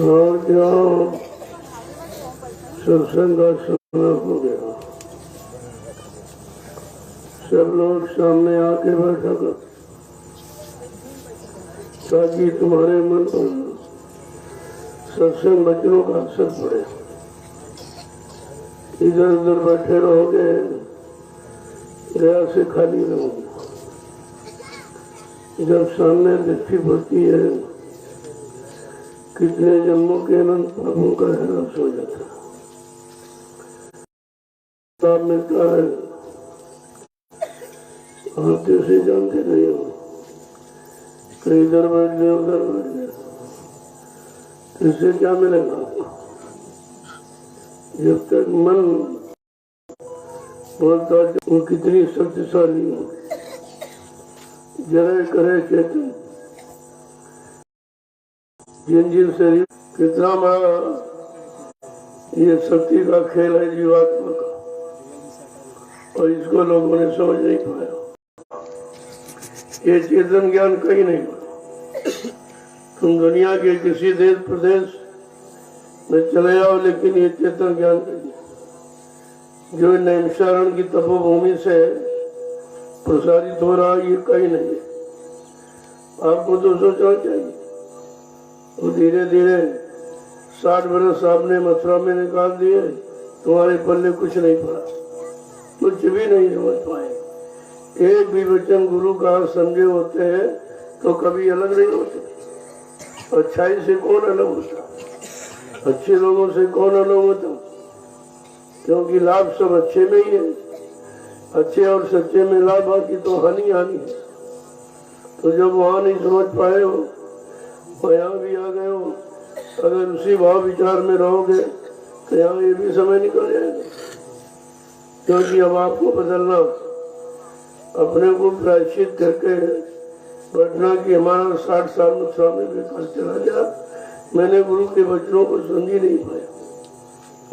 और जाओ, सत्संग का समय हो गया। सब लोग सामने आके बैठा कर, ताकि तुम्हारे मन पर सत्संग वचनों का असर पड़े। इधर उधर बैठे रहोगे, गया से खाली रहोगे। जब सामने दृष्टि पड़ती है, कितने जन्मों के अनंत पापों का ह्रास हो जाता है, मिलता है। आप जैसे जानते नहीं हो, कहीं इधर बैठ गए उधर बैठ गए, इससे क्या मिलेगा आपको? जब तक मन बोलता है वो कितनी शक्तिशाली है, जरा करे चेतन, जिन जिन शरीर, कितना बड़ा ये शक्ति का खेल है जीवात्मा का, और इसको लोगों ने समझ नहीं पाया। ये चेतन ज्ञान कहीं नहीं पाया। तुम दुनिया के किसी देश प्रदेश में चले जाओ, लेकिन ये चेतन ज्ञान कहीं, जो नैमिषारण्य की तपोभूमि से प्रसारित हो रहा है, ये कहीं नहीं है। आपको तो सोचना चाहिए। वो धीरे धीरे 60 बरस आपने मथुरा में निकाल दिए, तुम्हारे पल्ले कुछ नहीं पड़ा, कुछ भी नहीं समझ पाए। एक भी वचन गुरु का समझे होते हैं तो कभी अलग नहीं होते। अच्छाई से कौन अलग होता, अच्छे लोगों से कौन अलग होता, क्योंकि लाभ सब अच्छे में ही है। अच्छे और सच्चे में लाभ, बाकी तो हानि हानि है। तो जब वहाँ नहीं समझ पाए हो, यहाँ भी आ गए हो, अगर उसी भाव विचार में रहोगे तो यहाँ ये भी समय निकल जाएगा। क्योंकि अब आपको बदलना, अपने को प्रायश्चित करके बैठना कि हमारा 60 साल मथुरा में बेकार चला गया, मैंने गुरु के वचनों को समझ ही नहीं पाया,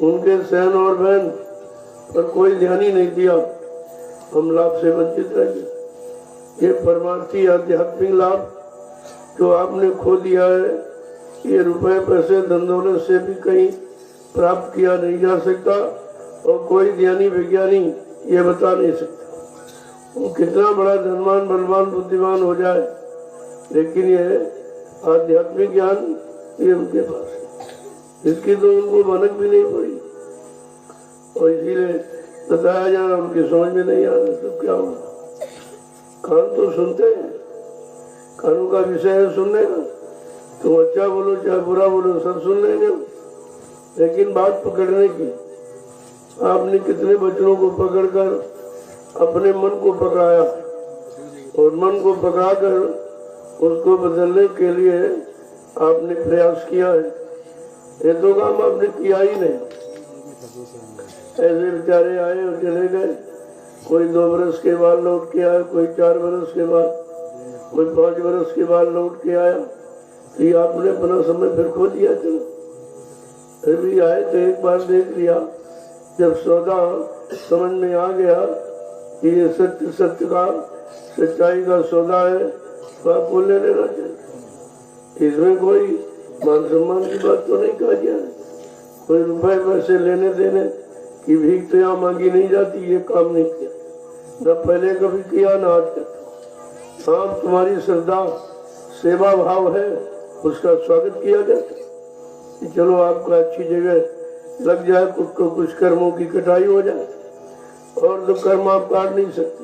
उनके सहन और बहन पर कोई ध्यान ही नहीं दिया, हम लाभ से वंचित रह गए। ये परमार्थी आध्यात्मिक लाभ जो आपने खो दिया है, ये रुपए पैसे धन दौलत से भी कहीं प्राप्त किया नहीं जा सकता, और कोई ज्ञानी विज्ञानी ये बता नहीं सकता वो कितना बड़ा धनवान बलवान बुद्धिमान हो जाए, लेकिन ये आध्यात्मिक ज्ञान ये उनके पास है, इसकी तो उनको भनक भी नहीं पड़ी, और इसीलिए बताया जा रहा, उनकी समझ में नहीं आ रहा तो क्या होगा। कान तो सुनते हैं, कानों का विषय है सुनने का, तो अच्छा बोलो चाहे बुरा बोलो सब सुन लेंगे, लेकिन बात पकड़ने की, आपने कितने वचनों को पकड़कर अपने मन को पकड़ाया, और मन को पकड़ाकर उसको बदलने के लिए आपने प्रयास किया है। ये तो काम आपने किया ही नहीं, ऐसे बेचारे आए और चले गए। कोई 2 बरस के बाद लौट के आया, कोई 4 बरस के बाद, कोई 5 बरस के बाद लौट के आया, तो ये आपने अपना समय फिर खो दिया। चलो फिर भी आए तो एक बार देख लिया, जब सौदा समझ में आ गया कि ये सत्य सत्य का सच्चाई का सौदा है, तो आपको ले लेना चाहिए। इसमें कोई मान सम्मान की बात तो नहीं कहा गया है, कोई रुपए पैसे लेने देने की भीख तो यहाँ मांगी नहीं जाती, ये काम नहीं किया, न पहले कभी किया न आज करता। हाँ, तुम्हारी श्रद्धा सेवा भाव है, उसका स्वागत किया जाता कि चलो आपका अच्छी जगह लग जाए, कुछ कर्मों की कटाई हो जाए, और तो कर्म आप काट नहीं सकते,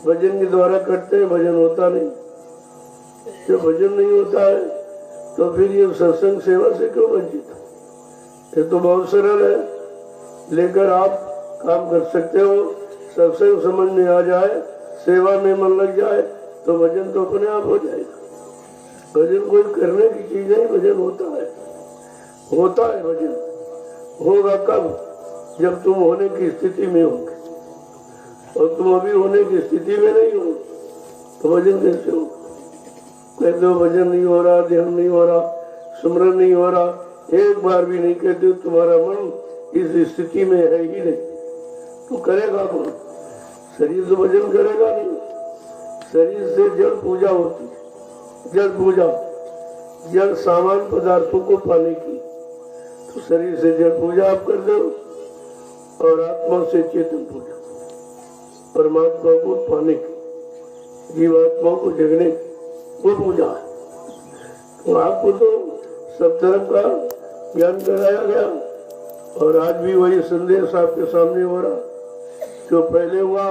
भजन के द्वारा करते हैं, भजन होता नहीं। जब भजन नहीं होता है तो फिर ये सत्संग सेवा से क्यों वंचित? ये तो बहुत सरल है, लेकर आप काम कर सकते हो। सत्संग समझ में आ जाए, सेवा में मन लग जाए तो भजन तो अपने आप हो जाएगा। भजन कोई करने की चीज नहीं, भजन होता है भजन। होगा कब? जब तुम होने की स्थिति में होगे, और तुम अभी होने की स्थिति में नहीं हो तो भजन कैसे होगा? कहते हो भजन नहीं हो रहा, ध्यान नहीं हो रहा, सुमरन नहीं हो रहा, एक बार भी नहीं कहते हो तुम्हारा मन इस स्थिति में है ही नहीं, तो करेगा कौन? शरीर तो भजन करेगा नहीं। शरीर से जड़ पूजा होती है, जड़ पूजा, जड़ सामान पदार्थों को पाने की। तो शरीर से जड़ पूजा आप कर दो, और आत्मा से चेतन पूजा, परमात्मा को पाने की, जीवात्मा को जगने की, वो पूजा है। तो आपको तो सब धर्म का ज्ञान कराया गया, और आज भी वही संदेश आपके सामने हो रहा। जो पहले हुआ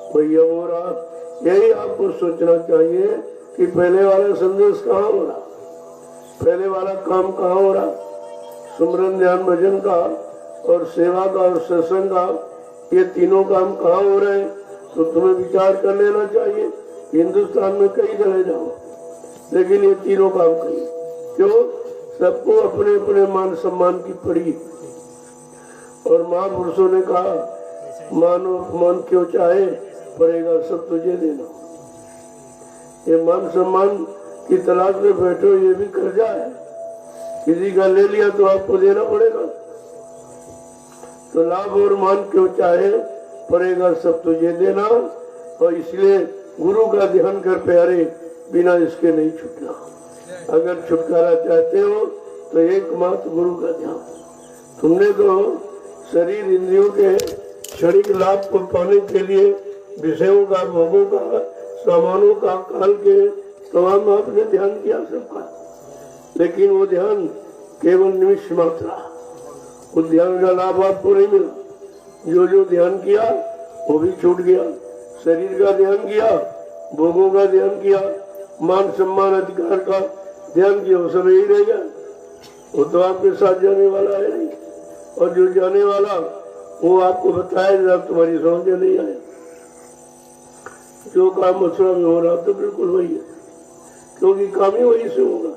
वही अब हो रहा। यही आपको सोचना चाहिए कि पहले वाला संदेश कहाँ हो रहा, पहले वाला काम कहाँ हो रहा। सुमरन, ध्यान, भजन का और सेवा का और सत्संग का, ये तीनों काम कहाँ हो रहे हैं? तो तुम्हें विचार कर लेना चाहिए। हिंदुस्तान में कई जगह जाओ, लेकिन ये तीनों काम कहीं। क्यों? सबको अपने अपने मान सम्मान की पड़ी। और महापुरुषों ने कहा, मानो मान क्यों चाहे, पड़ेगा सब तुझे देना। ये मान सम्मान की तलाश में बैठो, ये भी कर्जा है। किसी का ले लिया तो आपको देना पड़ेगा। तो लाभ और मान क्यों चाहे, पड़ेगा सब तुझे देना। और इसलिए गुरु का ध्यान कर प्यारे, बिना इसके नहीं छूटना। अगर छुटकारा चाहते हो तो एकमात्र गुरु का ध्यान। तुमने तो शरीर इंद्रियों के क्षणिक लाभ को पाने के लिए विषयों का, भोगों का, सामानों का, काल के तमाम आपने ध्यान किया सबका, लेकिन वो ध्यान केवल निमिष मात्रा। उस ध्यान का लाभ आपको नहीं मिला। जो ध्यान किया वो भी छूट गया। शरीर का ध्यान किया, भोगों का ध्यान किया, मान सम्मान अधिकार का ध्यान किया, वो सब यही रह गया। वो तो आपके साथ जाने वाला है नहीं, और जो जाने वाला वो आपको बताया जब तुम्हारी समझ में नहीं आया। जो काम मथुरा में हो रहा तो बिल्कुल वही है, क्योंकि काम ही वही से होगा,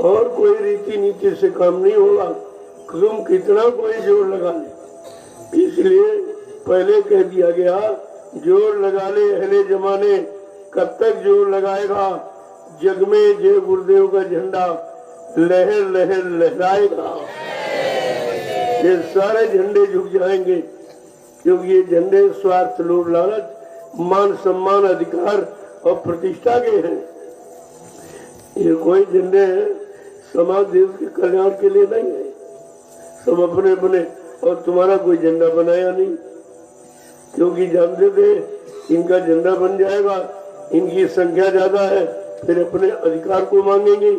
और कोई रीति नीति से काम नहीं होगा। तुम कितना कोई जोर लगा ले, इसलिए पहले कह दिया गया, जोर लगा ले अहले जमाने, कब तक जोर लगाएगा? जग में जय गुरुदेव का झंडा लहर लहर लहराएगा। ये सारे झंडे झुक जाएंगे, क्योंकि ये झंडे स्वार्थ, लोभ, लालच, मान सम्मान, अधिकार और प्रतिष्ठा के हैं। ये कोई झंडे समाज देश के कल्याण के लिए नहीं है, सब अपने अपने। और तुम्हारा कोई झंडा बनाया नहीं, क्योंकि जानते थे इनका झंडा बन जाएगा, इनकी संख्या ज्यादा है, फिर अपने अधिकार को मांगेंगे,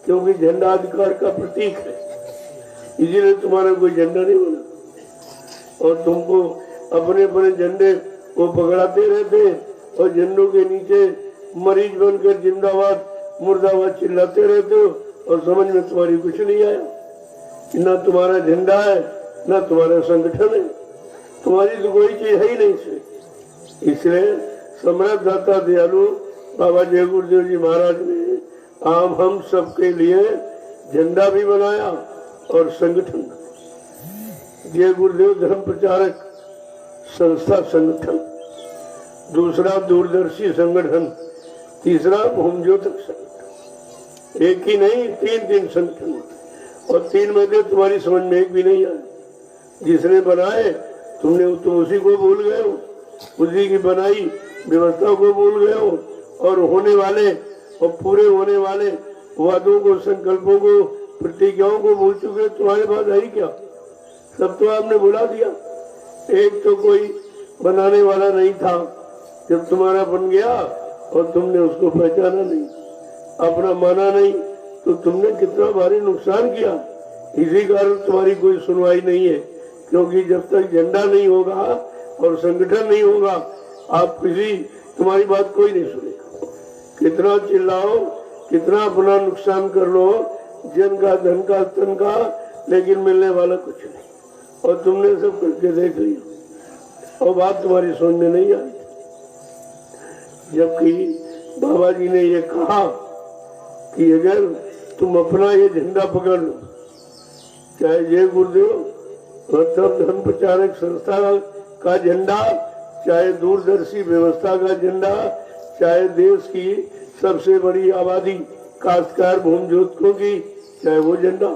क्योंकि झंडा अधिकार का प्रतीक है। इसीलिए तुम्हारा कोई झंडा नहीं बना, और तुमको अपने अपने झंडे को पकड़ाते रहते, और झंडों के नीचे मरीज बनकर जिंदाबाद मुर्दाबाद चिल्लाते रहते हो, और समझ में तुम्हारी कुछ नहीं आया। ना तुम्हारा झंडा है, ना तुम्हारा संगठन है, तुम्हारी तो कोई चीज है ही नहीं। इसलिए सम्राट दाता दयालु बाबा जय गुरुदेव जी महाराज ने आम हम सबके लिए झंडा भी बनाया और संगठन। जय गुरुदेव धर्म प्रचारक संस्था संगठन, दूसरा दूरदर्शी संगठन, तीसरा भूमज्योतक संगठन। एक ही नहीं, तीन संगठन, और तीन में से तुम्हारी समझ में एक भी नहीं आया। जिसने बनाए तुम उसी को भूल गए हो, उसी की बनाई व्यवस्था को भूल गए हो, और होने वाले और पूरे होने वाले वादों को, संकल्पों को, प्रतिज्ञाओं को भूल चुके। तुम्हारे पास है ही क्या? सब तो आपने भुला दिया। एक तो कोई बनाने वाला नहीं था, जब तुम्हारा बन गया और तुमने उसको पहचाना नहीं, अपना माना नहीं, तो तुमने कितना भारी नुकसान किया। इसी कारण तुम्हारी कोई सुनवाई नहीं है, क्योंकि जब तक झंडा नहीं होगा और संगठन नहीं होगा, आप तुम्हारी बात कोई नहीं सुनेगा। कितना चिल्लाओ, कितना अपना नुकसान कर लो, जन का, धन का, तन का, लेकिन मिलने वाला कुछ नहीं। और तुमने सब करके देख लिया और बात तुम्हारी समझ में नहीं आई। जबकि बाबा जी ने ये कहा कि अगर तुम अपना ये झंडा पकड़ लो, चाहे जय गुरुदेव मतलब धर्म प्रचारक संस्था का झंडा, चाहे दूरदर्शी व्यवस्था का झंडा, चाहे देश की सबसे बड़ी आबादी काश्तकार भूमि जोतकों की, चाहे वो झंडा,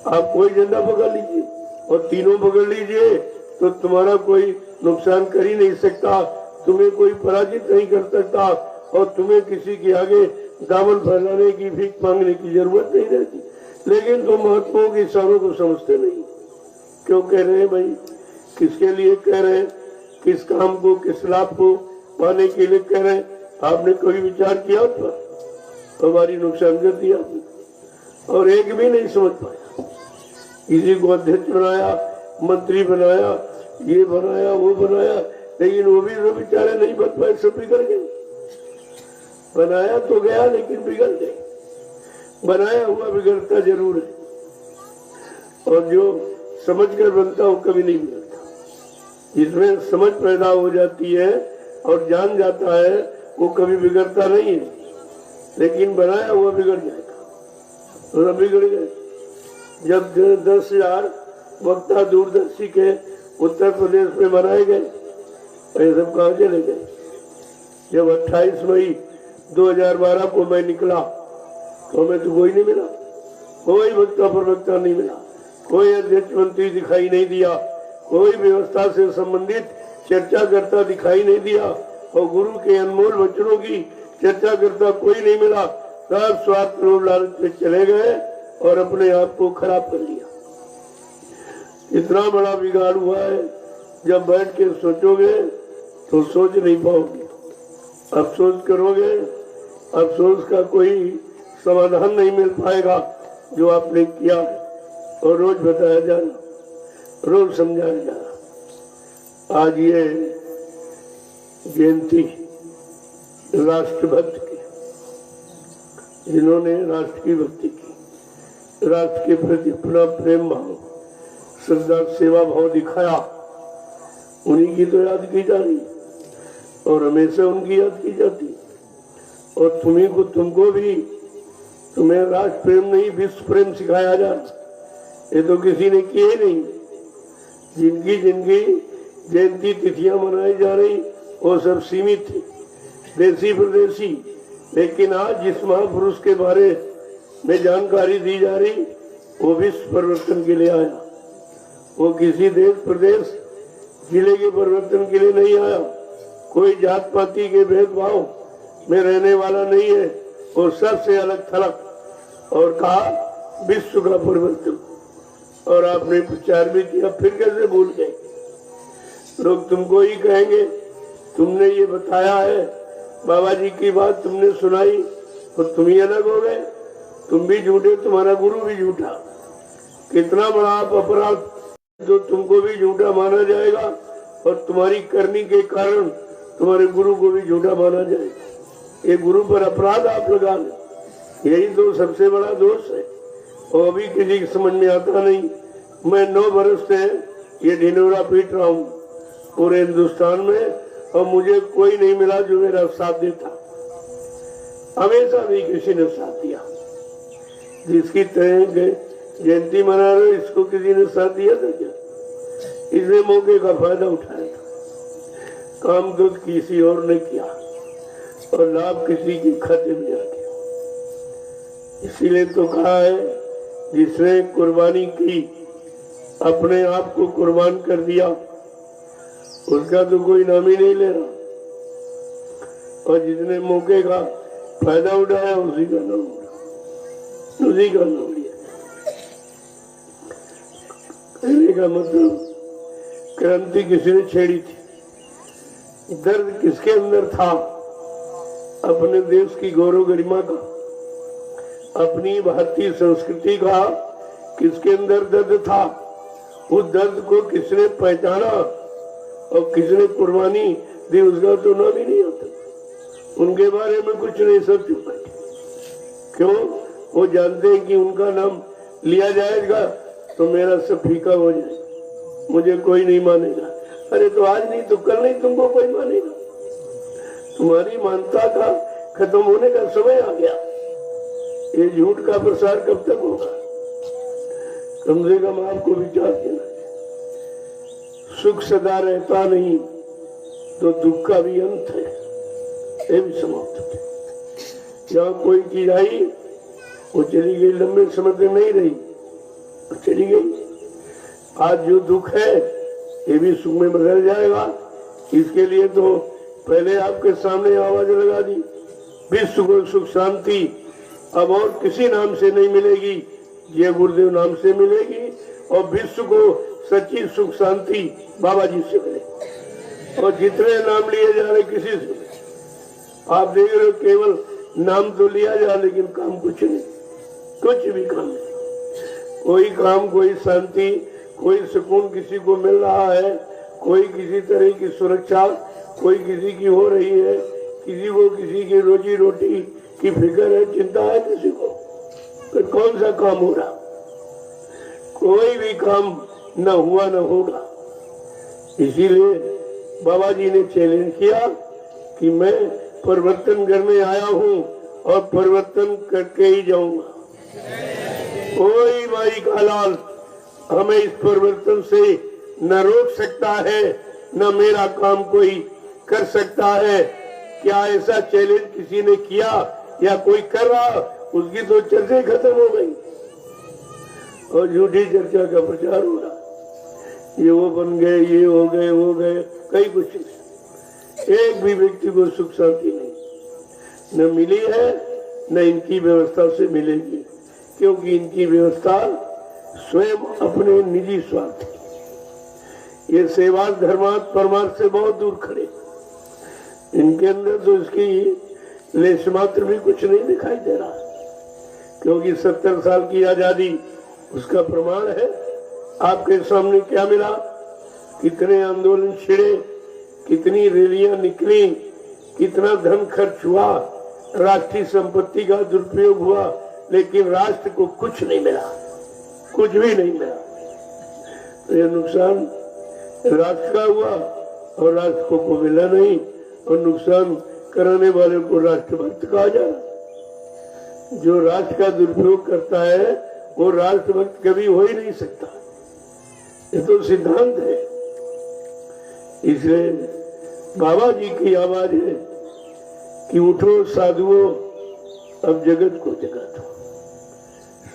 आप कोई झंडा पकड़ लीजिए और तीनों पकड़ लीजिए तो तुम्हारा कोई नुकसान कर ही नहीं सकता, तुम्हें कोई पराजित नहीं कर सकता और तुम्हें किसी के आगे दामन फैलाने की, भीख मांगने की जरूरत नहीं रहती। लेकिन तुम महात्माओं के इशारों को समझते नहीं। क्यों कह रहे हैं भाई? किसके लिए कह रहे हैं? किस काम को, किस लाभ को पाने के लिए कह रहे हैं? आपने कोई विचार किया उस पर? हमारी नुकसान कर दिया और एक भी नहीं समझ पाया। किसी को अध्यक्ष बनाया, मंत्री बनाया, ये बनाया, वो बनाया, लेकिन वो भी तो बेचारे नहीं बन पाए, सब बिगड़ गए। बनाया तो गया लेकिन बिगड़ गए। बनाया हुआ बिगड़ता जरूर है और जो समझ कर बनता वो कभी नहीं बिगड़ता। जिसमें समझ पैदा हो जाती है और जान जाता है वो कभी बिगड़ता नहीं है, लेकिन बनाया हुआ बिगड़ जाएगा। और बिगड़ गए। जब 10,000 वक्ता दूरदर्शी के उत्तर प्रदेश में बनाए गए, ये सब कहाँ चले गए? जब 28 मई 2012 को मैं निकला तो हमें तो कोई नहीं मिला, कोई वक्ता प्रवक्ता नहीं मिला, कोई अध्यक्ष मंत्री दिखाई नहीं दिया, कोई व्यवस्था से संबंधित चर्चा करता दिखाई नहीं दिया और गुरु के अनमोल वचनों की चर्चा करता कोई नहीं मिला। सब स्वार्थ लोभ लालच में चले गए और अपने आप को खराब कर लिया। इतना बड़ा बिगाड़ हुआ है, जब बैठ के सोचोगे तो सोच नहीं पाओगे, अफसोस करोगे, अफसोस का कोई समाधान नहीं मिल पाएगा जो आपने किया है। और रोज बताया जा रहा, रोज समझाया जा रहा। आज ये जयंती राष्ट्रभक्त की, जिन्होंने राष्ट्र की भक्ति की, राष्ट्र के प्रति अपना प्रेम भाव, श्रद्धा, सेवा भाव दिखाया, उन्हीं की तो याद की जा रही और हमेशा उनकी याद की जाती। और तुमको भी, तुम्हें राष्ट्र प्रेम नहीं विश्व प्रेम सिखाया जा रहा। ये तो किसी ने किए नहीं। जिनकी जिनकी जयंती तिथियां मनाई जा रही वो सब सीमित थी, देसी प्रदेशी। लेकिन आज जिस महापुरुष के बारे में जानकारी दी जा रही वो विश्व परिवर्तन के लिए आया। वो किसी देश प्रदेश जिले के परिवर्तन के लिए नहीं आया, कोई जात पाती के भेदभाव में रहने वाला नहीं है, वो सबसे अलग थलग और कहा विश्व का परिवर्तन। और आपने प्रचार भी किया, फिर कैसे भूल गए? लोग तुमको ही कहेंगे तुमने ये बताया है, बाबा जी की बात तुमने सुनाई तो तुम ही अलग हो गए, तुम भी झूठे, तुम्हारा गुरु भी झूठा। कितना बड़ा आप अपराध जो तुमको भी झूठा माना जाएगा और तुम्हारी करनी के कारण तुम्हारे गुरु को भी झूठा माना जाएगा। ये गुरु पर अपराध आप लगा ले, यही तो सबसे बड़ा दोष है और अभी किसी की समझ में आता नहीं। मैं 9 वर्ष से ये ढिंढोरा पीट रहा हूँ पूरे हिंदुस्तान में और मुझे कोई नहीं मिला जो मेरा साथ देता। हमेशा नहीं किसी ने साथ दिया। जिसकी जयंती मना रहे इसको किसी ने साथ दिया था क्या? इसने मौके का फायदा उठाया था। काम तो किसी और ने किया और लाभ किसी के खाते में आ गया। इसीलिए तो कहा है जिसने कुर्बानी की, अपने आप को कुर्बान कर दिया, उसका तो कोई नाम ही नहीं ले रहा। और जिसने मौके का फायदा उठाया उसी का नाम लिया। कहने का मतलब क्रांति किसी ने छेड़ी थी। दर्द किसके अंदर था? अपने देश की गौरव गरिमा का, अपनी भारतीय संस्कृति का किसके अंदर दर्द था? उस दर्द को किसने पहचाना और किसने कुर्बानी दी, उसका तो नाम ही नहीं आता। उनके बारे में कुछ नहीं, सब चुप बैठे। क्यों? वो जानते हैं कि उनका नाम लिया जाएगा तो मेरा सब फीका हो जाएगा। मुझे कोई नहीं मानेगा। अरे तो आज नहीं तो कल नहीं तुमको कोई मानेगा। तुम्हारी मानता का खत्म होने का समय आ गया। ये झूठ का प्रसार कब तक होगा? कम से कम आपको विचार देना। सुख सदा रहता नहीं तो दुख का भी अंत है, ये भी समाप्त है। जहाँ कोई चीज आई वो चली गई, लंबे समय तक नहीं रही, चली गई। आज जो दुख है ये भी सुख में बदल जाएगा। इसके लिए तो पहले आपके सामने आवाज लगा दी, विश्व को सुख शांति अब और किसी नाम से नहीं मिलेगी, ये गुरुदेव नाम से मिलेगी। और विश्व को सच्ची सुख शांति बाबा जी से मिले। और जितने नाम लिए जा रहे किसी से, आप देख रहे हो केवल नाम तो लिया जा लेकिन काम कुछ नहीं, कुछ भी काम नहीं। कोई काम, कोई शांति, कोई सुकून किसी को मिल रहा है, कोई किसी तरह की सुरक्षा कोई किसी की हो रही है, किसी को किसी की रोजी रोटी की फिक्र है, चिंता है किसी को, तो कौन सा काम हो रहा? कोई भी काम न हुआ न होगा। इसीलिए बाबा जी ने चैलेंज किया कि मैं परिवर्तन करने आया हूँ और परिवर्तन करके ही जाऊंगा। कोई भाई का लाल हमें इस परिवर्तन से न रोक सकता है, न मेरा काम कोई कर सकता है। क्या ऐसा चैलेंज किसी ने किया या कोई कर रहा? उसकी तो चर्चा खत्म हो गई और झूठी चर्चा का प्रचार हो रहा। ये वो बन गए, ये हो गए, वो गए, कई कुछ नहीं। एक भी व्यक्ति को सुख शांति नहीं न मिली है, न इनकी व्यवस्था से मिलेगी, क्योंकि इनकी व्यवस्था स्वयं अपने निजी स्वार्थ की। ये सेवा धर्मार्थ परमार्थ से बहुत दूर खड़े। इनके अंदर तो इसकी लेश मात्र भी कुछ नहीं दिखाई दे रहा, क्योंकि 70 साल की आजादी उसका प्रमाण है। आपके सामने क्या मिला? कितने आंदोलन छिड़े, कितनी रैलियां निकली, कितना धन खर्च हुआ, राष्ट्रीय संपत्ति का दुरुपयोग हुआ, लेकिन राष्ट्र को कुछ नहीं मिला, कुछ भी नहीं मिला। तो यह नुकसान राष्ट्र का हुआ और राष्ट्र को मिला नहीं, और नुकसान कराने वाले को राष्ट्रभक्त कहा जाए। जो राष्ट्र का दुरुपयोग करता है वो राष्ट्रभक्त कभी हो ही नहीं सकता, ये तो सिद्धांत है। इसलिए बाबा जी की आवाज है कि उठो साधुओं, अब जगत को जगा दो।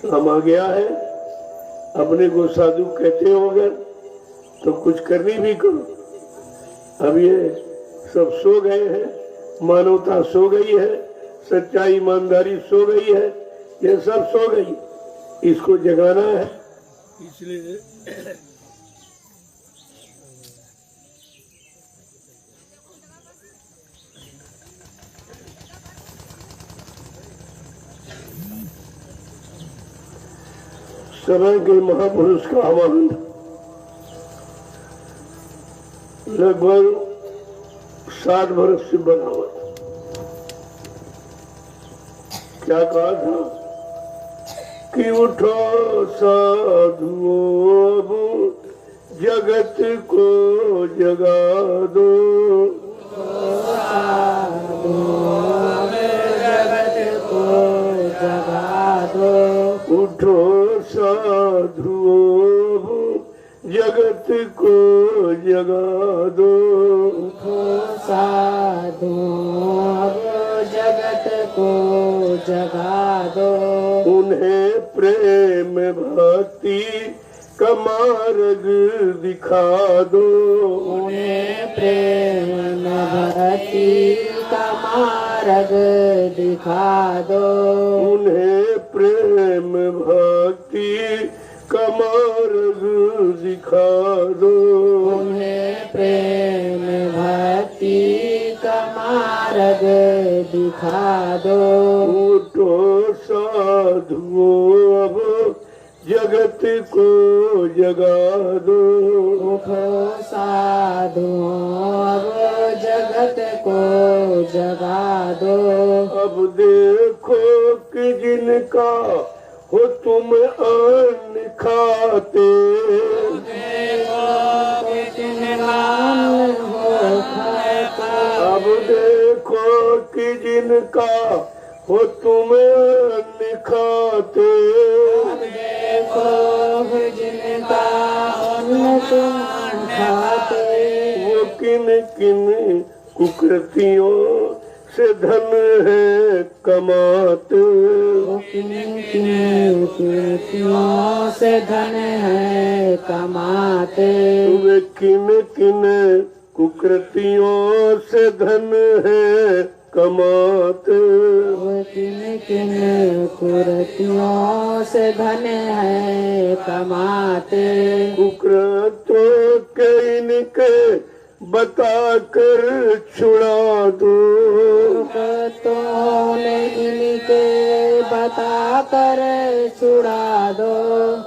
शाम आ गया है, अपने को साधु कहते हो अगर तो कुछ करनी भी करो। अब ये सब सो गए हैं, मानवता सो गई है, सच्चाई ईमानदारी सो गई है, ये सब सो गई, इसको जगाना है। इसलिए समय के महापुरुष का आह्वान लगभग 60 वर्ष से बना हुआ था। क्या कहा था कि उठो साधुओं, जगत को जगा दो, जगत को जगा दो। उठो साधुओं, जगत को जगा दो। उठो साधुओं, जगत को जगा दो। उन्हें प्रेम भक्ति का मार्ग दिखा दो। उन्हें प्रेम भक्ति का मार्ग दिखा दो। उन्हें प्रेम भक्ति का मार्ग दिखा दो। उन्हें प्रेम भक्ति का मार्ग दिखा दो। उठो साधुओं, अब जगत को जगा दो। उठो साधुओं, अब जगत को जगा दो। अब देखो कि जिनका हो तुम अन्न खाते, देखो हो तुम्हें निखाते, अब देखो जिनका अन्न तुम खाते, वो किन किन कुकृतियों से धन है कमाते, वो किन किन कृतियों से धन है कमाते, वे किन किन कुकृतियों से धन है कमाते, वो किन किन कुकृतियों से धन है कमाते, कुकृतों के इनके बता कर छुड़ा दो, तो ने इनके बता कर छुड़ा दो,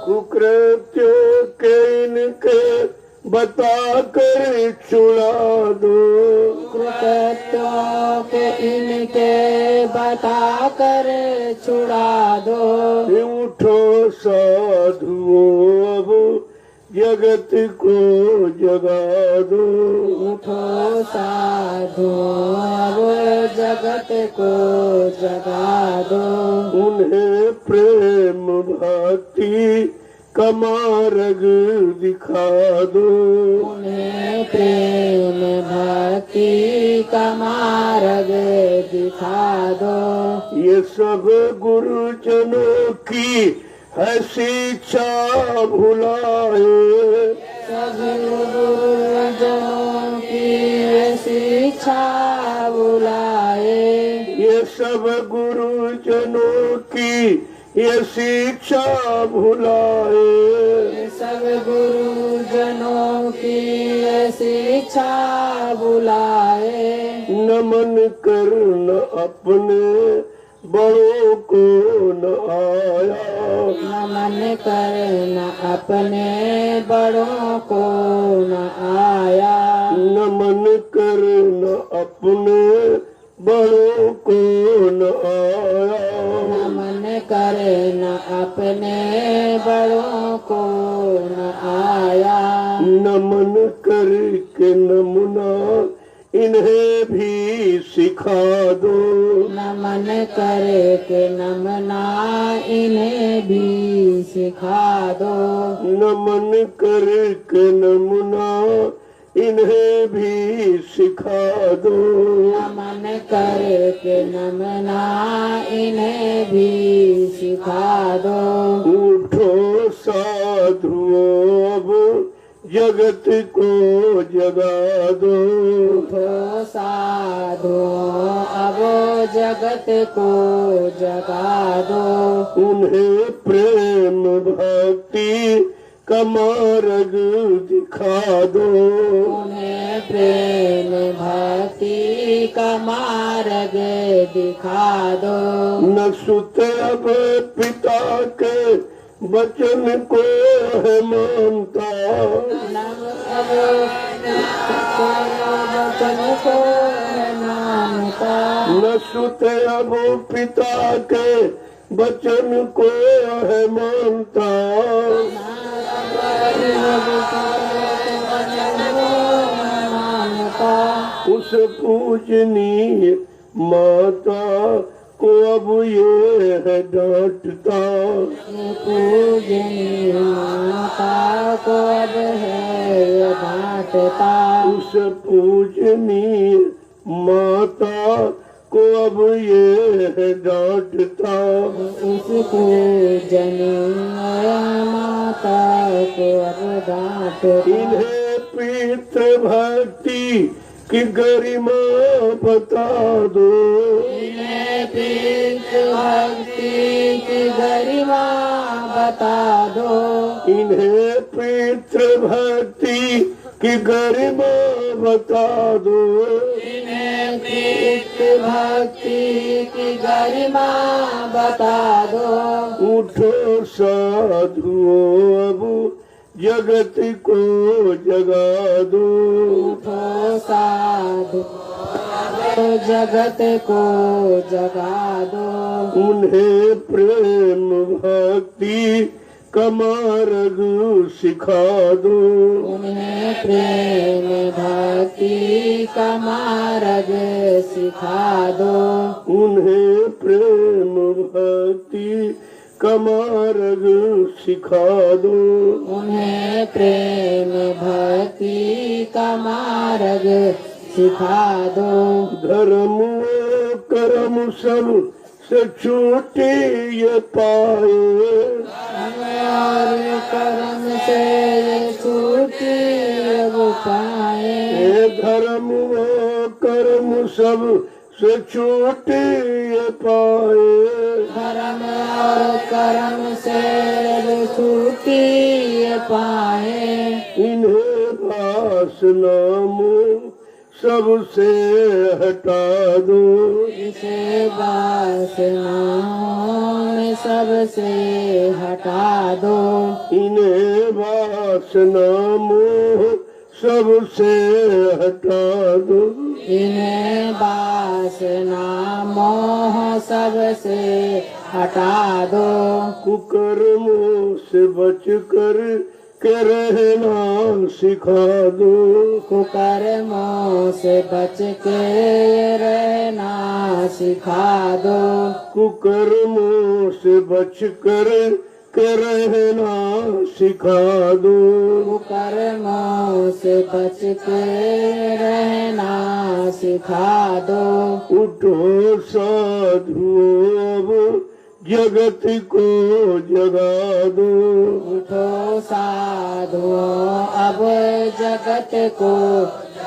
कुकृत्यों के इनके बता कर छुड़ा दो, कृत्यों के इनके बता कर छुड़ा दो, उठो साधुओं अब जगत को जगा दो, उठो साधु अब जगत को जगा दो, उन्हें प्रेम भक्ति का मार्ग दिखा दो, उन्हें प्रेम भक्ति का मार्ग दिखा दो, ये सब गुरुजनों की है शिक्षा भुलाए, सभी गुरुजनों की शिक्षा बुलाए, ये सब गुरुजनों की ये शिक्षा भुलाए, सब गुरुजनों की शिक्षा बुलाए, नमन करना अपने बड़ों को न आया, नमन करना अपने बड़ों को न आया, नमन करना अपने बड़ों को न आया, नमन करना अपने बड़ों को न आया, नमन करके नमुना इन्हें भी सिखा दो, नमन करके नमना इन्हें भी सिखा दो, नमन करके नमुना इन्हें भी सिखा दो, नमन करके नमना इन्हें भी सिखा दो, उठो साधुओं अब जगत को जगा दो, उठो साधो अब जगत को जगा दो, उन्हें प्रेम भक्ति का मार्ग दिखा दो, उन्हें प्रेम भक्ति का मार्ग दिखा दो, न सुत अब पिता के वचन को है मानता, नम अब वचन को मानता, न सुत अब पिता के वचन को है मानता, उस पूजनीय माता को अब ये है डांटता, पूजनीय माता को अब है डांटता, उस पूजनीय माता को अब ये है डांटता, उस पूजनीय माता को अब डांटता, इन्हें पितृ भक्ति की गरिमा बता दो, इन्हें पितृ भक्ति की गरिमा बता दो, इन्हें पितृ भक्ति की गरिमा बता दो, इन्हें पितृ भक्ति की गरिमा बता दो, उठो साधुओं अब जगत को जगा दो, उठो साधु जगत को जगा दो, उन्हें प्रेम भक्ति का मार्ग सिखा दो, उन्हें प्रेम भक्ति भक्ति का मार्ग सिखा दो। उन्हें प्रेम भक्ति का मार्ग सिखा दो। उन्हें प्रेम भक्ति का मार्ग सिखा दो। धर्म कर्म सब से छूटे ये पाए। और कर्म से छूटी अब पाए। धर्म कर्म सब से छूटे ये पाए। धर्म और कर्म से छूटी पाए। इन्हें वासना सबसे हटा दो। इसे वासना में सबसे हटा दो। इन्हें वासना मोह सबसे हटा दो। इन्हें वासना मोह सबसे हटा दो। कुकर्मों से बच कर के रहना सिखा दो। कुकर्मों से बच के रहना सिखा दो। कुकर्मों से बच कर के रहना सिखा दो। कुकर्मों से बच के रहना सिखा दो। उठो साधुओं अब जगत को जगा दो। उठो साधुओं अब जगत को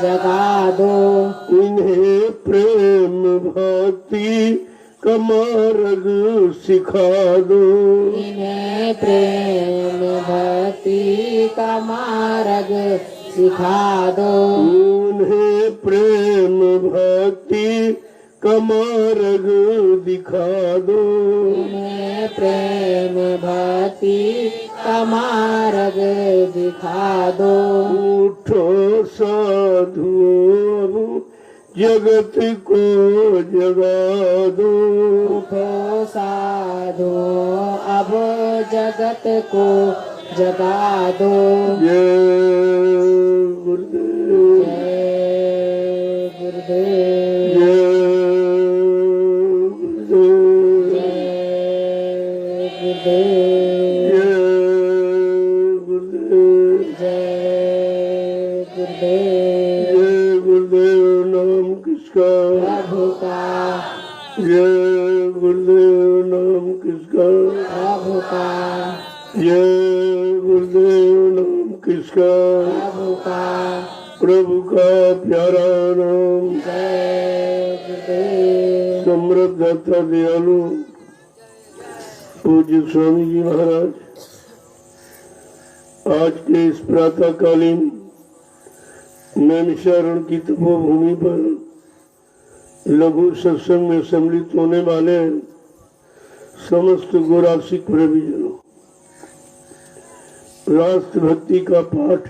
जगा दो। इन्हें प्रेम भक्ति का मार्ग सिखा दो। इन्हें प्रेम भक्ति का मार्ग सिखा दो। उन्हें प्रेम भक्ति का मार्ग दिखा दो। उन्हें प्रेम भक्ति का मार्ग दिखा दो। उठो साधुओं जगत को जगा दो। उठो साधुओं अब जगत को जगा दो। जय गुरुदेव। जय गुरुदेव। जय गुरुदेव। जय गुरुदेव। जय गुरुदेव नाम किसका। प्रभु का। जय गुरुदेव नाम किसका। प्रभु का। जय गुरुदेव नाम किसका। प्रभु का। प्रभु का प्यारा नाम। जय गुरुदेव। समृद्ध दाता दयालु पूज्य स्वामी जी महाराज, आज के इस प्रातःकालीन नैमिषारण्य की तपोभूमि पर लघु सत्संग में सम्मिलित होने वाले समस्त गौरासिक प्रभिजनों, राष्ट्र भक्ति का पाठ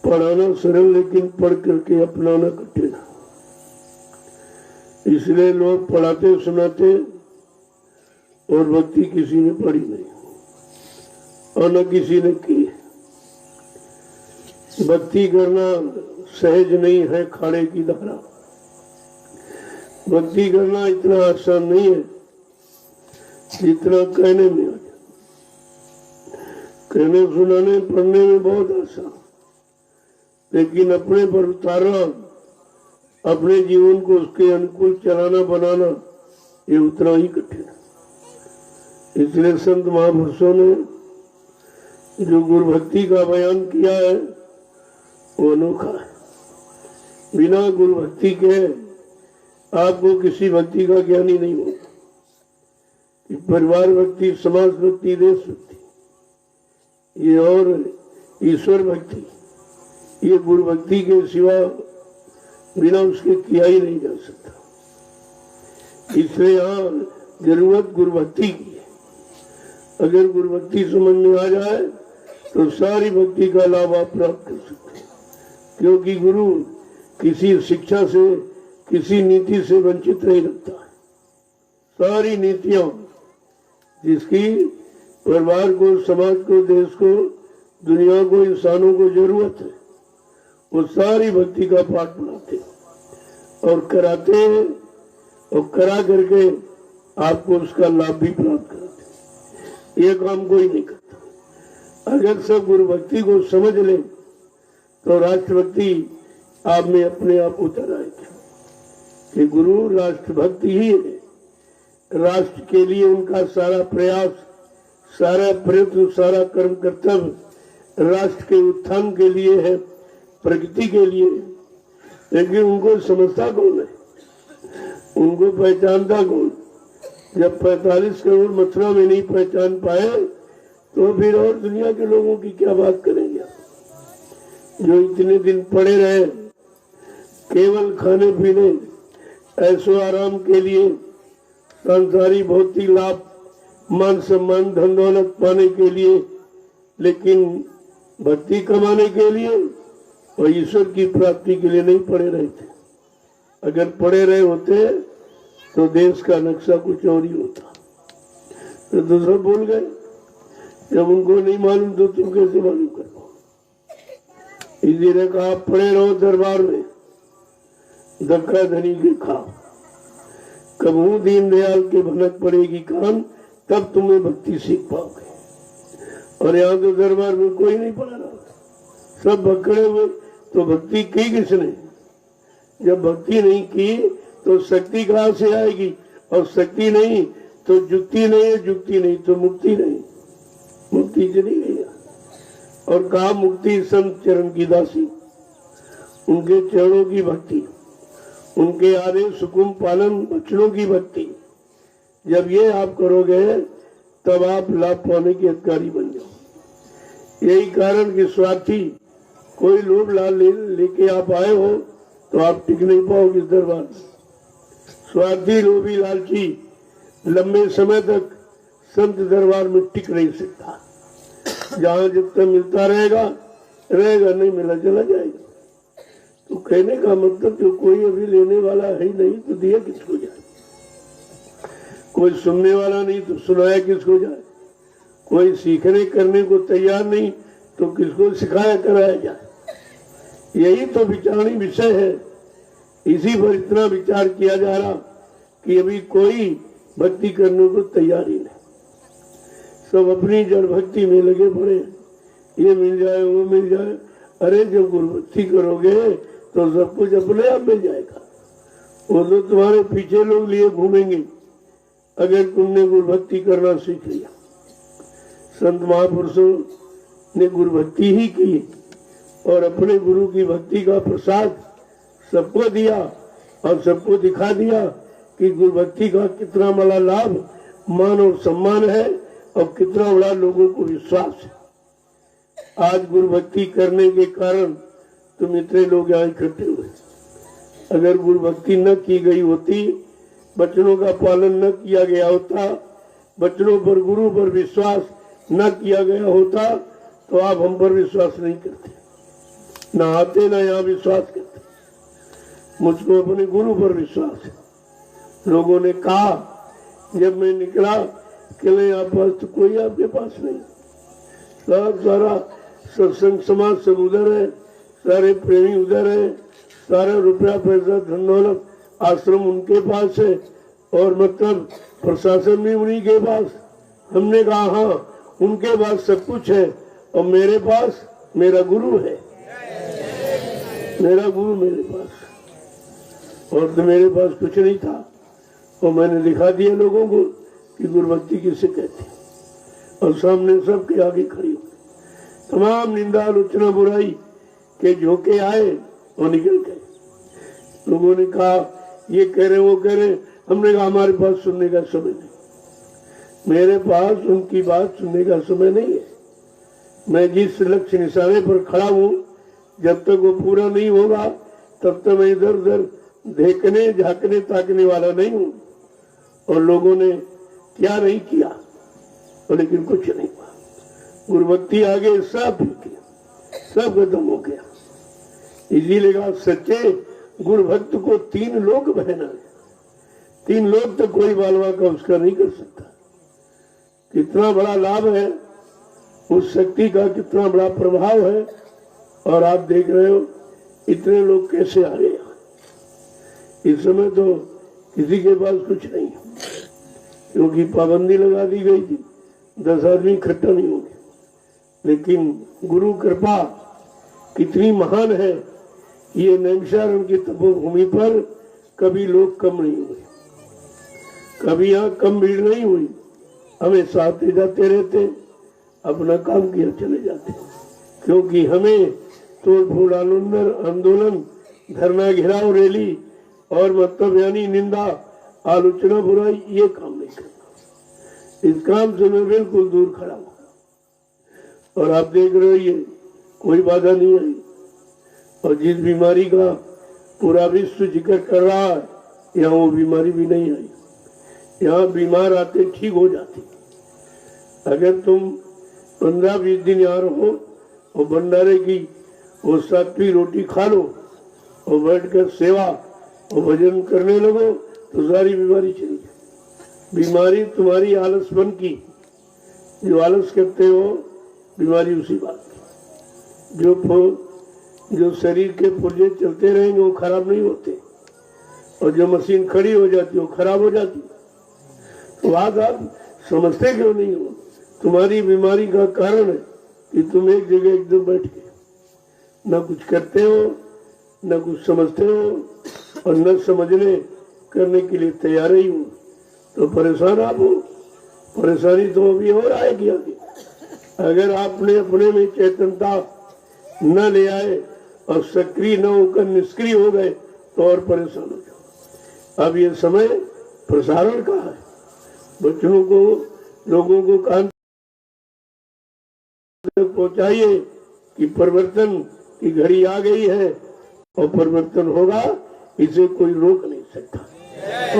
पढ़ाना सरल लेकिन पढ़ करके अपनाना कठिन। इसलिए लोग पढ़ाते सुनाते और भक्ति किसी ने पढ़ी नहीं और न किसी ने की। भक्ति करना सहज नहीं है, खाड़े की धारा। भक्ति करना इतना आसान नहीं है जितना कहने में आ जाए। कहने सुनाने पढ़ने में बहुत आसान, लेकिन अपने पर उतारना, अपने जीवन को उसके अनुकूल चलाना बनाना, ये उतना ही कठिन है। इसलिए संत महापुरुषों ने जो गुरु भक्ति का बयान किया है वो अनोखा है। बिना गुरु भक्ति के आपको किसी भक्ति का ज्ञान ही नहीं होगा। परिवार भक्ति, समाज भक्ति, देश भक्ति, ये और ईश्वर भक्ति, ये गुरु भक्ति के सिवा बिना उसके किया ही नहीं जा सकता। इसलिए यहाँ जरूरत गुरु भक्ति की है। अगर गुरु भक्ति समझ में आ जाए तो सारी भक्ति का लाभ आप प्राप्त कर सकते हैं, क्योंकि गुरु किसी शिक्षा से, किसी नीति से वंचित नहीं रखता है। सारी नीतियां जिसकी परिवार को, समाज को, देश को, दुनिया को, इंसानों को जरूरत है, वो सारी भक्ति का पाठ बनाते और कराते हैं और करा करके आपको उसका लाभ भी प्राप्त कराते। ये काम कोई नहीं करता। अगर सब गुरु भक्ति को समझ ले तो राष्ट्रभक्ति आप में अपने आप उतर आएगी कि गुरु राष्ट्रभक्ति ही है। राष्ट्र के लिए उनका सारा प्रयास, सारा प्रयत्न, सारा कर्म कर्तव्य राष्ट्र के उत्थान के लिए है, प्रगति के लिए। लेकिन उनको समझता कौन है, उनको पहचानता कौन? जब 45 करोड़ मथुरा में नहीं पहचान पाए तो फिर और दुनिया के लोगों की क्या बात करेंगे? जो इतने दिन पड़े रहे केवल खाने पीने, ऐसो आराम के लिए, संसारी भौतिक लाभ, मान सम्मान, धन दौलत पाने के लिए, लेकिन भक्ति कमाने के लिए और ईश्वर की प्राप्ति के लिए नहीं पड़े रहे थे। अगर पड़े रहे होते तो देश का नक्शा कुछ और ही होता। तो दूसरा बोल गए, जब उनको नहीं मालूम तो तुम कैसे मालूम कर पाओ? इसीलिए कहा पड़े रहो दरबार में, धक्का धनी के खाओ, कबू दीन दयाल के भनक पड़ेगी कान, तब तुम्हें भक्ति सीख पाओगे। और यहाँ तो दरबार में कोई नहीं पड़ा रहा, सब भक्कड़े हुए। तो भक्ति की किसने? जब भक्ति नहीं की तो शक्ति कहाँ से आएगी? और शक्ति नहीं तो जुक्ति नहीं है, जुक्ति नहीं तो मुक्ति नहीं, मुक्ति चली गई। और कहा मुक्ति संत चरण की दासी, उनके चरणों की भक्ति, उनके आदेश हुकुम पालन वचनों की भक्ति। जब ये आप करोगे तब आप लाभ पाने के अधिकारी बन जाओ। यही कारण कि स्वार्थी कोई लोभ लाल लेके आप आए हो तो आप टिक नहीं पाओगे इस दरबार में। स्वार्थी, लोभी, लालची लंबे समय तक संत दरबार में टिक नहीं सकता। जहाँ जब तक मिलता रहेगा रहेगा, नहीं मिला चला जाएगा। तो कहने का मतलब जो कोई अभी लेने वाला है ही नहीं तो दिया किसको जाए? कोई सुनने वाला नहीं तो सुनाया किसको जाए? कोई सीखने करने को तैयार नहीं तो किसको सिखाया कराया जाए? यही तो विचारणी विषय है। इसी पर इतना विचार किया जा रहा कि अभी कोई भक्ति करने को तैयार ही नहीं। सब अपनी जड़ भक्ति में लगे पड़े, ये मिल जाए वो मिल जाए। अरे जब गुरु भक्ति करोगे तो सब कुछ अपने आप मिल जाएगा। वो तो तुम्हारे पीछे लोग लिए घूमेंगे अगर तुमने गुरु भक्ति करना सीख लिया। संत महापुरुषों ने गुरु भक्ति ही की और अपने गुरु की भक्ति का प्रसाद सबको दिया और सबको दिखा दिया कि गुरु भक्ति का कितना बड़ा लाभ, मान और सम्मान है और कितना बड़ा लोगों को विश्वास है। आज गुरु भक्ति करने के कारण तुम इतने लोग यहाँ इकट्ठे हुए। अगर गुरु भक्ति न की गई होती, बचनों का पालन न किया गया होता, बचनों पर गुरु पर विश्वास न किया गया होता तो आप हम पर विश्वास नहीं करते, ना आते ना यहाँ विश्वास करते। मुझको अपने गुरु पर विश्वास है। लोगों ने कहा जब मैं निकला कि आप पास तो कोई आपके पास नहीं, सब सारा सत्संग समाज सब उधर है, सारे प्रेमी उधर है, सारा रुपया पैसा धन दौलत आश्रम उनके पास है और मतलब प्रशासन भी उन्हीं के पास। हमने कहा हाँ उनके पास सब कुछ है और मेरे पास मेरा गुरु है, मेरा गुरु मेरे पास। और तो मेरे पास कुछ नहीं था और मैंने दिखा दिया लोगों को कि गुरु भक्ति किसे कहते हैं। और सामने सबके आगे खड़ी हुई, तमाम निंदा आलोचना बुराई के झोंके आए और निकल गए। लोगों ने कहा ये कह रहे वो कह रहे। हमने कहा हमारे पास सुनने का समय नहीं, मेरे पास उनकी बात सुनने का समय नहीं है। मैं जिस लक्ष्य निशाने पर खड़ा हूँ जब तक वो पूरा नहीं होगा तब तक मैं इधर उधर देखने झांकने ताकने वाला नहीं हूँ। और लोगों ने क्या नहीं किया और लेकिन कुछ नहीं हुआ। गुरु भक्ति आगे सब खत्म हो गया। इसीलिए कहा सच्चे गुरु भक्त को 3 लोग बहना है, 3 लोग तो कोई बालवा का उसका नहीं कर सकता। कितना बड़ा लाभ है उस शक्ति का, कितना बड़ा प्रभाव है। और आप देख रहे हो इतने लोग कैसे आ गए? इस समय तो किसी के पास कुछ नहीं, क्योंकि पाबंदी लगा दी गई थी, 10 आदमी इकट्ठा नहीं होंगे। लेकिन गुरु कृपा कितनी महान है, ये नैमिषारण्य की तपोभूमि पर कभी लोग कम नहीं हुए, कभी यहाँ कम भीड़ नहीं हुई। हमेशा आते जाते रहते, अपना काम किया चले जाते, क्योंकि हमें तोड़ फोड़ आंदोलन, धरना, घेराव, रैली और मतलब यानी निंदा, आलोचना, बुराई, ये काम नहीं करना। इस काम से मैं बिल्कुल दूर खड़ा हूँ। और आप देख रहे हो, ये कोई बाधा नहीं आई। और जिस बीमारी का पूरा विश्व जिक्र कर रहा है, यहाँ वो बीमारी भी नहीं आई। यहाँ बीमार आते ठीक हो जाते। अगर तुम 15-20 दिन यहाँ रहो और भंडारे की वो सात्विक रोटी खा लो और बैठकर सेवा और भजन करने लगो तो सारी बीमारी चली जाए। बीमारी तुम्हारी आलसपन की, जो आलस करते हो, बीमारी उसी बात की। जो शरीर के पुर्जे चलते रहेंगे वो खराब नहीं होते, और जो मशीन खड़ी हो जाती है वो खराब हो जाती है। तो बात आप समझते क्यों नहीं हो? तुम्हारी बीमारी का कारण है कि तुम एक जगह एकदम बैठ के न कुछ करते हो, न कुछ समझते हो, और न समझने करने के लिए तैयार ही हो। तो परेशान आप हो। परेशानी तो अभी और आएगी आगे। अगर आपने अपने में चेतनता न ले आए और सक्रिय न होकर निष्क्रिय हो गए तो और परेशान हो जाओ। अब ये समय प्रसारण का है। बच्चों को, लोगों को कान तक पहुंचाइए कि परिवर्तन की घड़ी आ गई है और परिवर्तन होगा, इसे कोई रोक नहीं सकता।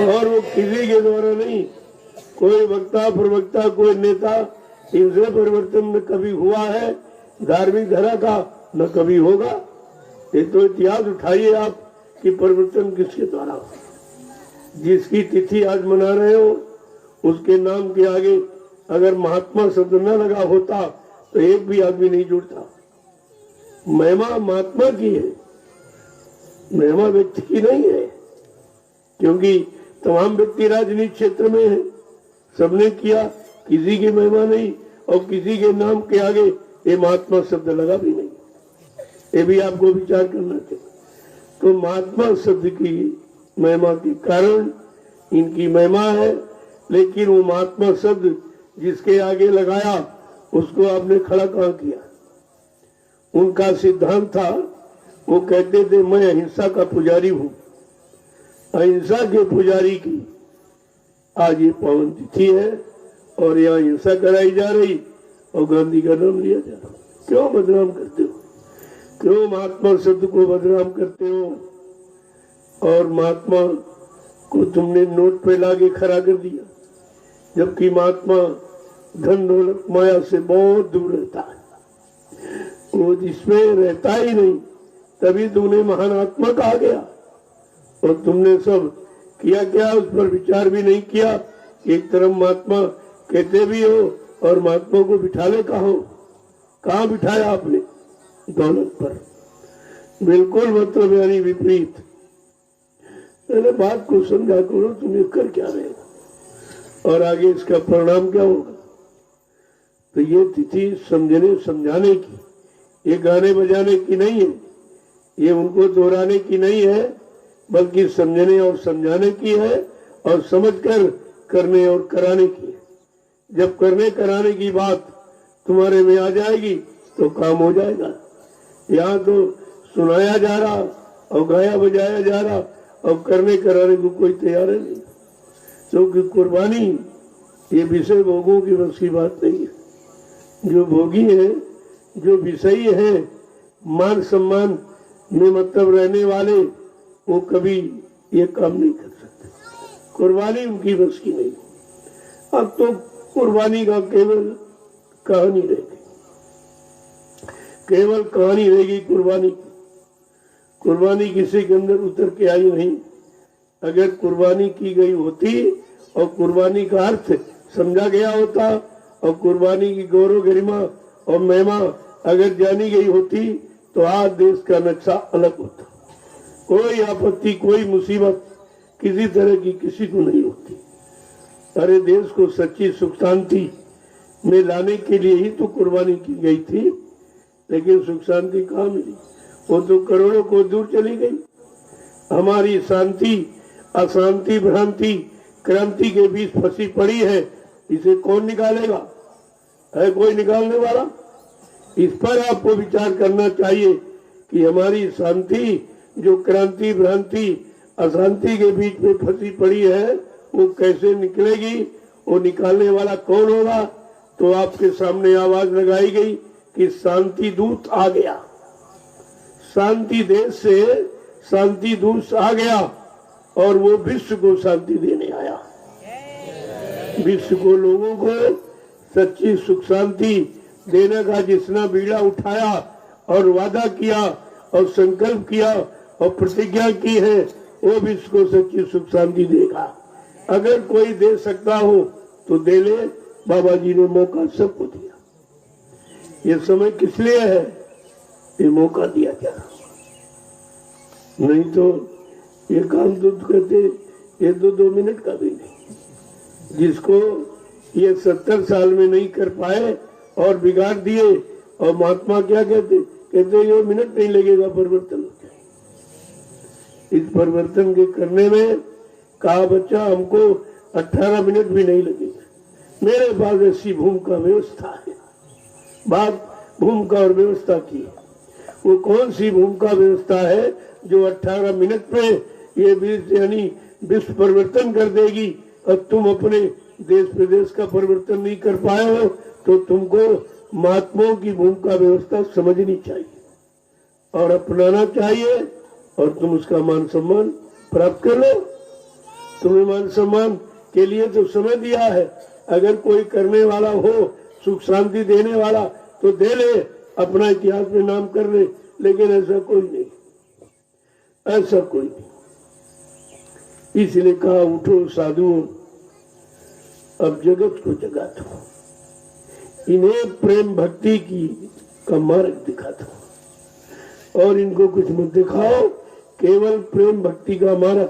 और वो किसी के द्वारा नहीं, कोई वक्ता, प्रवक्ता, कोई नेता, इनसे परिवर्तन न कभी हुआ है धार्मिक धरा का, न कभी होगा। ये तो इतिहास उठाइए आप कि परिवर्तन किसके द्वारा हो। जिसकी तिथि आज मना रहे हो, उसके नाम के आगे अगर महात्मा शब्द न लगा होता तो एक भी आदमी नहीं जुड़ता। महिमा महात्मा की है, महिमा व्यक्ति की नहीं है, क्योंकि तमाम व्यक्ति राजनीतिक क्षेत्र में है, सबने किया, किसी की महिमा नहीं, और किसी के नाम के आगे ये महात्मा शब्द लगा भी नहीं। ये भी आपको विचार करना चाहिए। तो महात्मा शब्द की महिमा के कारण इनकी महिमा है, लेकिन वो महात्मा शब्द जिसके आगे लगाया उसको आपने खड़ा कहाँ किया? उनका सिद्धांत था, वो कहते थे मैं अहिंसा का पुजारी हूँ। अहिंसा के पुजारी की आज ये पावन तिथि है और यहाँ हिंसा कराई जा रही और गांधी का नाम लिया जा रहा। क्यों बदनाम करते हो? क्यों महात्मा शब्द को बदनाम करते हो? और महात्मा को तुमने नोट पे लाके खड़ा कर दिया, जबकि महात्मा धन दौलत माया से बहुत दूर रहता है। वो जिसमें रहता ही नहीं, तभी तुमने महान आत्मा कहा गया। और तुमने सब किया क्या, उस पर विचार भी नहीं किया। एक तरफ महात्मा कहते भी हो और महात्मा को बिठाले कहाँ बिठाया आपने? दौलत पर। बिल्कुल मतलब यानी विपरीत। पहले बात को समझा करो, तुम्हें कर क्या रहेगा और आगे इसका परिणाम क्या होगा। तो ये तिथि समझने समझाने की, ये गाने बजाने की नहीं है, ये उनको दोहराने की नहीं है, बल्कि समझने और समझाने की है, और समझकर करने और कराने की है। जब करने कराने की बात तुम्हारे में आ जाएगी तो काम हो जाएगा। यहाँ तो सुनाया जा रहा और गाया बजाया जा रहा और करने कराने को कोई तैयार है नहीं, क्योंकि कुर्बानी ये विषय भोगों की बस की बात नहीं है। जो भोगी है, जो विषयी है, मान सम्मान में मतलब रहने वाले, वो कभी ये काम नहीं कर सकते। कुर्बानी उनकी बस की नहीं। अब तो कुर्बानी का केवल कहानी रहेगी, केवल कहानी रहेगी कुर्बानी की। कुर्बानी किसी के अंदर उतर के आई नहीं। अगर कुर्बानी की गई होती और कुर्बानी का अर्थ समझा गया होता और कुर्बानी की गौरव गरिमा और महिमा अगर जानी गई होती तो आज देश का नक्शा अलग होता। कोई आपत्ति, कोई मुसीबत किसी तरह की किसी को नहीं होती। अरे देश को सच्ची सुख शांति में लाने के लिए ही तो कुर्बानी की गई थी, लेकिन सुख शांति कहाँ मिली? वो तो करोड़ों को दूर चली गई। हमारी शांति अशांति भ्रांति क्रांति के बीच फंसी पड़ी है, इसे कौन निकालेगा? है कोई निकालने वाला? इस पर आपको विचार करना चाहिए कि हमारी शांति जो क्रांति भ्रांति अशांति के बीच में फंसी पड़ी है वो कैसे निकलेगी, वो निकालने वाला कौन होगा? तो आपके सामने आवाज लगाई गई कि शांति दूत आ गया। शांति देश से शांति दूत आ गया और वो विश्व को शांति देने आया। विश्व को, लोगों को सच्ची सुख शांति देने का जिसने बीड़ा उठाया और वादा किया और संकल्प किया और प्रतिज्ञा की है, वो विश्व को सच्ची सुख शांति देगा। अगर कोई दे सकता हो तो दे ले। बाबा जी ने मौका सबको दिया। ये समय किस लिए है? ये मौका दिया क्या? नहीं तो ये काम तो कहते ये 2 मिनट का भी नहीं। जिसको ये 70 साल में नहीं कर पाए और बिगाड़ दिए, और महात्मा क्या कहते? कहते ये मिनट नहीं लगेगा, परिवर्तन हो जाए। इस परिवर्तन के करने में कहा बच्चा हमको 18 मिनट भी नहीं लगेगा। मेरे पास ऐसी भूमिका व्यवस्था है। बात भूमिका और व्यवस्था की है। वो कौन सी भूमिका व्यवस्था है जो 18 मिनट में ये यानी विश्व परिवर्तन कर देगी? और तुम अपने देश प्रदेश का परिवर्तन नहीं कर पाए हो तो तुमको महात्माओं की भूमिका व्यवस्था समझनी चाहिए और अपनाना चाहिए, और तुम उसका मान सम्मान प्राप्त कर लो। तुम्हें मान सम्मान के लिए तो समय दिया है। अगर कोई करने वाला हो, सुख शांति देने वाला, तो दे ले, अपना इतिहास में नाम कर ले। लेकिन ऐसा कोई नहीं, ऐसा कोई नहीं। इसलिए कहा उठो साधुओं, अब जगत को जगा दो, इन्हें प्रेम भक्ति की का मार्ग दिखा दो, और इनको कुछ मत दिखाओ, केवल प्रेम भक्ति का मार्ग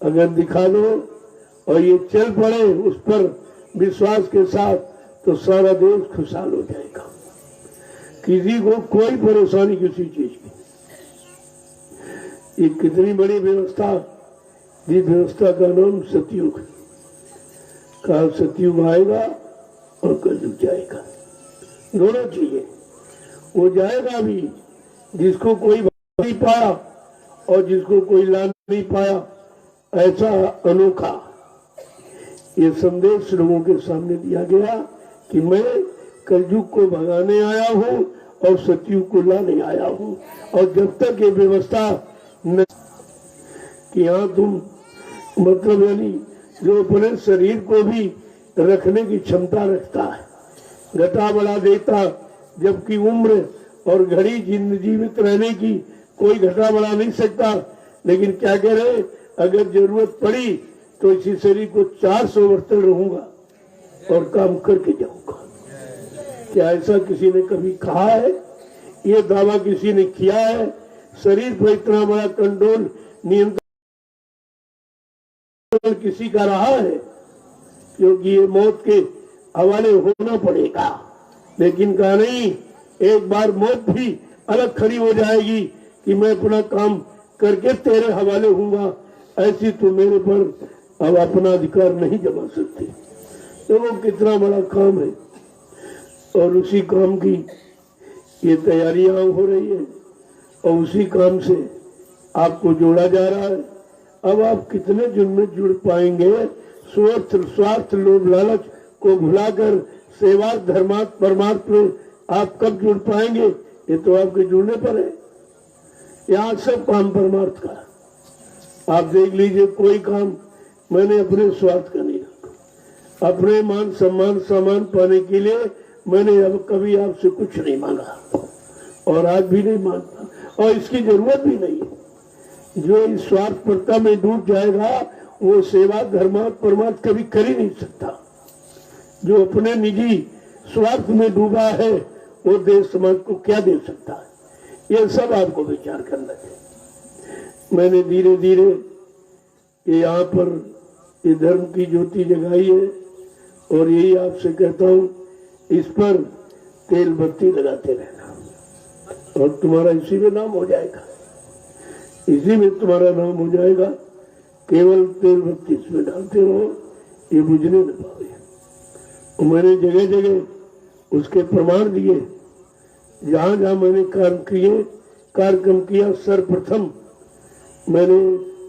अगर दिखा दो और ये चल पड़े उस पर विश्वास के साथ, तो सारा देश खुशहाल हो जाएगा। किसी को कोई परेशानी किसी चीज की। ये कितनी बड़ी व्यवस्था, जिस व्यवस्था का नाम सतयुग है। कहा सतयुग आएगा और कलयुग जाएगा, दोनों चीजें। वो जाएगा भी जिसको कोई नहीं पाया और जिसको कोई ला नहीं पाया, ऐसा अनोखा ये संदेश लोगों के सामने दिया गया कि मैं कलयुग को भगाने आया हूँ और सतयुग को लाने आया हूँ। और जब तक ये व्यवस्था न कि यहाँ तुम मतलब यानी जो अपने शरीर को भी रखने की क्षमता रखता है, घटा बढ़ा देता, जबकि उम्र और घड़ी जीवित रहने की कोई घटा बढ़ा नहीं सकता। लेकिन क्या कह रहे, अगर जरूरत पड़ी तो इसी शरीर को 400 वर्ष तक रहूंगा और काम करके जाऊंगा। क्या ऐसा किसी ने कभी कहा है? ये दावा किसी ने किया है? शरीर पर इतना बड़ा कंट्रोल नियंत्रण किसी का रहा है? क्योंकि ये मौत के हवाले होना पड़ेगा। लेकिन कहा नहीं, एक बार मौत भी अलग खड़ी हो जाएगी कि मैं अपना काम करके तेरे हवाले हूंगा, ऐसी तो मेरे पर अब अपना अधिकार नहीं जमा सकते। तो वो कितना बड़ा काम है, और उसी काम की ये तैयारियां हो रही है, और उसी काम से आपको जोड़ा जा रहा है। अब आप कितने दिन में जुड़ पाएंगे? स्वार्थ लोभ लालच को भुलाकर सेवा धर्मार्थ परमार्थ में आप कब जुड़ पाएंगे? ये तो आपके जुड़ने पर है। यहाँ सब काम परमार्थ का। आप देख लीजिए, कोई काम मैंने अपने स्वार्थ का नहीं रखा। अपने मान सम्मान सामान पाने के लिए मैंने अब कभी आपसे कुछ नहीं मांगा और आज भी नहीं मांगता, और इसकी जरूरत भी नहीं। जो इस स्वार्थपरता में डूब जाएगा वो सेवा धर्मार्थ परमार्थ कभी कर ही नहीं सकता। जो अपने निजी स्वार्थ में डूबा है वो देश समाज को क्या दे सकता है? ये सब आपको विचार करना चाहिए। मैंने धीरे धीरे ये यहाँ पर ये धर्म की ज्योति जगाई है और यही आपसे कहता हूँ, इस पर तेल बत्ती लगाते रहना और तुम्हारा इसी में नाम हो जाएगा, इसी में तुम्हारा नाम हो जाएगा। केवल तेल बत्ती इसमें डालते रहो, ये बुझने न पावे। और मैंने जगह जगह उसके प्रमाण दिए, जहां जहां मैंने कार्यक्रम किया। सर्वप्रथम मैंने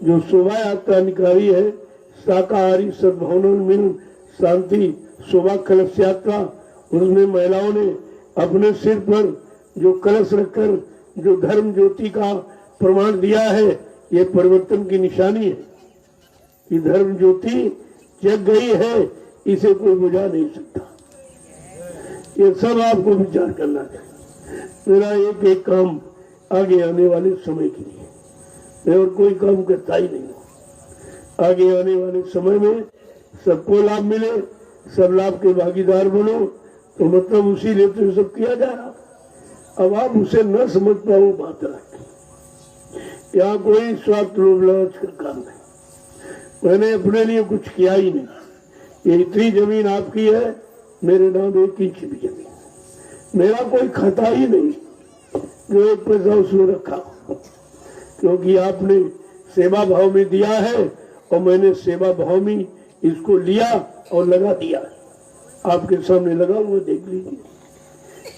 जो शोभा यात्रा निकाली है, शाकाहारी सद्भावनान्वित शांति शोभा कलश यात्रा, उसमें महिलाओं ने अपने सिर पर जो कलश रखकर जो धर्म ज्योति का प्रमाण दिया है, ये परिवर्तन की निशानी है कि धर्म ज्योति जग गई है, इसे कोई बुझा नहीं सकता। ये सब आपको विचार करना चाहिए। मेरा एक एक काम आगे आने वाले समय के लिए, मैं और कोई काम करता ही नहीं हूँ। आगे आने वाले समय में सबको लाभ मिले, सब लाभ के भागीदार बनो, तो मतलब उसी लिए तो सब किया जा रहा। अब आप उसे न समझ पाओ, बात रखें। यहाँ कोई स्वार्थ लोभ लालच का काम नहीं। मैंने अपने लिए कुछ किया ही नहीं। ये इतनी जमीन आपकी है, मेरे नाम 1 इंच भी जमीन, मेरा कोई खाता ही नहीं जो 1 पैसा उसमें रखा, क्योंकि आपने सेवा भाव में दिया है और मैंने सेवा भाव में इसको लिया और लगा दिया। आपके सामने लगा हुआ देख लीजिए,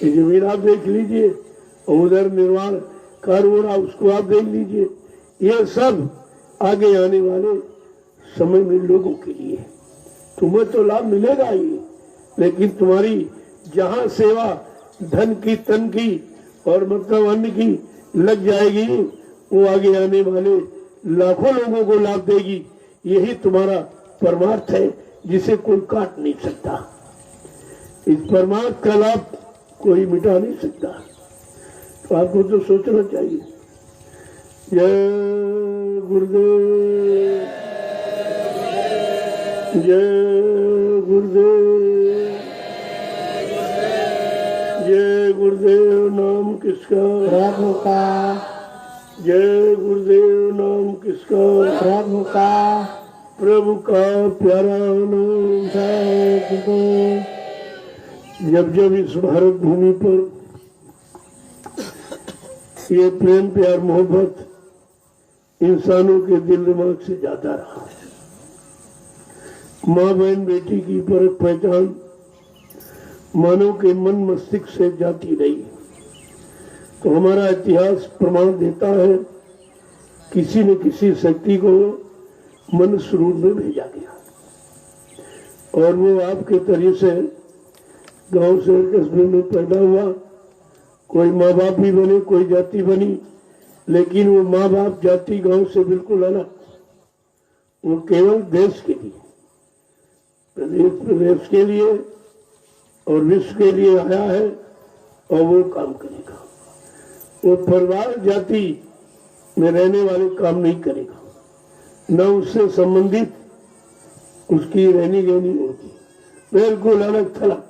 ये जमीन आप देख लीजिए, और उधर निर्माण कार्य हो रहा उसको आप देख लीजिए। ये सब आगे आने वाले समय में लोगों के लिए, तुम्हें तो लाभ मिलेगा ही, लेकिन तुम्हारी जहां सेवा धन की, तन की और मतलब अन्न की लग जाएगी, वो आगे आने वाले लाखों लोगों को लाभ देगी। यही तुम्हारा परमार्थ है, जिसे कोई काट नहीं सकता। इस परमार्थ का लाभ कोई मिटा नहीं सकता, तो आपको तो सोचना चाहिए। जय गुरुदेव, जय गुरुदेव, जय गुरुदेव। नाम किसका? प्रभु का। जय गुरुदेव। नाम किसका? प्रभु का। प्रभु का प्यारा नाम। जय गुरुदेव। जब जब इस भारत भूमि पर ये प्रेम प्यार मोहब्बत इंसानों के दिल दिमाग से जाता रहा, माँ बहन बेटी की परख पहचान मानव के मन मस्तिष्क से जाती रही, तो हमारा इतिहास प्रमाण देता है किसी न किसी शक्ति को मनुष्य रूप में भेजा गया। और वो आपके तरीके से गांव से कस्बे में पैदा हुआ, कोई माँ बाप भी बने, कोई जाति बनी, लेकिन वो माँ बाप जाति गांव से बिल्कुल अलग। वो केवल देश के लिए, प्रदेश के लिए और विश्व के लिए आया है, और वो काम करेगा। वो परिवार जाति में रहने वाले काम नहीं करेगा, न उससे संबंधित उसकी रहनी गहनी होगी, बिल्कुल अलग थलग।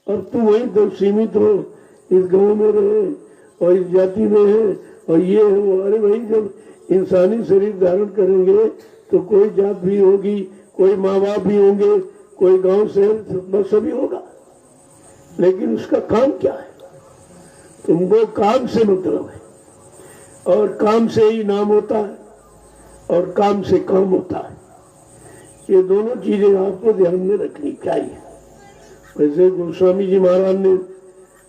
अब तुम वही तो सीमित हो, इस गांव में रहे और इस जाति में है और ये है वो। अरे भाई, जब इंसानी शरीर धारण करेंगे तो कोई जात भी होगी, कोई माँ बाप भी होंगे, कोई गांव शहर सभी होगा, लेकिन उसका काम क्या है? तुमको काम से मतलब है, और काम से ही नाम होता है और काम से काम होता है। ये दोनों चीजें आपको ध्यान में रखनी चाहिए। वैसे गोस्वामी जी महाराज ने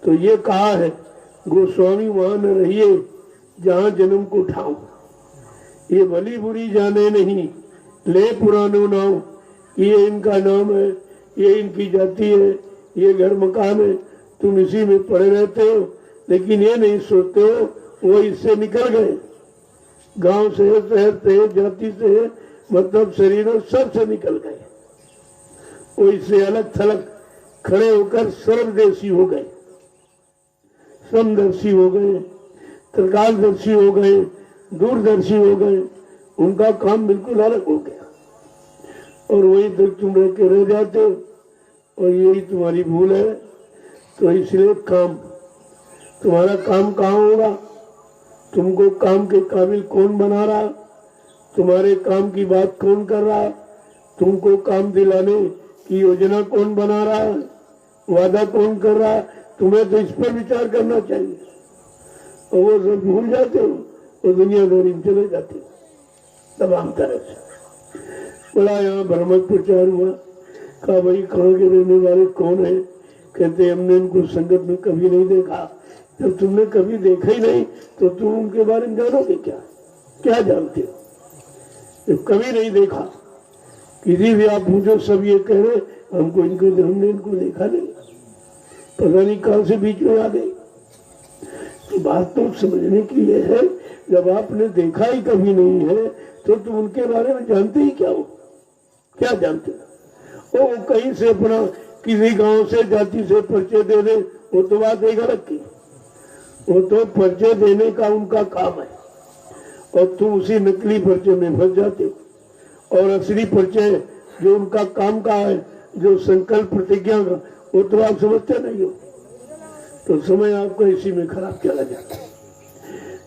तो ये कहा है, गोस्वामी वहां न रहिए जहां जन्म को ठाऊं, ये भली बुरी जाने नहीं, ले पुरानो नाम, ये इनका नाम है, ये इनकी जाति है, ये घर मकान है। तुम इसी में पड़े रहते हो, लेकिन ये नहीं सोचते हो वो इससे निकल गए, गांव से, शहर से, जाति से, मतलब शरीरों सब से निकल गए। वो इससे अलग थलग खड़े होकर सर्वदेशी हो गए, समदर्शी हो गए, त्रिकालदर्शी हो गए, दूरदर्शी हो गए। उनका काम बिल्कुल अलग हो गया, और वही तक तुम रह के रह जाते हो, और यही तुम्हारी भूल है। तो इसलिए काम तुम्हारा काम कहाँ होगा? तुमको काम के काबिल कौन बना रहा? तुम्हारे काम की बात कौन कर रहा? तुमको काम दिलाने की योजना कौन बना रहा है? वादा कौन कर रहा है? तुम्हें तो इस पर विचार करना चाहिए। और वो सब भूल जाते हो और दुनियादारी में चले जाते हो तमाम तरह से। बड़ा यहाँ भ्रमक प्रचार हुआ। कहा भाई कहाँ के रहने वाले कौन है? कहते हमने इनको संगत में कभी नहीं देखा। जब तुमने कभी देखा ही नहीं तो तुम उनके बारे में जानोगे क्या? क्या जानते हो? जब कभी नहीं देखा, किसी भी आप पूछो सब ये कह रहे हमने इनको देखा नहीं, पता नहीं कहां से बीच में आ गई। तो बात तो समझने की ये है, जब आपने देखा ही कभी नहीं है तो तुम उनके बारे में जानते ही क्या हो? क्या जानते हो? वो कहीं से अपना किसी गांव से जाति से परिचय दे दे, वो तो बात एक अलग की। वो तो परिचय देने का उनका काम है और तुम उसी नकली परिचय में फंस जाते हो। और असली परिचय जो उनका काम का है, जो संकल्प प्रतिज्ञा का, वो तो आप समझते नहीं हो। तो समय आपका इसी में खराब चला जाता है।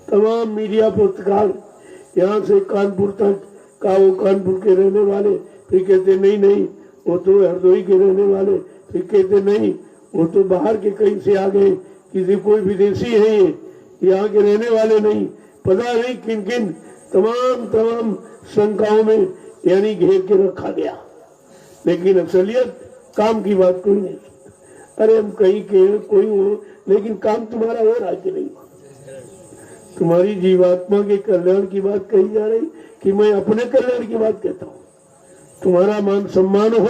तमाम मीडिया पत्रकार यहाँ से कानपुर तक का, वो कानपुर के रहने वाले, फिर कहते नहीं वो तो हरदोई के रहने वाले, फिर कहते नहीं वो तो बाहर के कहीं से आ गए, किसी कोई विदेशी है, ये यहाँ के रहने वाले नहीं, पता नहीं किन किन तमाम शंकाओं में यानी घेर के रखा गया। लेकिन असलियत काम की बात कोई नहीं। अरे हम कहीं के कोई हो, लेकिन काम तुम्हारा हो रहा कि नहीं? तुम्हारी जीवात्मा के कल्याण की बात कही जा रही कि मैं अपने कल्याण की बात कहता हूँ? तुम्हारा मान सम्मान हो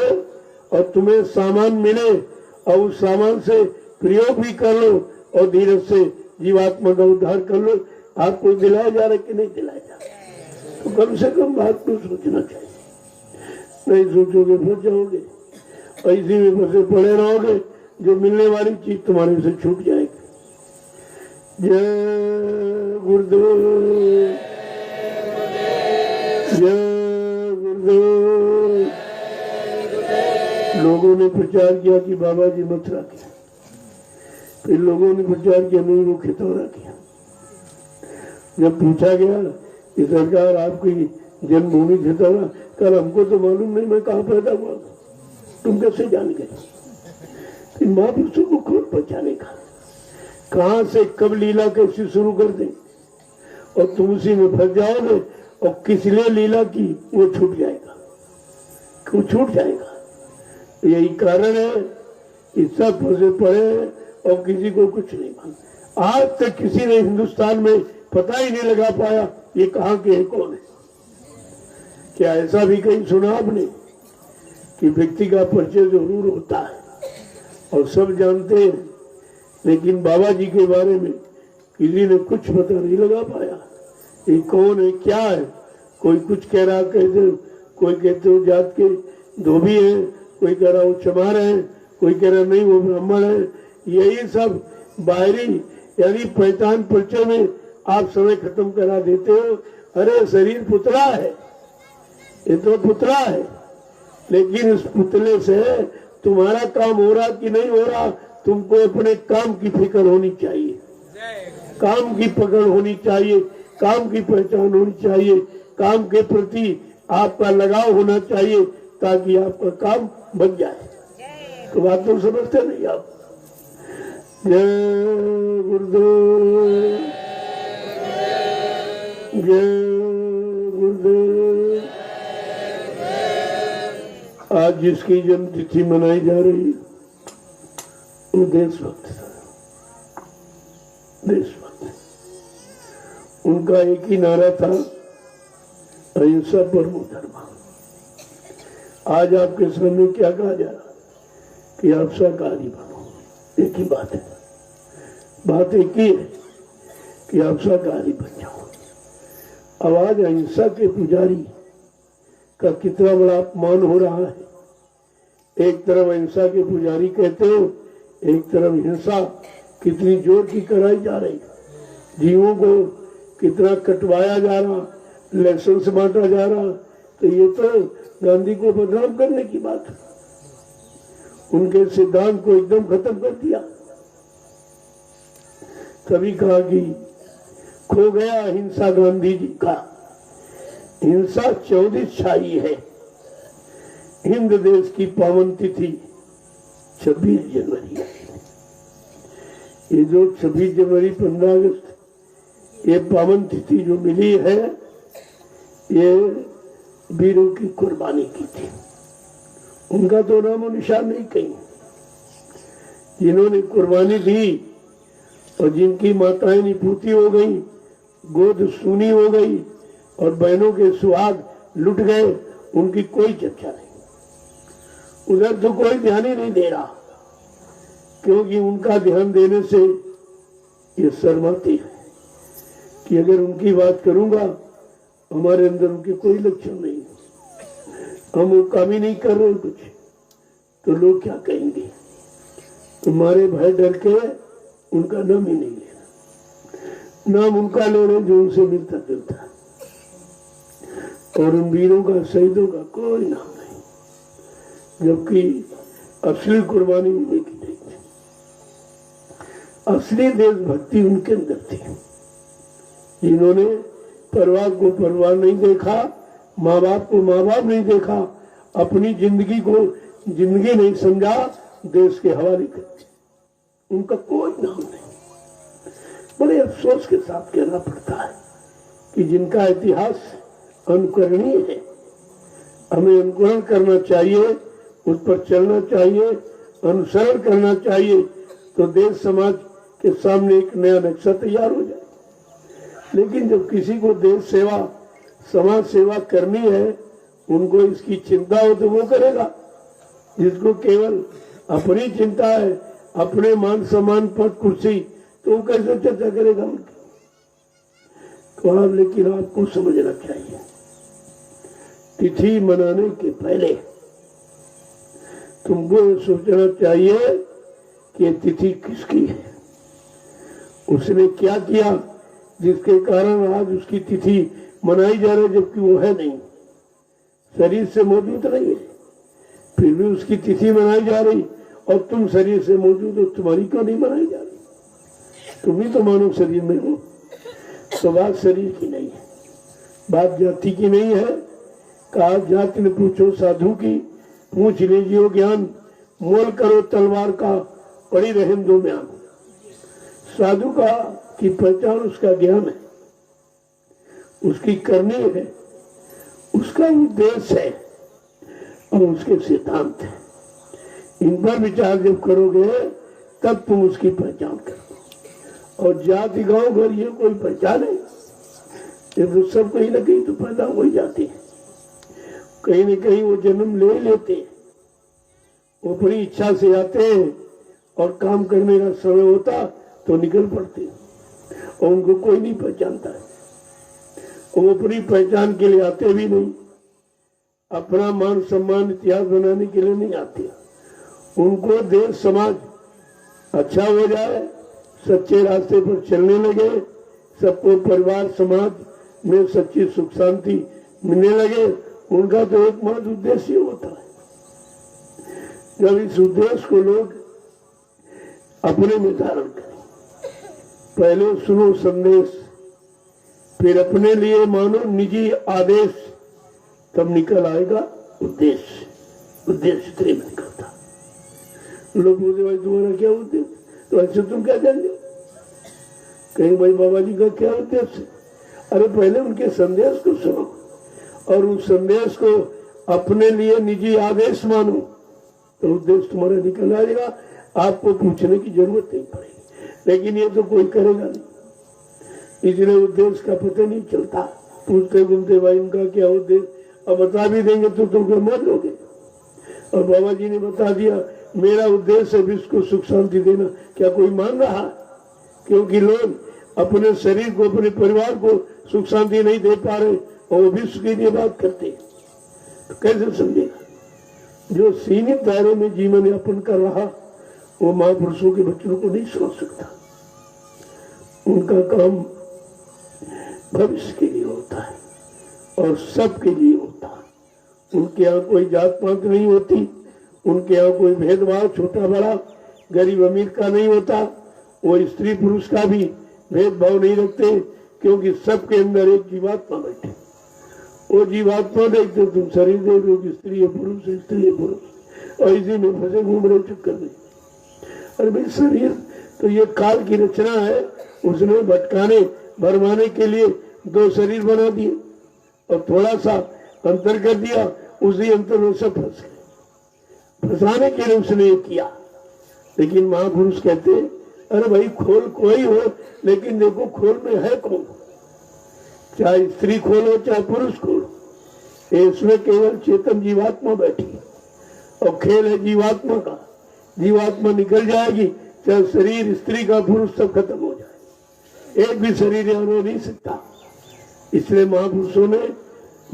और तुम्हें सामान मिले और उस सामान से प्रयोग भी कर लो और धीरज से जीवात्मा का उद्धार कर लो। आपको दिलाया जा रहा है कि नहीं दिलाया जा रहा? तो कम से कम बात को सोचना चाहिए। नहीं सोचोगे फंस जाओगे और इसी में फंसे पड़े रहोगे, जो मिलने वाली चीज तुम्हारे से छूट जाएगी। जय गुरुदेव, जय गुरुदेव। लोगों ने प्रचार किया कि बाबा जी मथुरा किया, फिर लोगों ने प्रचार किया नहीं वो खितौरा किया। जब पूछा गया कि सरकार आपकी जन्मभूमि खितौरा, कल हमको तो मालूम नहीं मैं कहाँ पैदा हुआ, तुम कैसे जान गए? फिर महापुरुषों को खुद पहचाने का, कहाँ से कब लीला कैसे शुरू कर दे और तुम उसी में फंस जाओगे और किस लिए लीला की वो छूट जाएगा, क्यों छूट जाएगा? यही कारण है कि सब फंसे पड़े और किसी को कुछ नहीं मालूम। आज तक किसी ने हिंदुस्तान में पता ही नहीं लगा पाया ये कहाँ के है, कौन है। क्या ऐसा भी कहीं सुना आपने कि व्यक्ति का परिचय जरूर होता है और सब जानते हैं, लेकिन बाबा जी के बारे में किसी ने कुछ पता नहीं लगा पाया ये कौन है, क्या है? कोई कुछ कह रहा कहते, कोई कहते हो जात के धोबी है, कोई कह रहा वो चमार है, कोई कह रहा नहीं वो ब्राह्मण है। यही सब बाहरी यानी पहचान परिचय में आप समय खत्म करा देते हो। अरे शरीर पुतला है, ये तो पुतला है, लेकिन इस पुतले से तुम्हारा काम हो रहा कि नहीं हो रहा, तुमको अपने काम की फिक्र होनी चाहिए, काम की पकड़ होनी चाहिए, काम की पहचान होनी चाहिए, काम के प्रति आपका लगाव होना चाहिए ताकि आपका काम बन जाए। तो बात तो समझते नहीं आप। जय गुरुदेव, जय गुरुदेव। आज जिसकी जन्म तिथि मनाई जा रही है वो देशभक्त था, देशभक्त। उनका एक ही नारा था, अहिंसा परमो धर्म। आज आपके सामने क्या कहा जा रहा कि आप शाकाहारी बनो, एक ही बात है, बात एक ही है कि आप शाकाहारी बन जाओ। अब आज अहिंसा के पुजारी का कितना बड़ा अपमान हो रहा है। एक तरफ अहिंसा के पुजारी कहते हो, एक तरफ हिंसा कितनी जोर की कराई जा रही, जीवों को कितना कटवाया जा रहा, लाइसेंस बांटा जा रहा। तो ये तो गांधी को बदनाम करने की बात है, उनके सिद्धांत को एकदम खत्म कर दिया। तभी कहा कि खो गया अहिंसा गांधी जी का, हिंसा चौदिस छाई है। हिंद देश की पावन तिथि 26 जनवरी है। ये जो 26 जनवरी 15 अगस्त ये पावन तिथि जो मिली है, ये वीरों की कुर्बानी की थी। उनका तो नामो निशान नहीं कहीं। जिन्होंने कुर्बानी दी और जिनकी माताएं निपूती हो गई, गोद सूनी हो गई और बहनों के सुहाग लुट गए, उनकी कोई चर्चा नहीं। उधर तो कोई ध्यान ही नहीं दे रहा, क्योंकि उनका ध्यान देने से ये शर्माती है कि अगर उनकी बात करूंगा, हमारे अंदर उनके कोई लक्षण नहीं, हम वो काम ही नहीं कर रहे कुछ, तो लोग क्या कहेंगे। तुम्हारे भय डर के उनका नाम ही नहीं लेना, नाम उनका ले रहे जो उनसे मिलता जुलता, और उन वीरों का शहीदों का कोई नाम नहीं। जबकि असली कुर्बानी उन्हीं की नहीं थी, असली देशभक्ति उनके अंदर थी। जिन्होंने परिवार को परिवार नहीं देखा, माँ बाप को माँ बाप नहीं देखा, अपनी जिंदगी को जिंदगी नहीं समझा, देश के हवाले कर, उनका कोई नाम नहीं। बड़े अफसोस के साथ कहना पड़ता है कि जिनका इतिहास अनुकरणीय है, हमें अनुकरण करना चाहिए, उस पर चलना चाहिए, अनुसरण करना चाहिए, तो देश समाज के सामने एक नया नक्शा तैयार हो जाए। लेकिन जब किसी को देश सेवा समाज सेवा करनी है, उनको इसकी चिंता हो तो वो करेगा। जिसको केवल अपनी चिंता है, अपने मान सम्मान पद कुर्सी, तो वो कैसे चर्चा करेगा उनकी। तो आप लेकिन आपको समझना चाहिए, तिथि मनाने के पहले तुमको सोचना चाहिए कि ये तिथि किसकी है, उसने क्या किया जिसके कारण आज उसकी तिथि मनाई जा रही, जबकि वो है नहीं, शरीर से मौजूद नहीं है, फिर भी उसकी तिथि मनाई जा रही। और तुम शरीर से मौजूद हो, तुम्हारी क्यों नहीं मनाई जा रही? तुम ही तो मानव शरीर में हो। तो बात शरीर की नहीं है, बात जाति की नहीं है। कहा जाति ने पूछो साधु की, पूछ लीजिए ज्ञान, मोल करो तलवार का, पड़ी रहे दो म्यान। साधु का की पहचान उसका ज्ञान है, उसकी करनी है, उसका उद्देश्य है और उसके सिद्धांत है। इन पर विचार जब करोगे तब तुम उसकी पहचान करो। और जाति गांव घर ये कोई पहचान है? ये तो सब कहीं ना कहीं तो पैदा हो ही जाती है, कहीं न कहीं वो जन्म ले लेते हैं, वो अपनी इच्छा से आते हैं और काम करने का समय होता तो निकल पड़ते हैं, और उनको कोई नहीं पहचानता है। वो अपनी पहचान के लिए आते भी नहीं, अपना मान सम्मान इतिहास बनाने के लिए नहीं आते। उनको देश समाज अच्छा हो जाए, सच्चे रास्ते पर चलने लगे, सबको परिवार समाज में सच्ची सुख शांति मिलने लगे, उनका तो एकमात्र उद्देश्य होता है। जब इस उद्देश्य को लोग अपने में धारण करें, पहले सुनो संदेश, फिर अपने लिए मानो निजी आदेश, तब निकल आएगा उद्देश्य। उद्देश्य तेरे में निकलता। लोग बोलते भाई तुम्हारा क्या उद्देश्य, तो ऐसे तुम क्या जान लो, कहीं भाई बाबा जी का क्या उद्देश्य। अरे पहले उनके संदेश को सुनो और उस संदेश को अपने लिए निजी आदेश मानो, तो उद्देश्य तुम्हारा निकल आएगा। आपको पूछने की जरूरत नहीं पड़ेगी। लेकिन ये तो कोई करेगा नहीं, इसलिए उद्देश्य का पता नहीं चलता। पूछते घूमते भाई उनका क्या उद्देश्य, अब बता भी देंगे तो तुम मान लोगे। और बाबा जी ने बता दिया मेरा उद्देश्य है विश्व को सुख शांति देना, क्या कोई मान रहा? क्योंकि लोग अपने शरीर को, अपने परिवार को सुख शांति नहीं दे पा रहे और विश्व के लिए बात करते, तो कैसे समझेगा? जो सीमित दायरे में जीवन यापन कर रहा, वो महापुरुषों के बच्चों को नहीं समझ सकता। उनका काम भविष्य के लिए होता है और सबके लिए होता है। उनके यहाँ कोई जात पात नहीं होती, उनके यहाँ कोई भेदभाव छोटा बड़ा गरीब अमीर का नहीं होता। वो स्त्री पुरुष का भी भेदभाव नहीं रखते, क्योंकि सबके अंदर एक जीवात्मा बैठे। वो जीवात्मा देखते तुम शरीर देख रहे हो कि स्त्री है पुरुष है, स्त्री है पुरुष, और इसी में फंसे घूम रहे चक्कर में। अरे भाई शरीर तो ये काल की रचना है, उसने भटकाने भरमाने के लिए दो शरीर बना दिए और थोड़ा सा अंतर कर दिया, उसी अंतर में सब फंस गए। फंसाने के लिए उसने ये किया। लेकिन महापुरुष कहते अरे भाई खोल कोई हो, लेकिन देखो खोल में है कौन, चाहे स्त्री खोल हो चाहे पुरुष खोल, इसमें केवल चेतन जीवात्मा बैठी और खेल है जीवात्मा का। जीवात्मा निकल जाएगी, चाहे शरीर स्त्री का पुरुष सब खत्म हो जाए, एक भी शरीर यहाँ रह नहीं सकता। इसलिए महापुरुषों ने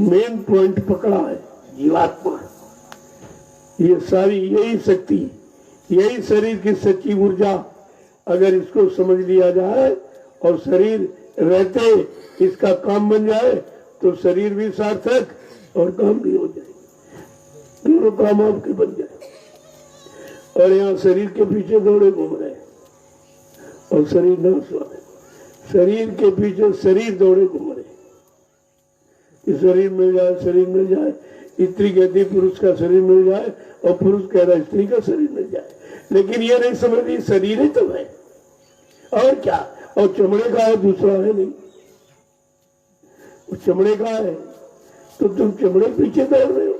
मेन पॉइंट पकड़ा है जीवात्मा। ये सारी यही शक्ति, यही शरीर की सच्ची ऊर्जा, अगर इसको समझ लिया जाए और शरीर रहते इसका काम बन जाए तो शरीर भी सार्थक और काम भी हो जाए, दोनों काम आपके बन जाए। और यहाँ शरीर के पीछे दौड़े घूम रहे और शरीर नाश वाले, शरीर के पीछे शरीर दौड़े घूम रहे कि शरीर मिल जाए, शरीर मिल जाए। स्त्री कहती पुरुष का शरीर मिल जाए और पुरुष कह रहा है स्त्री का शरीर मिल जाए, लेकिन ये नहीं समझ रही शरीर ही तो है और क्या, और चमड़े का है, दूसरा है नहीं। चमड़े का है तो तुम चमड़े पीछे दौड़ रहे हो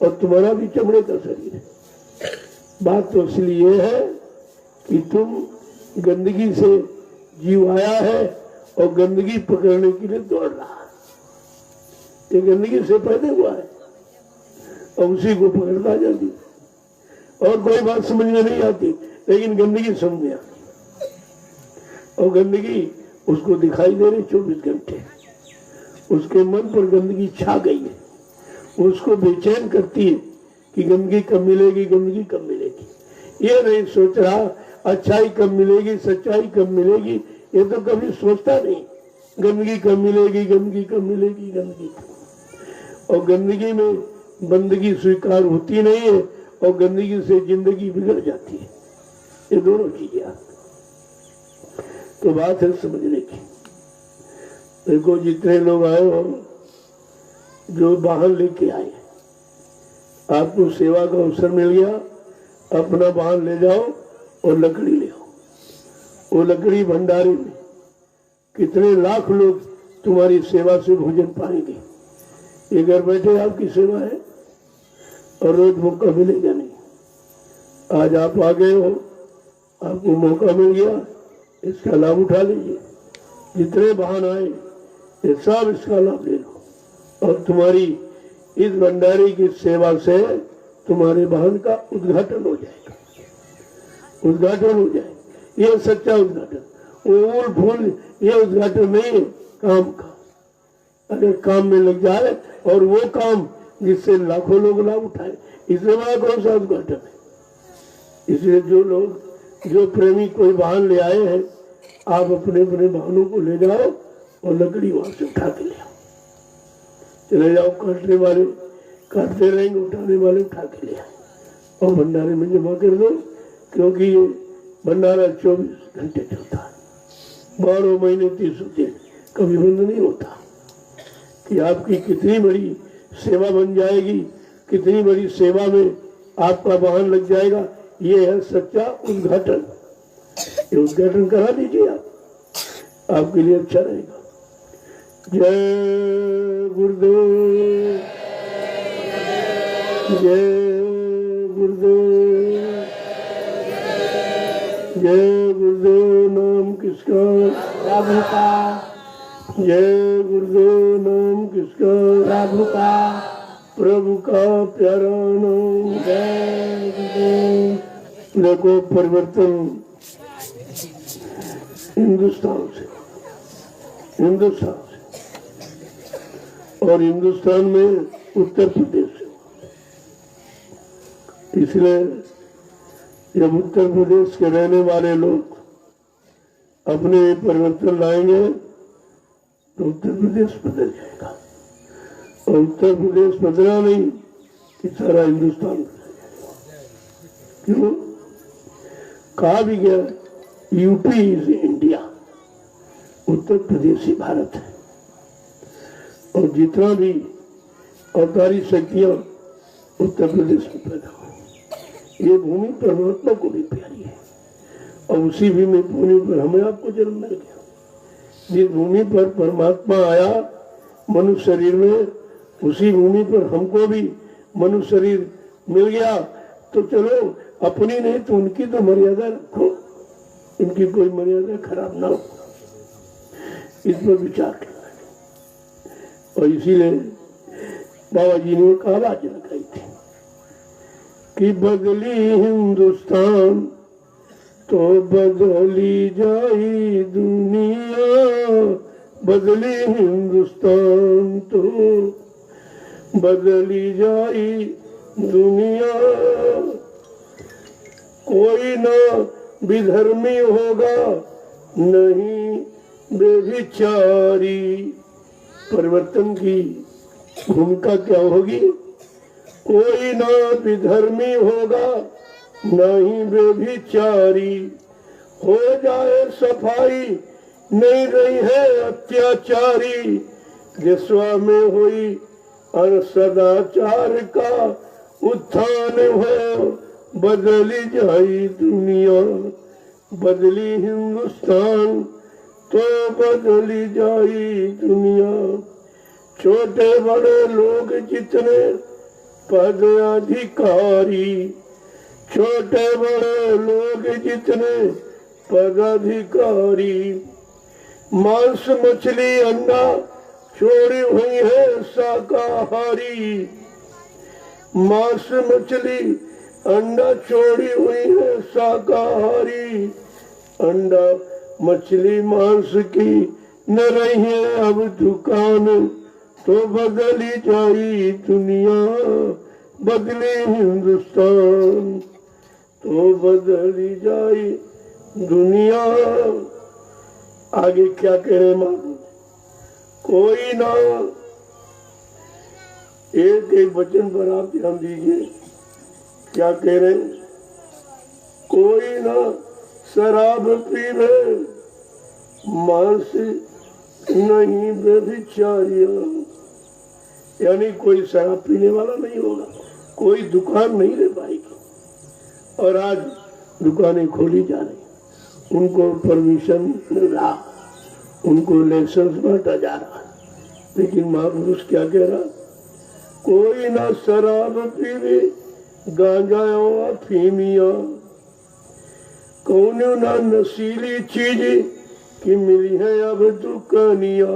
और तुम्हारा भी चमड़े का शरीर है। बात तो इसलिए है कि तुम गंदगी से जीव आया है और गंदगी पकड़ने के लिए दौड़ रहा है। ये गंदगी से पैदा हुआ है और उसी को पकड़ता जल्दी। और कोई बात समझ में नहीं आती, लेकिन गंदगी समझ में आती और गंदगी उसको दिखाई दे रही 24 घंटे। उसके मन पर गंदगी छा गई है, उसको बेचैन करती है कि गंदगी कब मिलेगी, गंदगी कब मिलेगी। ये नहीं सोच रहा अच्छाई कब मिलेगी, सच्चाई कब मिलेगी, ये तो कभी सोचता नहीं। गंदगी कब मिलेगी, गंदगी कब मिलेगी, गंदगी। और गंदगी में बंदगी स्वीकार होती नहीं है और गंदगी से जिंदगी बिगड़ जाती है। ये दोनों चीजें तो बात है समझने की। देखो जितने लोग आए हो, जो वाहन लेके आए, आपको सेवा का अवसर मिल गया, अपना वाहन ले जाओ और लकड़ी ले आओ। वो लकड़ी भंडारे में कितने लाख लोग तुम्हारी सेवा से भोजन पाएंगे। ये घर बैठे आपकी सेवा है और रोज मौका मिलेगा नहीं। आज आप आ गए हो, आपको मौका मिल गया, इसका लाभ उठा लीजिए। जितने वाहन आए ये सब इसका लाभ ले लो और तुम्हारी इस भंडारे की सेवा से तुम्हारे वाहन का उद्घाटन हो जाएगा, उद्घाटन हो जाए। ये सच्चा उद्घाटन, वो फूल ये उद्घाटन नहीं है काम का। अगर काम में लग जाए और वो काम जिससे लाखों लोग लाभ उठाए, इससे बड़ा कौन सा उद्घाटन है। इसलिए जो लोग, जो प्रेमी कोई वाहन ले आए हैं, आप अपने अपने वाहनों को ले जाओ और लकड़ी वहां से उठा के ले आओ। चले जाओ, काटने वाले काटते रहेंगे, उठाने वाले उठा के ले आए और भंडारे में जमा कर दो। क्योंकि ये भंडारा 24 घंटे चलता है, 12 महीने 30 दिन कभी बंद नहीं होता। कि आपकी कितनी बड़ी सेवा बन जाएगी, कितनी बड़ी सेवा में आपका वाहन लग जाएगा। ये है सच्चा उद्घाटन। ये उद्घाटन करा दीजिए आप, आपके लिए अच्छा रहेगा। जय गुरुदेव, जय गुरुदेव, जय गुरुदेव। नाम किसका? प्रभु का। जय गुरुदेव। नाम किसका? प्रभु का। प्रभु का प्यारा नाम। जय गुरुदेव। देखो परिवर्तन हिंदुस्तान से, हिंदुस्तान से और हिंदुस्तान में उत्तर प्रदेश से। इसलिए जब उत्तर प्रदेश के रहने वाले लोग अपने परिवर्तन लाएंगे तो उत्तर प्रदेश बदल जाएगा। और उत्तर प्रदेश बदला नहीं कि सारा हिंदुस्तान बदल जाएगा। क्यों? कहा भी गया UP is India, Uttar Pradesh ही भारत है। और जितना भी अवतारी शक्तियां उत्तर प्रदेश में पैदा हुई, ये भूमि परमात्मा को भी प्यारी है। और उसी भी में भूमि पर हमें आपको जन्म मिल गया। जिस भूमि पर परमात्मा आया मनुष्य शरीर में, उसी भूमि पर हमको भी मनुष्य शरीर मिल गया। तो चलो अपनी नहीं तो उनकी तो मर्यादा रखो, इनकी कोई मर्यादा खराब ना हो, इस पर विचार करना है। और इसीलिए बाबा जी ने एक आवाज लगाई थी कि बदली हिंदुस्तान तो बदली जाई दुनिया, बदली हिंदुस्तान तो बदली जाई दुनिया। कोई ना विधर्मी होगा नहीं बेविचारी। परिवर्तन की भूमिका क्या होगी? कोई ना विधर्मी होगा नहीं बेविचारी। हो जाए सफाई नहीं रही है अत्याचारी। विश्व में हुई और सदाचार का उत्थान हो, बदली जाई दुनिया, बदली हिंदुस्तान तो बदली जाई दुनिया। छोटे बड़े लोग जितने पद अधिकारी, छोटे बड़े लोग जितने पदाधिकारी, मांस मछली अंडा छोड़ी हुई है शाकाहारी। मांस मछली अंडा छोड़ी हुई है शाकाहारी। अंडा मछली मांस की न रही है अब दुकान, तो बदली जाई दुनिया, बदली हिंदुस्तान तो बदली जाई दुनिया। आगे क्या कह रहे मालूम? कोई ना, एक एक वचन पर आप ध्यान दीजिए क्या कह रहे? कोई ना शराब पीवे मांस नहीं बेविचारिया। यानी कोई शराब पीने वाला नहीं होगा, कोई दुकान नहीं रह पाएगी। और आज दुकानें खोली जा रही, उनको परमिशन मिल रहा, उनको लाइसेंस बांटा जा रहा। लेकिन महापुरुष क्या कह रहा? कोई ना शराब पीवे गांजा और अफीमिया। कौन ना नशीली चीज की मिली है अब दुकानिया।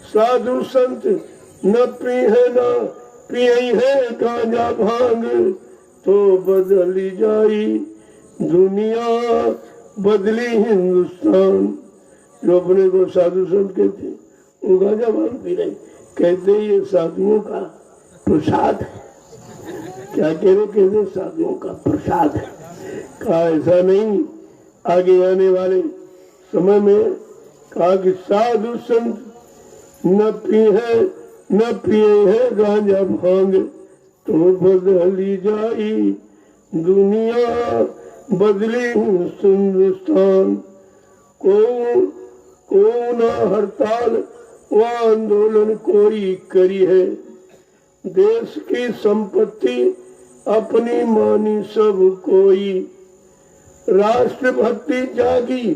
साधु संत न पी है ना पियई है गांजा भांग, तो बदली जाई दुनिया, बदली हिंदुस्तान। जो अपने को साधु संत कहते वो गांजा भांग पी रहे, कहते ये साधुओं का प्रसाद है। क्या कह रहे? कहते साधुओं का प्रसाद है। कहा ऐसा नहीं, आगे आने वाले समय में कहा कि साधु संत न पिए है गांजा भांग, तो बदली जाई दुनिया, बदली हिंदुस्तान। को न हड़ताल व आंदोलन कोई करी है, देश की संपत्ति अपनी मानी सब कोई। राष्ट्रभक्ति जागी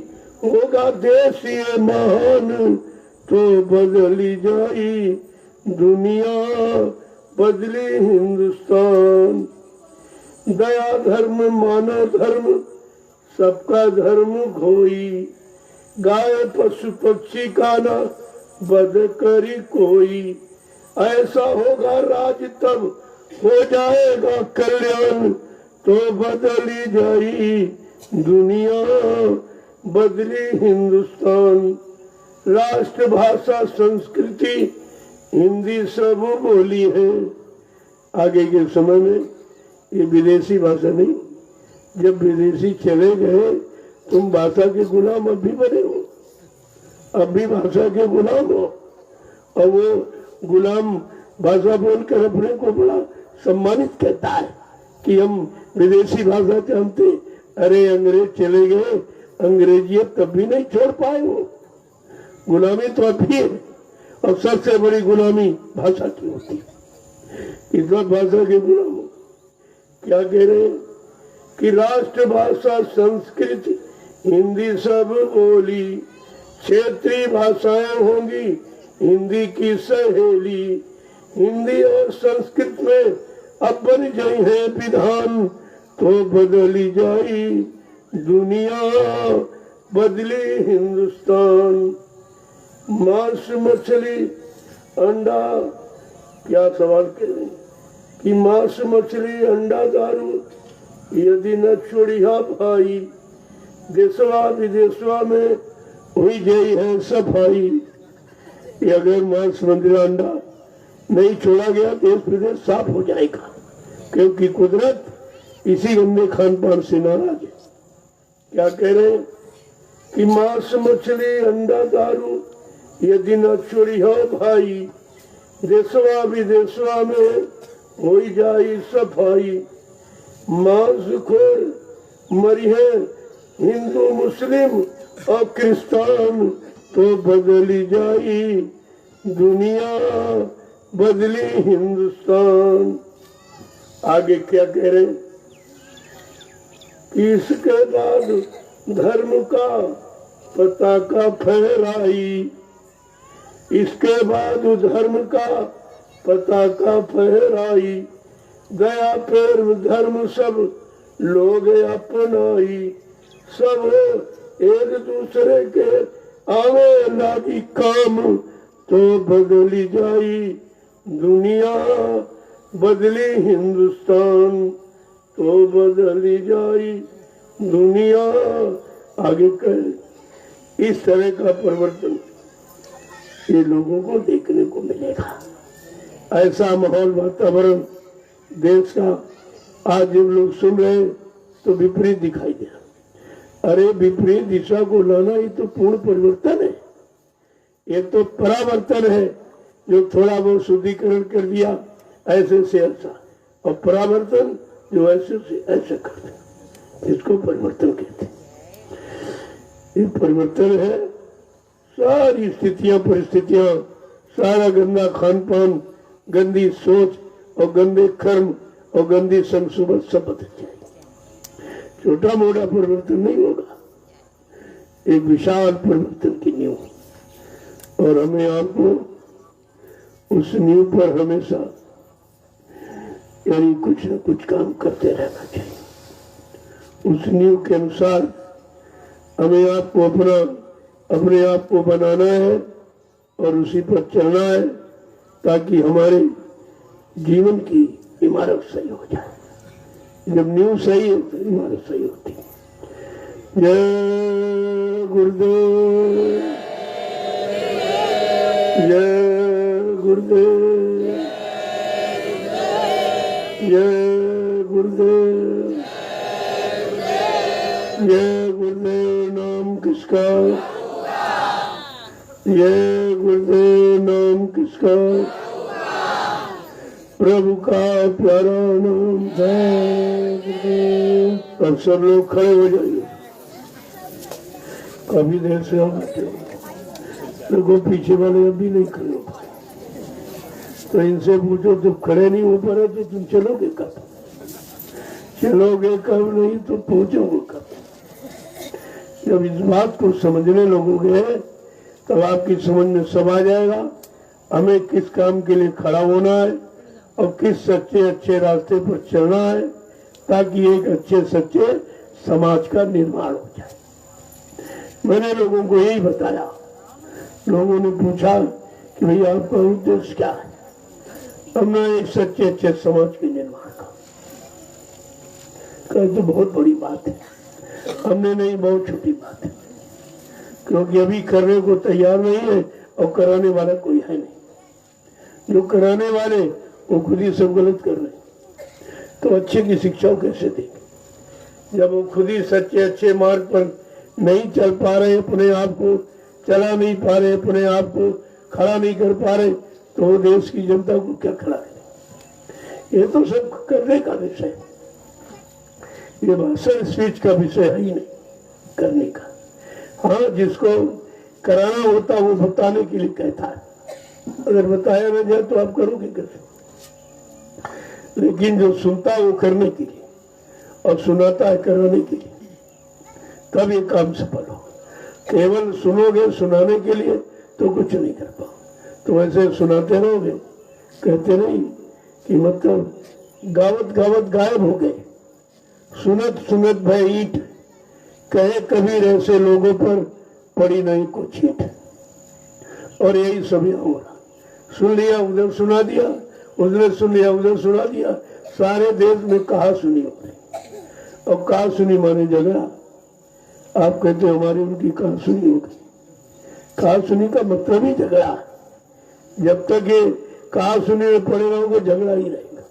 होगा देश ये महान, तो बदली जाई दुनिया, बदली हिंदुस्तान। दया धर्म मानव धर्म सबका धर्म घोई, गाय पशु पक्षी का न बद करी कोई। ऐसा होगा राज तब हो जाएगा कल्याण, तो बदली जाई दुनिया, बदली हिंदुस्तान। राष्ट्रभाषा संस्कृति हिंदी सब बोली है। आगे के समय में ये विदेशी भाषा नहीं, जब विदेशी चले गए तुम भाषा के गुलाम अब भी बने हो, अब भी भाषा के गुलाम हो। और वो गुलाम भाषा बोलकर अपने को बड़ा सम्मानित कहता है कि हम विदेशी भाषा जानते। अरे अंग्रेज चले गए, अंग्रेजियत तब भी नहीं छोड़ पाए वो। गुलामी तो अब भी है, और सबसे बड़ी गुलामी भाषा की होती है। इस वक्त भाषा के गुलाम हो। क्या कह रहे हैं कि राष्ट्रभाषा संस्कृत हिंदी सब बोली, क्षेत्रीय भाषाएं होंगी हिंदी की सहेली। हिंदी और संस्कृत में अब बन गई है विधान, तो बदली जाई दुनिया, बदली हिंदुस्तान। मांस मछली अंडा, क्या सवाल कर रहे हैं कि मांस मछली अंडा दारू यदि न छोड़िया भाई, देशवा विदेशवा में हुई गई है सफाई। अगर मांस मंदिर अंडा नहीं छोड़ा गया देश विदेश साफ हो जाएगा, क्योंकि कुदरत इसी गंदे खान पान से नाराज है। क्या कह रहे हैं कि मांस मछली अंडा दारू यदि न छोड़ी हो भाई, देशवा विदेशवा में हो जाई सफाई। मांस खोर मरी है हिंदू मुस्लिम और क्रिस्तान, तो बदली जाई दुनिया, बदली हिंदुस्तान। आगे क्या कह रहे हैं कि इसके बाद धर्म का पताका फहराई, इसके बाद धर्म का पताका फहराई। गया प्रेम धर्म सब लोग अपनाई, सब एक दूसरे के आवे लागी काम, तो बदली जाई दुनिया, बदली हिंदुस्तान, तो बदली जाई दुनिया। आगे कहे इस तरह का परिवर्तन ये लोगों को देखने को मिलेगा। ऐसा माहौल वातावरण देश का आज जब लोग सुन रहे हैं तो विपरीत दिखाई दे रहा। अरे विपरीत दिशा को लाना ये तो पूर्ण परिवर्तन है, ये तो परावर्तन है। जो थोड़ा बहुत शुद्धिकरण कर दिया ऐसे से ऐसा, और परावर्तन जो ऐसे से ऐसा करते, इसको परिवर्तन कहते हैं। ये परिवर्तन है सारी स्थितियां परिस्थितियां, सारा गंदा खान पान, गंदी सोच और गंदे कर्म और गंदी संसुबत सब बदल जाएगी। छोटा मोटा परिवर्तन नहीं होगा, एक विशाल परिवर्तन की नींव, और हमें आपको उस नींव पर हमेशा यानी कुछ न कुछ काम करते रहना चाहिए। उस नींव के अनुसार हमें आपको अपने आप को बनाना है और उसी पर चलना है, ताकि हमारे जीवन की इमारत सही हो जाए। जब नींव सही है तो इमारत सही होती है। जय गुरुदेव, जय गुरुदेव, जय गुरुदेव, जय गुरुदेव। नाम किसका, जय गुरुदेव। नाम किसका, प्रभु का प्यारा नाम। जय गुरुदेव। अब सब लोग खड़े हो जाइए, काफी देर से हम लोगों पीछे वाले अभी नहीं खड़े हो पाए, तो इनसे पूछो तुम खड़े नहीं हो पा रहे तो तुम चलोगे कब? चलोगे कब, नहीं तो पहुंचोगे कब? जब इस बात को समझने लगोगे तब आपकी समझ में सब आ जाएगा हमें किस काम के लिए खड़ा होना है और किस सच्चे अच्छे रास्ते पर चलना है, ताकि एक अच्छे सच्चे समाज का निर्माण हो जाए। मैंने लोगों को यही बताया। लोगों ने पूछा कि भैया आपका उद्देश्य क्या है? हमने एक सच्चे अच्छे समाज के निर्माण का। तो बहुत बड़ी बात है, हमने नहीं, बहुत छोटी बात है, क्योंकि अभी करने को तैयार नहीं है और कराने वाला कोई है नहीं। जो कराने वाले वो खुद ही सब गलत कर रहे हैं, तो अच्छे की शिक्षा कैसे देंगे जब वो खुद ही सच्चे अच्छे मार्ग पर नहीं चल पा रहे, अपने आप को चला नहीं पा रहे, अपने आप को खड़ा नहीं कर पा रहे, तो वो देश की जनता को क्या खड़ा है? ये तो सब करने का विषय है, ये भाषण स्पीच का विषय है ही नहीं। करने का। हाँ, जिसको कराना होता वो बताने के लिए कहता है, अगर बताया ना जाए तो आप करोगे कैसे? लेकिन जो सुनता है वो करने के लिए और सुनाता है कराने के लिए, तब ये काम सफल हो। केवल सुनोगे सुनाने के लिए तो कुछ नहीं कर पाओ। तो ऐसे सुनाते रहोगे, कहते नहीं कि मतलब गावत गावत गायब हो गए, सुनत सुनत भय ईट, कहे कबीर ऐसे लोगों पर पड़ी नहीं को छीट। और यही सब यहाँ हो रहा, सुन लिया उधर सुना दिया, उसने सुन लिया उधर सुना दिया, सारे देश में कहा सुनी हो गई। और कहा सुनी माने झगड़ा। आप कहते हमारी उनकी कहा सुनी हो गई, कहा सुनी का मतलब ही झगड़ा। जब तक ये कहा सुनी में पड़े रहोगे झगड़ा ही रहेगा।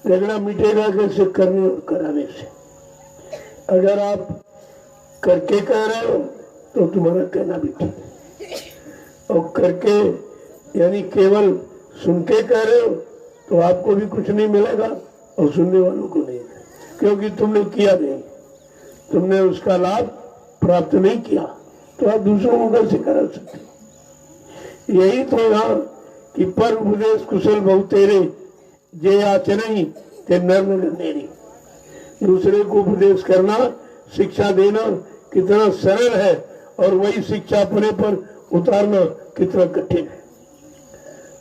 झगड़ा मिटेगा कैसे? करने और कराने से। अगर आप करके कह रहे हो तो तुम्हारा कहना भी ठीक है, और करके यानी केवल सुन के कह रहे हो तो आपको भी कुछ नहीं मिलेगा और सुनने वालों को नहीं, क्योंकि तुमने किया नहीं, तुमने उसका लाभ प्राप्त नहीं किया, तो आप दूसरों को कैसे करा सकते? यही तो यहाँ कि पर उपदेश कुशल बहु तेरे, जे आचरण ते नर नेरी। दूसरे को उपदेश करना, शिक्षा देना कितना सरल है, और वही शिक्षा अपने पर उतारना कितना कठिन है।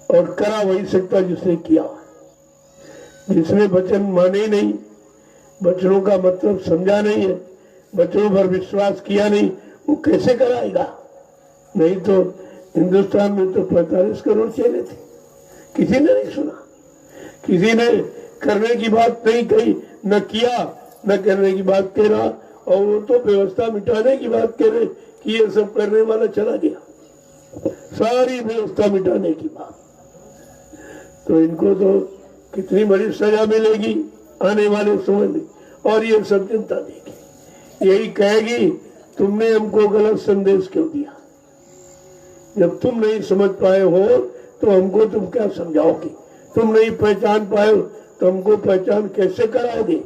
और करा वही सकता जिसने किया। जिसने वचन माने ही नहीं, वचनों का मतलब समझा नहीं है, वचनों पर विश्वास किया नहीं, वो कैसे कराएगा? नहीं तो हिंदुस्तान में तो 45 करोड़ चेले थे, किसी ने नहीं सुना, किसी ने करने की बात नहीं कही, न किया, न करने की बात कह रहा, और वो तो व्यवस्था मिटाने की बात कह रहे कि ये सब करने वाला चला गया, सारी व्यवस्था मिटाने की बात। तो इनको तो कितनी बड़ी सजा मिलेगी आने वाले समय में, और ये सब जनता देगी, यही कहेगी तुमने हमको गलत संदेश क्यों दिया? जब तुम नहीं समझ पाए हो तो हमको तुम क्या समझाओगे? तुम नहीं पहचान पाए हो तो हमको पहचान कैसे कराओगे?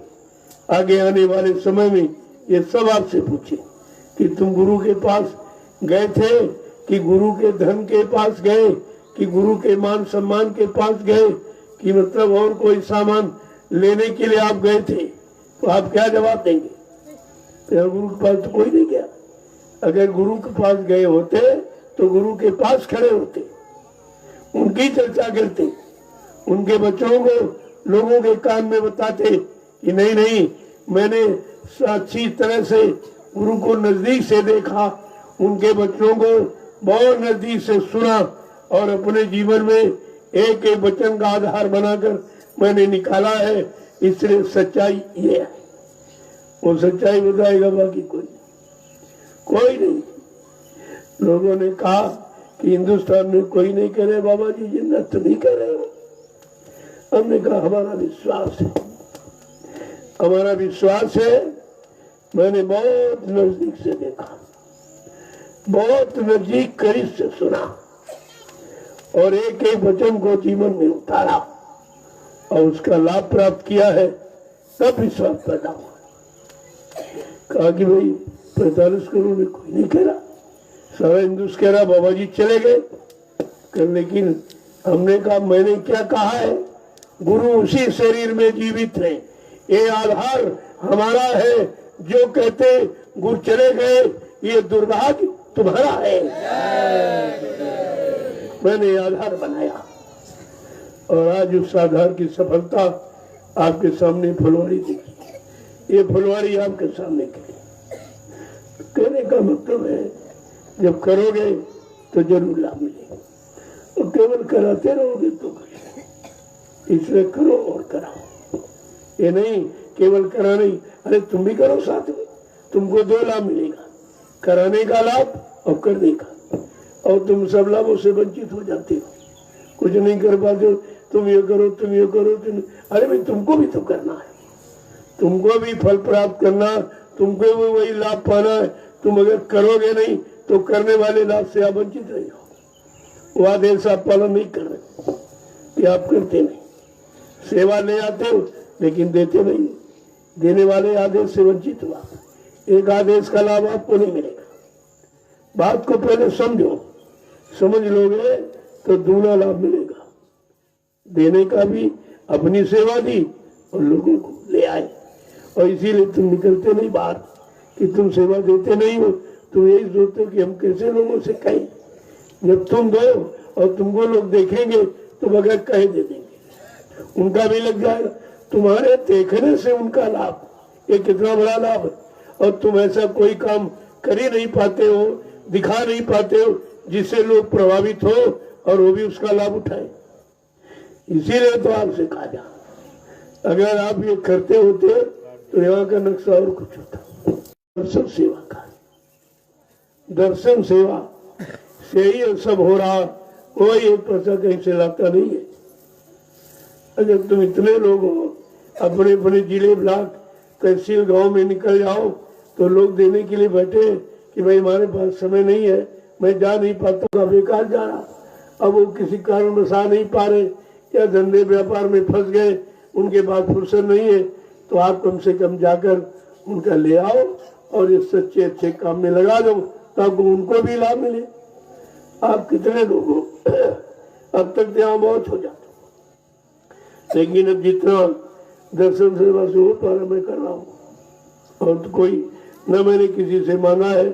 आगे आने वाले समय में ये सब आपसे पूछे कि तुम गुरु के पास गए थे, कि गुरु के धन के पास गए, कि गुरु के मान सम्मान के पास गए, कि मतलब और कोई सामान लेने के लिए आप गए थे, तो आप क्या जवाब देंगे? तो गुरु के पास तो कोई नहीं गया। अगर गुरु के पास गए होते तो गुरु के पास खड़े होते, उनकी चर्चा करते, उनके बच्चों को लोगों के कान में बताते कि नहीं नहीं, मैंने अच्छी तरह से गुरु को नजदीक से देखा, उनके बच्चों को बहुत नजदीक से सुना, और अपने जीवन में एक एक वचन का आधार बनाकर मैंने निकाला है, इसलिए सच्चाई ये है। वो सच्चाई बताएगा, बाकी कोई नहीं। लोगों ने कहा कि हिंदुस्तान में कोई नहीं कह रहे, बाबा जी जिन्ना तुम ही कह रहे हो। हमने कहा हमारा विश्वास है, हमारा विश्वास है। मैंने बहुत नजदीक से देखा, बहुत नजदीक करीब से सुना, और एक एक वचन को जीवन में उतारा और उसका लाभ प्राप्त किया है, तब विश्वास पैदा हुआ। कहा कि भाई 45 करोड़ में कोई नहीं कह रहा, सारा हिंदुस्तान कह रहा बाबा जी चले गए। लेकिन हमने कहा, मैंने क्या कहा है? गुरु उसी शरीर में जीवित है, ये आधार हमारा है। जो कहते गुरु चले गए, ये दुर्भाग्य तुम्हारा है। मैंने आधार बनाया, और आज उस आधार की सफलता आपके सामने फुलवारी दिखी। ये फुलवारी आपके सामने की। कहने का मतलब है, जब करोगे तो जरूर लाभ मिलेगा, और केवल कराते रहोगे तो कुछ, इसलिए करो और कराओ। ये नहीं केवल कराना ही, अरे तुम भी करो साथ में, तुमको 2 लाभ मिलेगा, कराने का लाभ और करने का। और तुम सब लाभों से वंचित हो जाते हो, कुछ नहीं कर पाते हो। तुम ये करो, तुम ये करो, अरे भाई तुमको भी तो करना है, तुमको भी फल प्राप्त करना, तुमको भी वही लाभ पाना है। तुम अगर करोगे नहीं तो करने वाले लाभ से आप वंचित रहे हो। वो आदेश आप पालन नहीं कर रहे, कि आप करते नहीं, सेवा ले आते हो लेकिन देते नहीं, देने वाले आदेश से वंचित हुआ। एक आदेश का लाभ आपको नहीं मिलेगा। बात को पहले समझो, समझ लोगे तो दूना लाभ मिलेगा। देने का भी, अपनी सेवा दी और लोगों को ले आए, और इसीलिए तुम निकलते नहीं बाहर कि तुम सेवा देते नहीं हो। तुम यही सोचते हो कि हम कैसे लोगों से कहें। जब तुम दो और तुमको लोग देखेंगे तो बगैर कहे दे देंगे, उनका भी लग जाएगा। तुम्हारे देखने से उनका लाभ, ये कितना बड़ा लाभ है। और तुम ऐसा कोई काम कर ही नहीं पाते हो, दिखा नहीं पाते हो जिससे लोग प्रभावित हो और वो भी उसका लाभ उठाए। इसीलिए तो आपसे कहा जा, अगर आप ये करते होते तो यहाँ का नक्शा और कुछ होता। दर्शन सेवा का, दर्शन सेवा से ही सब हो रहा, कोई एक पैसा कहीं से लाता नहीं है। अगर तुम इतने लोग हो, अपने अपने जिले, ब्लॉक, तहसील, गांव में निकल जाओ तो लोग देने के लिए बैठे कि भाई हमारे पास समय नहीं है, मैं जा नहीं पाता, बेकार जा रहा। अब वो किसी कारण में आ नहीं पा रहे या धंधे व्यापार में फंस गए, उनके पास फुर्सत नहीं है, तो आप कम से कम जाकर उनका ले आओ और इस सच्चे अच्छे काम में लगा दो ताकि उनको भी लाभ मिले। आप कितने लोग हो, अब तक तो यहाँ बहुत हो जाता, लेकिन अब जितना दर्शन सेवा से हो पा रहा मैं कर रहा हूँ। और तो कोई न मैंने किसी से मांगा है,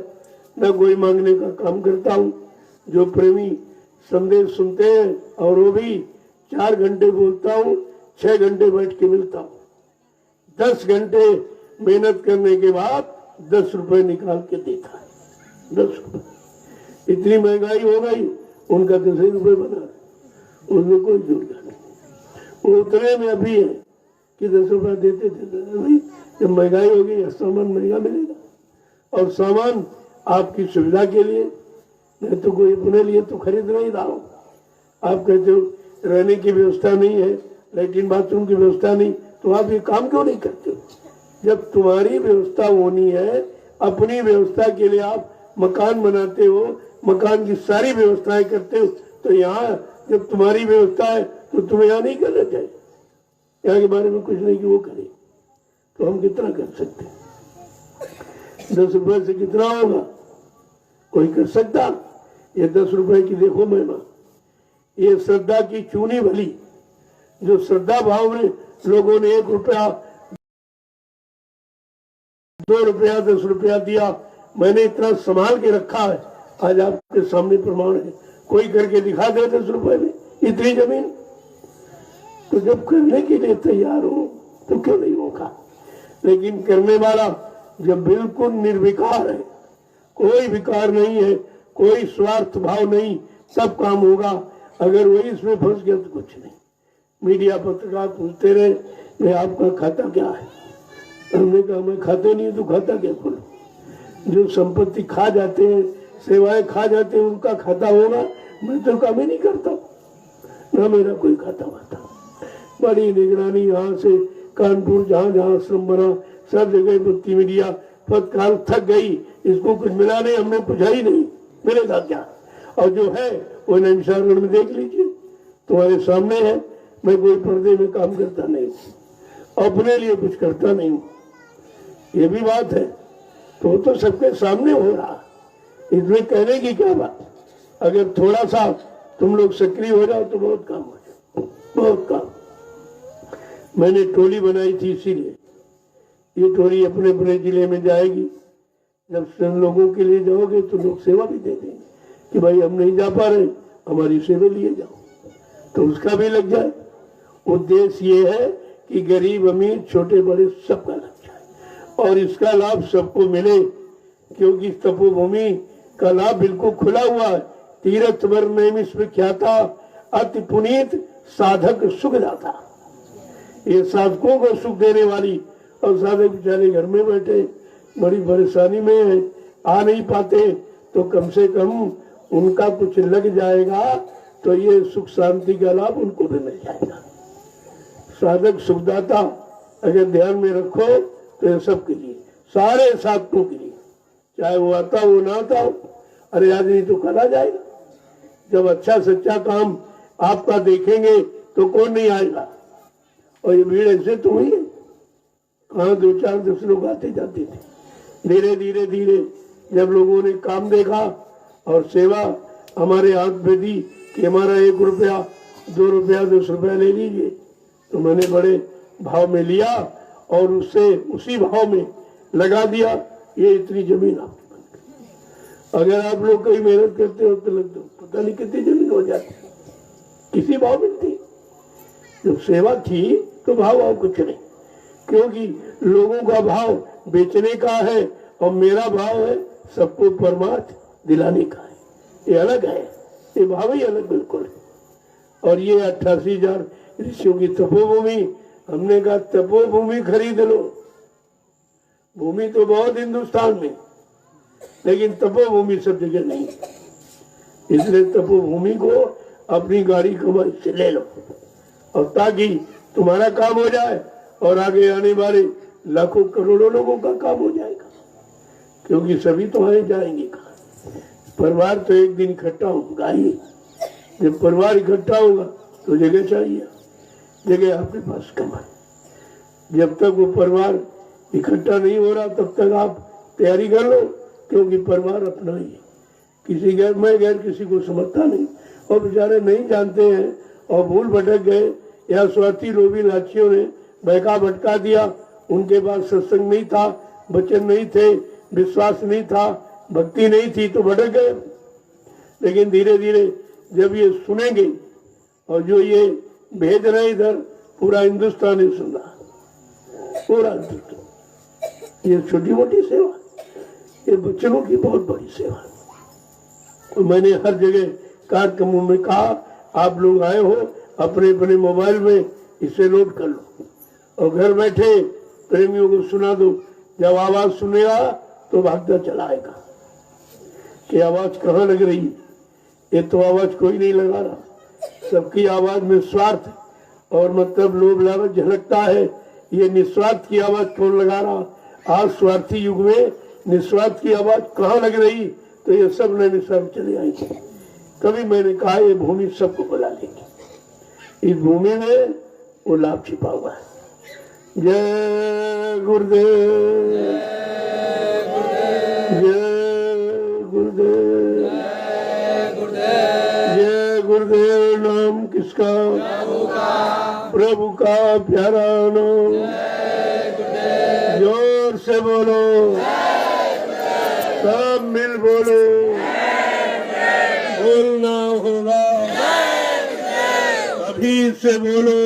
न कोई मांगने का काम करता हूँ। जो प्रेमी संदेश सुनते हैं, और वो भी 4 घंटे बोलता हूँ, 6 घंटे बैठ के मिलता हूँ। 10 घंटे मेहनत करने के बाद 10 रुपए निकाल के देता है। 10 रुपए, इतनी महंगाई हो गई, उनका 10 रुपए बना रहे, उसमें कोई जुड़ता नहीं। वो उतने में अभी है कि 10 रुपए देते थे, जब महंगाई होगी सामान महंगा मिलेगा। और सामान आपकी सुविधा के लिए, नहीं तो कोई अपने लिए तो खरीद नहीं रहा हो। आप कहते हो रहने की व्यवस्था नहीं है, लैट्रिन बाथरूम की व्यवस्था नहीं, तो आप ये काम क्यों नहीं करते हो? जब तुम्हारी व्यवस्था होनी है, अपनी व्यवस्था के लिए आप मकान बनाते हो, मकान की सारी व्यवस्थाएं करते हो, तो यहाँ जब तुम्हारी व्यवस्था है तो तुम्हें यहाँ नहीं करना चाहिए। यहाँ के बारे में कुछ नहीं कि वो करे, तो हम कितना कर सकते हैं? 10 रुपए से कितना होगा? कोई कर सकता? ये 10 रुपए की देखो महिमा, ये श्रद्धा की चूनी भली, जो श्रद्धा भाव में लोगों ने 1 रुपया, 2 रुपया, 10 रुपया दिया, मैंने इतना संभाल के रखा है। आज आपके सामने प्रमाण है, कोई करके दिखा दे 10 रुपए में इतनी जमीन। तो जब करने के लिए तैयार हो तो क्यों नहीं होगा? लेकिन करने वाला जब बिल्कुल निर्विकार है, कोई विकार नहीं है, कोई स्वार्थ भाव नहीं, सब काम होगा। अगर वही इसमें फंस गया तो कुछ नहीं। मीडिया पत्रकार पूछते रहे मैं आपका खाता क्या है? हमने कहा मैं खाते नहीं तो खाता क्या खोलो? जो संपत्ति खा जाते हैं, सेवाएं खा जाते हैं, उनका खाता होगा। मैं तो काम ही नहीं करता, ना मेरा कोई खाता वाता। बड़ी निगरानी, यहाँ से कानपुर जहाँ जहाँ आश्रम बना सब जगह बत्ती मीडिया पत्रकार थक गई, इसको कुछ मिला नहीं, हमने पूछा ही नहीं मिलेगा क्या। और जो है वो नैमिषारण्य में देख लीजिए, तुम्हारे सामने है। मैं कोई पर्दे में काम करता नहीं, अपने लिए कुछ करता नहीं, ये भी बात है। तो सबके सामने हो रहा, इसमें कहने की क्या बात। अगर थोड़ा सा तुम लोग सक्रिय हो जाओ तो बहुत काम हो जाए, बहुत काम। मैंने टोली बनाई थी, इसीलिए ये टोली अपने अपने जिले में जाएगी। जब सब लोगों के लिए जाओगे तो लोग सेवा भी दे देंगे कि भाई हम नहीं जा पा रहे, हमारी सेवा लिए जाओ, तो उसका भी लग जाए। उद्देश्य ये है कि गरीब अमीर छोटे बड़े सबका लग जाए और इसका लाभ सबको मिले, क्योंकि तपोभूमि का लाभ बिल्कुल खुला हुआ है। तीर्थ वर्णिस विख्याता अति पुनीत साधक सुख दाता, ये साधकों को सुख देने वाली। और साधक बेचारे घर में बैठे बड़ी परेशानी में है, आ नहीं पाते, तो कम से कम उनका कुछ लग जाएगा तो ये सुख शांति का लाभ उनको भी मिल जाएगा। साधक सुखदाता अगर ध्यान में रखो तो ये सबके लिए, सारे साधकों के लिए, चाहे वो आता हो ना आता हो। अरे आज नहीं तो कल आ जाएगा। जब अच्छा सच्चा काम आपका देखेंगे तो कौन नहीं आएगा। और ये भीड़ ऐसे तो हुई है, कहाँ 2-4 10 लोग आते जाते थे, धीरे धीरे धीरे जब लोगों ने काम देखा और सेवा हमारे हाथ में दी कि हमारा 1 रुपया 2 रुपया 10 रुपया ले लीजिए, तो मैंने बड़े भाव में लिया और उससे उसी भाव में लगा दिया। ये इतनी जमीन आपकी बन गई। अगर आप लोग कहीं मेहनत करते हो तो लगता पता नहीं कितनी जमीन हो जाती, किसी भाव मिलती। जब सेवा की तो भाव कुछ नहीं, क्योंकि लोगों का भाव बेचने का है और मेरा भाव है सबको परमार्थ दिलाने का है। ये अलग है, ये भाव ही अलग बिल्कुल है। और ये 88,000 ऋषियों की तपोभूमि, हमने कहा तपोभूमि खरीद लो। भूमि तो बहुत हिंदुस्तान में, लेकिन तपोभूमि सब जगह नहीं। इसलिए तपोभूमि को अपनी गाड़ी कमाई से ले लो, और ताकि तुम्हारा काम हो जाए और आगे आने वाले लाखों करोड़ों लोगों का काम हो जाएगा, क्योंकि सभी तुम्हारे जाएंगे कहाँ। परिवार तो एक दिन इकट्ठा होगा ही। जब परिवार इकट्ठा होगा तो जगह चाहिए, जगह आपके पास कमाए। जब तक वो परिवार इकट्ठा नहीं हो रहा तब तक आप तैयारी कर लो, क्योंकि परिवार अपना ही है। किसी गैर मैं गैर किसी को समझता नहीं, और बेचारे नहीं जानते हैं और भूल भटक गए, या स्वार्थी लोभी लाचियों ने बहका भटका दिया। उनके पास सत्संग नहीं था, वचन नहीं थे, विश्वास नहीं था, भक्ति नहीं थी, तो भटक गए। लेकिन धीरे धीरे जब ये सुनेंगे, और जो ये भेज रहे इधर पूरा हिंदुस्तान ही सुन रहा, पूरा हिंदुस्तान। ये छोटी मोटी सेवा, ये बच्चों की बहुत बड़ी सेवा। तो मैंने हर जगह कार्यक्रमों में कहा, आप लोग आए हो अपने अपने मोबाइल में इसे लोड कर लो और घर बैठे प्रेमियों को सुना दो। जब आवाज सुनेगा तो भागता चला आएगा कि आवाज कहाँ लग रही। ये तो आवाज कोई नहीं लगा रहा, सबकी आवाज में स्वार्थ और मतलब लोभ लालच झलकता है। ये निस्वार्थ की आवाज कौन लगा रहा? आज स्वार्थी युग में निस्वार्थ की आवाज कहाँ लग रही? तो ये सब नए सब चले आएंगे। तभी मैंने कहा ये भूमि सबको बुला लेगी। इस भूमि में वो लाभ छिपा हुआ है। जय गुरुदेव, जय गुरुदेव, जय गुरुदेव। नाम किसका? प्रभु का प्यारा नाम। जोर से बोलो, सब मिल बोलो, बोलना होगा अभी से बोलो।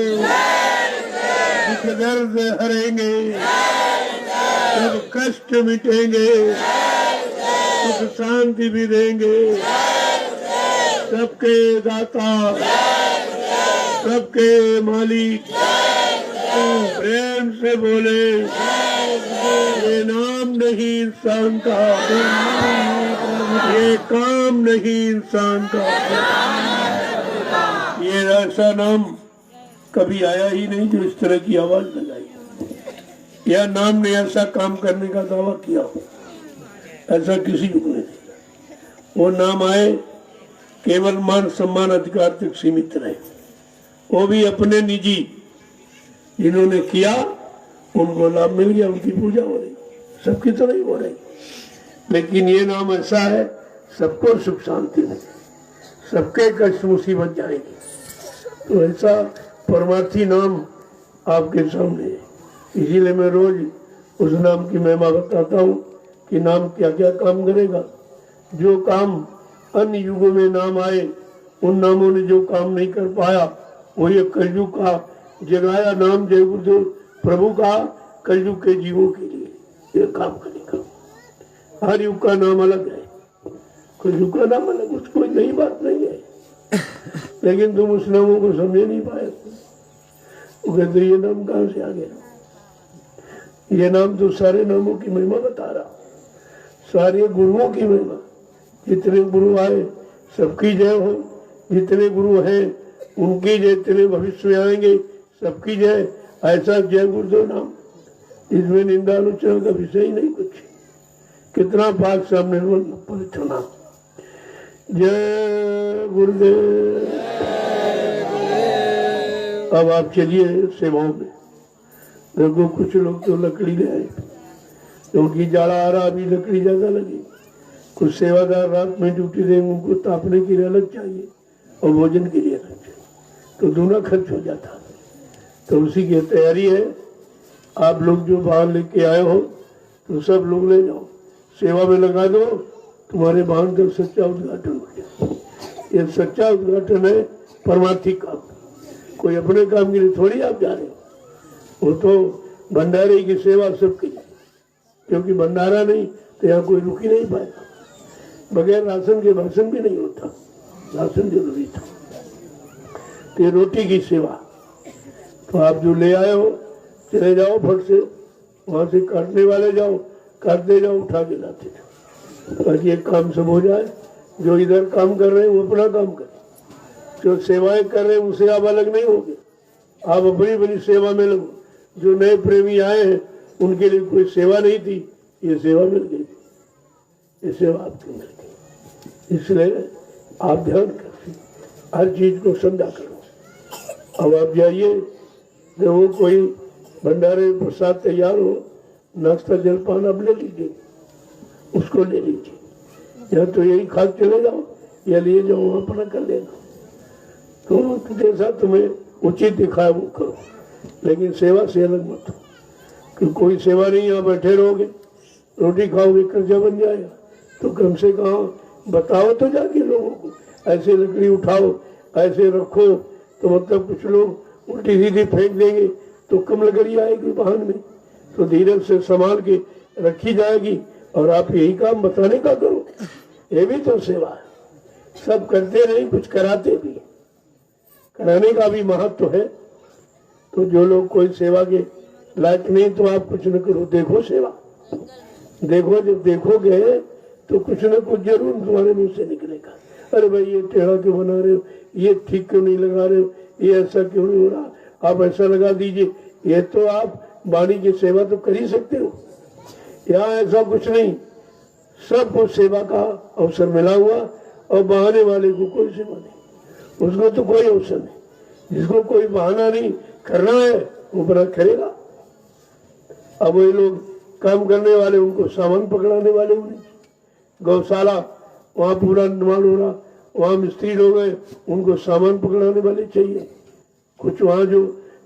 दुख दर्द हरेंगे, सब कष्ट मिटेंगे, सुख शांति भी देंगे। सबके दाता, सबके मालिक, प्रेम से बोले, ये नाम नहीं इंसान का, ये काम नहीं इंसान का। ये ऐसा नाम कभी आया ही नहीं जो इस तरह की आवाज लगाई। यह नाम ने ऐसा काम करने का दावा किया हो, ऐसा किसी युग में नहीं। वो नाम आए केवल मान सम्मान अधिकार तक सीमित रहे, वो भी अपने निजी जिन्होंने किया उनको लाभ मिल गया, उनकी पूजा हो रही, सबकी तो नहीं हो रही। लेकिन ये नाम ऐसा है सबको सुख शांति मिले, सबके कष्ट मुसीबत जाएगी। तो ऐसा परमार्थी नाम आपके सामने है। इसीलिए मैं रोज उस नाम की महिमा बताता हूँ कि नाम क्या क्या काम करेगा। जो काम अन्य युगों में नाम आए, उन नामों ने जो काम नहीं कर पाया, वो ये कलयुग का जगाया नाम जय गुरुदेव प्रभु का कलयुग के जीवों के लिए ये काम करेगा। हर युग का नाम अलग है, कलयुग का नाम अलग, उसको कोई नई बात नहीं है। लेकिन तुम उस नामों को समझ नहीं पाए। वो कहते ये नाम कहाँ से आ गया? ये नाम तो सारे नामों की महिमा बता रहा, सारे गुरुओं की महिमा। जितने गुरु आए सबकी जय हो, जितने गुरु हैं उनकी जय, जितने भविष्य में आएंगे सबकी जय। ऐसा जय गुरुदेव नाम, इसमें निंदा आलोचना का विषय ही नहीं कुछ। कितना पाक सामने पवित्र नाम। जय गुरुदेव। अब आप चलिए सेवाओं में। देखो कुछ लोग तो लकड़ी ले आए, क्योंकि जाड़ा आ रहा, अभी लकड़ी ज्यादा लगी। कुछ सेवादार रात में ड्यूटी देंगे, उनको तापने के लिए अलग चाहिए और भोजन के लिए अलग चाहिए, तो दूना खर्च हो जाता। तो उसी की तैयारी है। आप लोग जो वाहन लेके आए हो तो सब लोग ले जाओ, सेवा में लगा दो, तुम्हारे वाहन का सच्चा उद्घाटन हो जाए। ये सच्चा उद्घाटन है परमार्थी काम, कोई अपने काम के लिए थोड़ी आप जा रहे हो। वो तो भंडारे की सेवा सबकी, क्योंकि भंडारा नहीं तो यहाँ कोई रुक ही नहीं पाएगा। बगैर राशन के भाषण भी नहीं होता, राशन जरूरी था। तो ये रोटी की सेवा, तो आप जो ले आए हो चले जाओ फट से, वहां से काटने वाले जाओ, काटते जाओ, उठा के लाते जाओ, ताकि एक काम सब हो जाए। जो इधर काम कर रहे हैं वो अपना काम करें, जो सेवाएं कर रहे हैं उनसे आप अलग नहीं होगे, आप अपनी अपनी सेवा में लगो। जो नए प्रेमी आए हैं उनके लिए कोई सेवा नहीं थी, ये सेवा मिल गई, ये सेवा आपको मिल गई। इसलिए आप ध्यान करें, हर चीज को समझा करो। अब आप जाइए, जब वो कोई भंडारे प्रसाद तैयार हो, नाश्ता जलपान आप ले लीजिए, उसको ले लीजिए, या तो यही खा चले जाओ या लिए जाओ, अपना कर लेना। तो जैसा तुम्हें उचित दिखाए वो करो, लेकिन सेवा से अलग मत हो। कि कोई सेवा नहीं, यहाँ बैठे रहोगे, रोटी खाओगे, कर्जा बन जाएगा। तो कम से कम बताओ तो जाके लोगों को, ऐसे लकड़ी उठाओ, ऐसे रखो, तो मतलब कुछ लोग उल्टी सीधी फेंक देंगे तो कम लकड़ी आएगी वाहन में, तो धीरज से संभाल के रखी जाएगी। और आप यही काम बताने का करो, ये भी तो सेवा है। सब करते नहीं, कुछ कराते भी, कराने का भी महत्व है। तो जो लोग कोई सेवा के लायक नहीं, तो आप कुछ न करो, देखो सेवा, देखो, जब देखोगे तो कुछ न कुछ जरूर तुम्हारे मुंह से निकलेगा। अरे भाई ये टेढ़ा क्यों बना रहे हो, ये ठीक क्यों नहीं लगा रहे हो, ये ऐसा क्यों नहीं हो रहा, आप ऐसा लगा दीजिए। ये तो आप वाणी की सेवा तो कर ही सकते हो, यहाँ ऐसा कुछ नहीं। सबको सेवा का अवसर मिला हुआ, और बहाने वाले को कोई सेवा नहीं, उसको तो कोई अवसर नहीं। जिसको कोई बहाना नहीं करना है वो बड़ा करेगा। अब वही लोग काम करने वाले, उनको सामान पकड़ाने वाले होने। गौशाला वहाँ पूरा निर्माण हो रहा, वहाँ मिस्त्री लोग हैं, उनको सामान पकड़ाने वाले चाहिए। कुछ वहाँ जो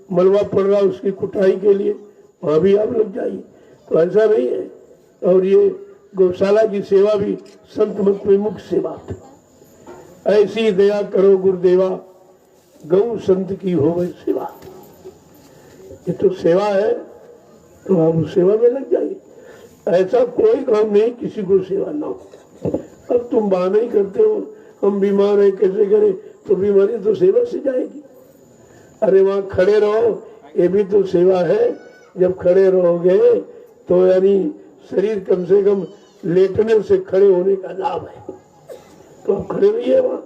मलबा पड़ रहा उसकी कुटाई के लिए वहाँ भी आप लग जाइए, तो ऐसा नहीं है। और ये गौशाला की सेवा भी संत मत में मुख्य सेवा थी। ऐसी दया करो गुरुदेवा, गौ संत की हो वही सेवा। ये तो सेवा है, तो आप उस सेवा में लग जाइए। ऐसा कोई काम नहीं किसी को सेवा ना हो। अब तुम बहाना ही करते हो, हम बीमार है कैसे करें, तो बीमारी तो सेवा से जाएगी। अरे वहाँ खड़े रहो, ये भी तो सेवा है। जब खड़े रहोगे तो यानी शरीर कम से कम लेटने से खड़े होने का लाभ है। तो आप खड़े रहिए, वहाँ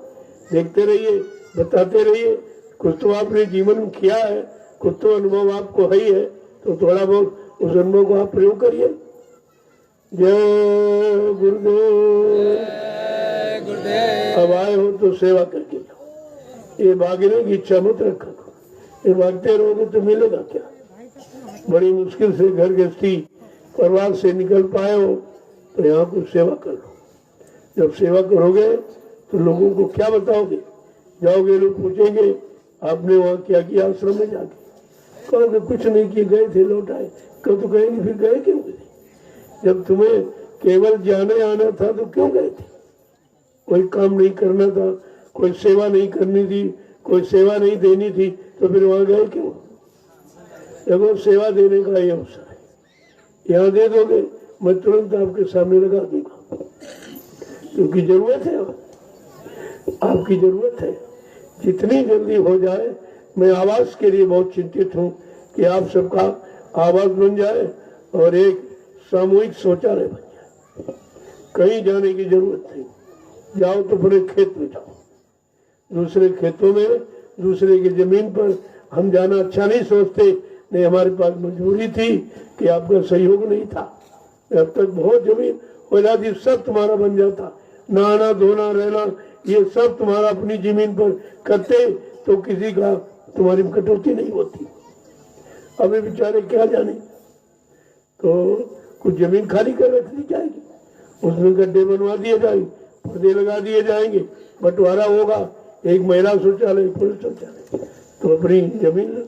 देखते रहिए, बताते रहिए। कुछ तो आपने जीवन में किया है, कुछ तो अनुभव आपको है ही है, तो थोड़ा बहुत उस अनुभव को आप प्रयोग करिए। जय गुरुदेव। अब आए हो तो सेवा करके जाओ, ये भागने की इच्छा मत रखा। ये भागते रहोगे तो मिलेगा क्या? बड़ी मुश्किल से घर गृहस्थी परिवार से निकल पाए हो, तो यहाँ कुछ सेवा कर लो। जब सेवा करोगे तो लोगों को क्या बताओगे? जाओगे, लोग पूछेंगे आपने वहाँ क्या किया आश्रम में जाके, कहोगे कुछ नहीं किए, गए थे लौट आए। कब तो कहेंगे फिर गए क्यों गए? जब तुम्हें केवल जाने आना था तो क्यों गए थे? कोई काम नहीं करना था, कोई सेवा नहीं करनी थी, कोई सेवा नहीं देनी थी, तो फिर वहां गए क्यों? देखो सेवा देने का ये अवसर है, यहाँ दे दोगे मैं तुरंत आपके सामने लगा दूंगा, क्योंकि जरूरत है, आपकी जरूरत है। जितनी जल्दी हो जाए, मैं आवास के लिए बहुत चिंतित हूँ कि आप सबका आवास बन जाए और एक सामूहिक शौचालय बन जाए। कहीं जाने की जरूरत नहीं, जाओ तो अपने खेत में जाओ। दूसरे खेतों में, दूसरे की जमीन पर हम जाना अच्छा नहीं सोचते। नहीं, हमारे पास मजबूरी थी कि आपका सहयोग नहीं था। अब तक बहुत जमीन औलादी सब तुम्हारा बन जाता, नहाना धोना रहना ये सब तुम्हारा अपनी जमीन पर करते, तो किसी का तुम्हारी कटौती नहीं होती। अभी बेचारे क्या जाने। तो कुछ जमीन खाली कर रख दी जाएगी, उसमें गड्ढे बनवा दिए जाएंगे, पर्दे लगा दिए जाएंगे, बंटवारा होगा, एक महिला शौचालय, एक पुरुष शौचालय। तो अपनी जमीन,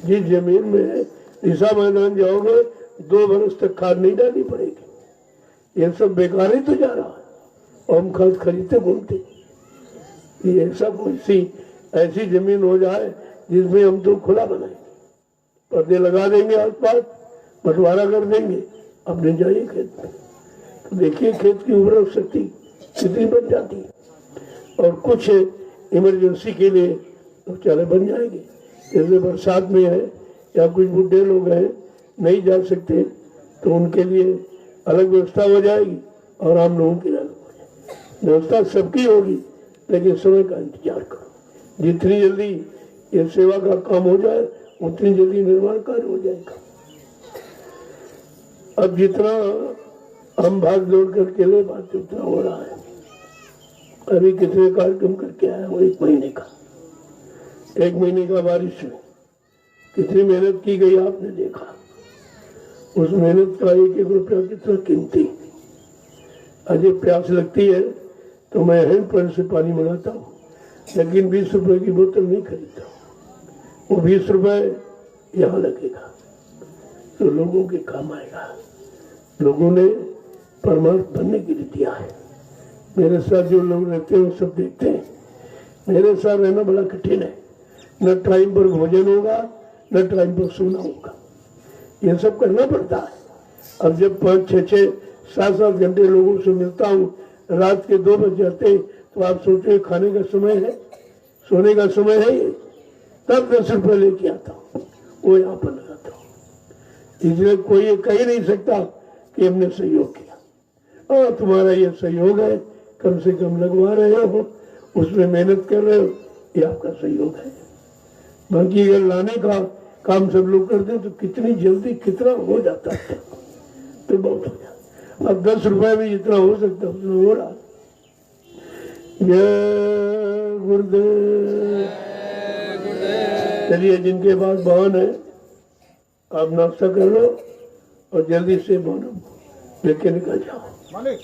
जिस जमीन में ईसा मैदान जाओगे 2 बरस तक खाद नहीं डालनी पड़ेगी। ये सब बेकार ही तो जा रहा है, और हम खाद खरीदते घूमते। ये ऐसा कोई सी ऐसी जमीन हो जाए जिसमें हम तो खुला बनाएंगे, पर्दे लगा देंगे, आसपास बंटवारा कर देंगे, अपने जाइए खेत में। तो देखिए खेत की उर्वरक शक्ति कितनी बन जाती है। और कुछ इमरजेंसी के लिए शौचालय बन जाएंगे, जैसे बरसात में है या कुछ बुढ़े लोग हैं नहीं जा सकते, तो उनके लिए अलग व्यवस्था हो जाएगी और आम लोगों की अलग हो जाएगी। व्यवस्था सबकी होगी, लेकिन समय का इंतजार करो। जितनी जल्दी ये सेवा का काम हो जाए उतनी जल्दी निर्माण कार्य हो जाएगा। अब जितना हम भाग दौड़ करके ले पाते उतना हो रहा है। अभी कितने कार्यक्रम करके आया वो 1 महीने का, 1 महीने का बारिश में कितनी मेहनत की गई आपने देखा। उस मेहनत का 1-1 रुपया कितना कीमती। अजय प्यास लगती है तो मैं हैंडपंप से पानी मंगाता हूँ, लेकिन 20 रुपए की बोतल नहीं खरीदता हूँ। वो 20 रुपए यहाँ लगेगा तो लोगों के काम आएगा। लोगों ने परमार्थ बनने के लिए दिया है। मेरे साथ जो लोग रहते हैं सब देखते हैं। मेरे साथ रहना बड़ा कठिन है, न टाइम पर भोजन होगा न टाइम पर सोना होगा, ये सब करना पड़ता है। अब जब 5, 6, 6, 7 घंटे लोगों से मिलता हूँ, रात के 2 बज जाते, तो आप सोचे खाने का समय है, सोने का समय है ये, तब 10 रुपये लेके आता हूँ, वो यहाँ पर लगाता हूँ। इसलिए कोई ये कह नहीं सकता कि हमने सहयोग किया। और तुम्हारा ये सहयोग है, कम से कम लगवा रहे हो, उसमें मेहनत कर रहे हो, ये आपका सहयोग है। बाकी अगर लाने का काम सब लोग करते तो कितनी जल्दी कितना हो जाता है, तो बहुत हो जाता। अब 10 रुपए में जितना हो सकता है उतना हो रहा। जय गुरुदेव। चलिए, जिनके पास वाहन है आप नाश्ता कर लो और जल्दी से वाहन लेके निकल जाओ। मालिक,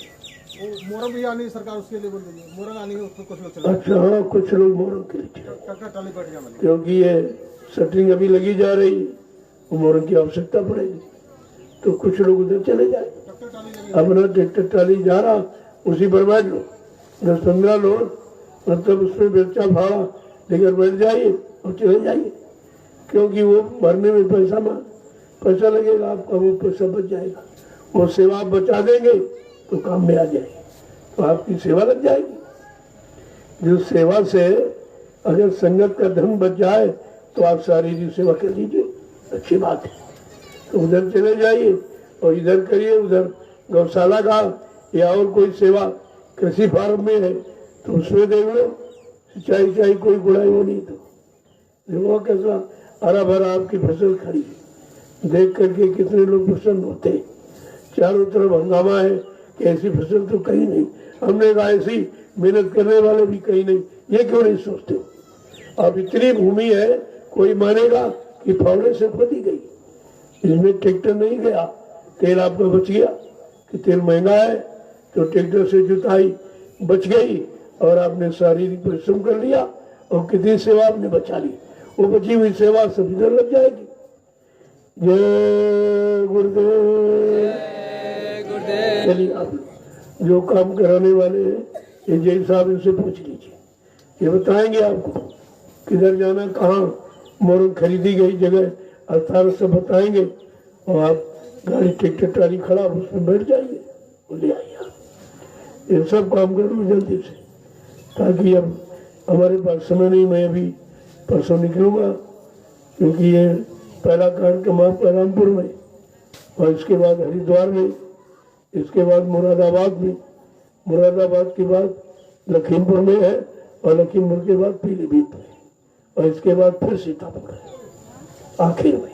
वो मोरंग भी आनी सरकार उसके लिए बोल दीजिए, मोरंग आनी है उसको कुछ लोग चला। अच्छा, हाँ, कुछ लोग मोरंग के लिए ट्रैक्टर ट्राली बैठ गया मालिक, क्योंकि ये शटरिंग अभी लगी जा रही, मोरंग की आवश्यकता पड़ेगी, तो कुछ लोग उधर चले जाए। ट्रैक्टर ट्राली लगी, अपना ट्रैक्टर ट्राली जा रहा, उसी पर बैठ लो, 10-15 लोग, मतलब उसमें बेचा भाड़ा लेकर बैठ जाइए और चले जाइए। क्योंकि वो भरने में पैसा लगेगा आपका, वो पैसा बच जाएगा। वो सेवा आप बचा देंगे तो काम में आ जाएगी, तो आपकी सेवा लग जाएगी। जो सेवा से अगर संगत का धन बच जाए तो आप शारीरिक सेवा कर लीजिए, अच्छी बात है। तो उधर चले जाइए और इधर करिए, उधर गौशाला का या और कोई सेवा कृषि फार्म में है तो उसमें देख लो, सिंचाई कोई गुड़ाई हो नहीं, तो देखो कैसा हरा भरा आपकी फसल खड़ी है। देख करके कितने लोग प्रसन्न होते हैं। चारों तरफ हंगामा है कि ऐसी फसल तो कहीं नहीं। हमने कहा ऐसी मेहनत करने वाले भी कहीं नहीं, ये क्यों नहीं सोचते हो। अब इतनी भूमि है, कोई मानेगा कि फावड़े से खोदी गई, इसमें ट्रैक्टर नहीं गया, तेल आपका बच गया कि तेल महंगा है तो ट्रैक्टर से जुताई बच गई और आपने शारीरिक परिश्रम कर लिया और कितनी सेवा आपने बचा ली। वो बची हुई सेवा सब इधर लग जाएगी। जय गुरुदेव। चलिए, आप जो काम कराने वाले हैं ये जय साहब, इनसे पूछ लीजिए, ये बताएंगे आपको किधर जाना, कहाँ मोरंग खरीदी गई जगह, अर्थात सब बताएंगे। और आप गाड़ी ट्रैक्टर ट्राली खड़ा उसमें बैठ जाइए और ले आइए। ये सब काम कर लो जल्दी से, ताकि अब हमारे पास समय नहीं। मैं अभी परसों निकलूंगा, क्योंकि ये पहला कार्यक्रम आपका रामपुर में, और इसके बाद हरिद्वार में, इसके बाद मुरादाबाद में, मुरादाबाद के बाद लखीमपुर में है, और लखीमपुर के बाद पीलीभीत में, और इसके बाद फिर सीतापुर है। आखिर में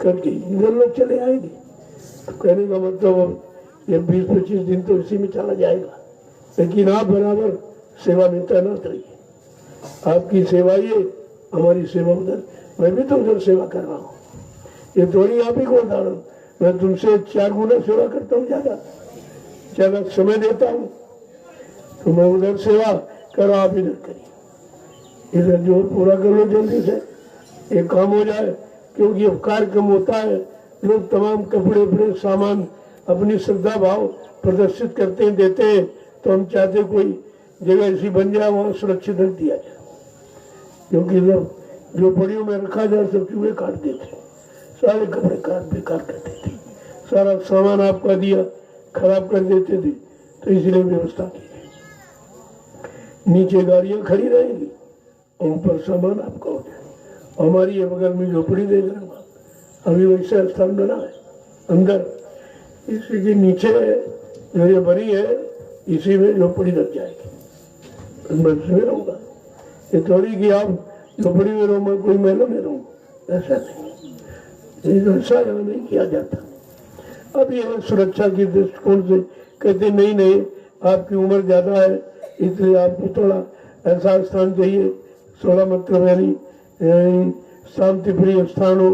करके इधर लोग चले आएंगे। तो कहने का मतलब ये 20-25 दिन तो इसी में चला जाएगा, लेकिन आप बराबर सेवा में तैनात रहिए। आपकी सेवा ये, हमारी सेवा उधर। मैं भी तो उधर सेवा कर रहा हूँ, ये थोड़ी आप ही को उदाहरण मैं तुमसे 4 गुना सेवा करता हूँ, ज्यादा समय देता हूँ। तो मैं उधर सेवा करो, आप इधर करिए, इधर जो पूरा कर लो जल्दी से, एक काम हो जाए। क्योंकि अब कार्यक्रम होता है, लोग तमाम कपड़े उपड़े सामान अपनी श्रद्धा भाव प्रदर्शित करते हैं, देते हैं। तो हम चाहते कोई जगह ऐसी बन जाए वहाँ सुरक्षित रख दिया जाए, क्योंकि जब झोपड़ियों में रखा जाए सब चूहे काट देते, सारे कपड़े काट बेकार कर देते, सारा सामान आपका दिया खराब कर देते थे। तो इसलिए व्यवस्था की गई, नीचे गाड़ियां खड़ी रहेंगी और ऊपर सामान आपका हो जाए। हमारी ये बगल में झोपड़ी देख रहे हो, अभी वैसा स्थान बना है अंदर, इसी के नीचे जो ये बनी है इसी में झोपड़ी लग जाएगी। मैं इसमें रहूंगा, ये थोड़ी कि आप झोपड़ी में रहो मैं कोई महलों में रहूँ, ऐसा नहीं, ऐसा नहीं किया जाता। अब ये सुरक्षा के दृष्टिकोण से कहते नहीं नहीं आपकी उम्र ज्यादा है इसलिए आपको थोड़ा ऐसा स्थान चाहिए, थोड़ा मतलब यानी शांति प्रिय स्थान हो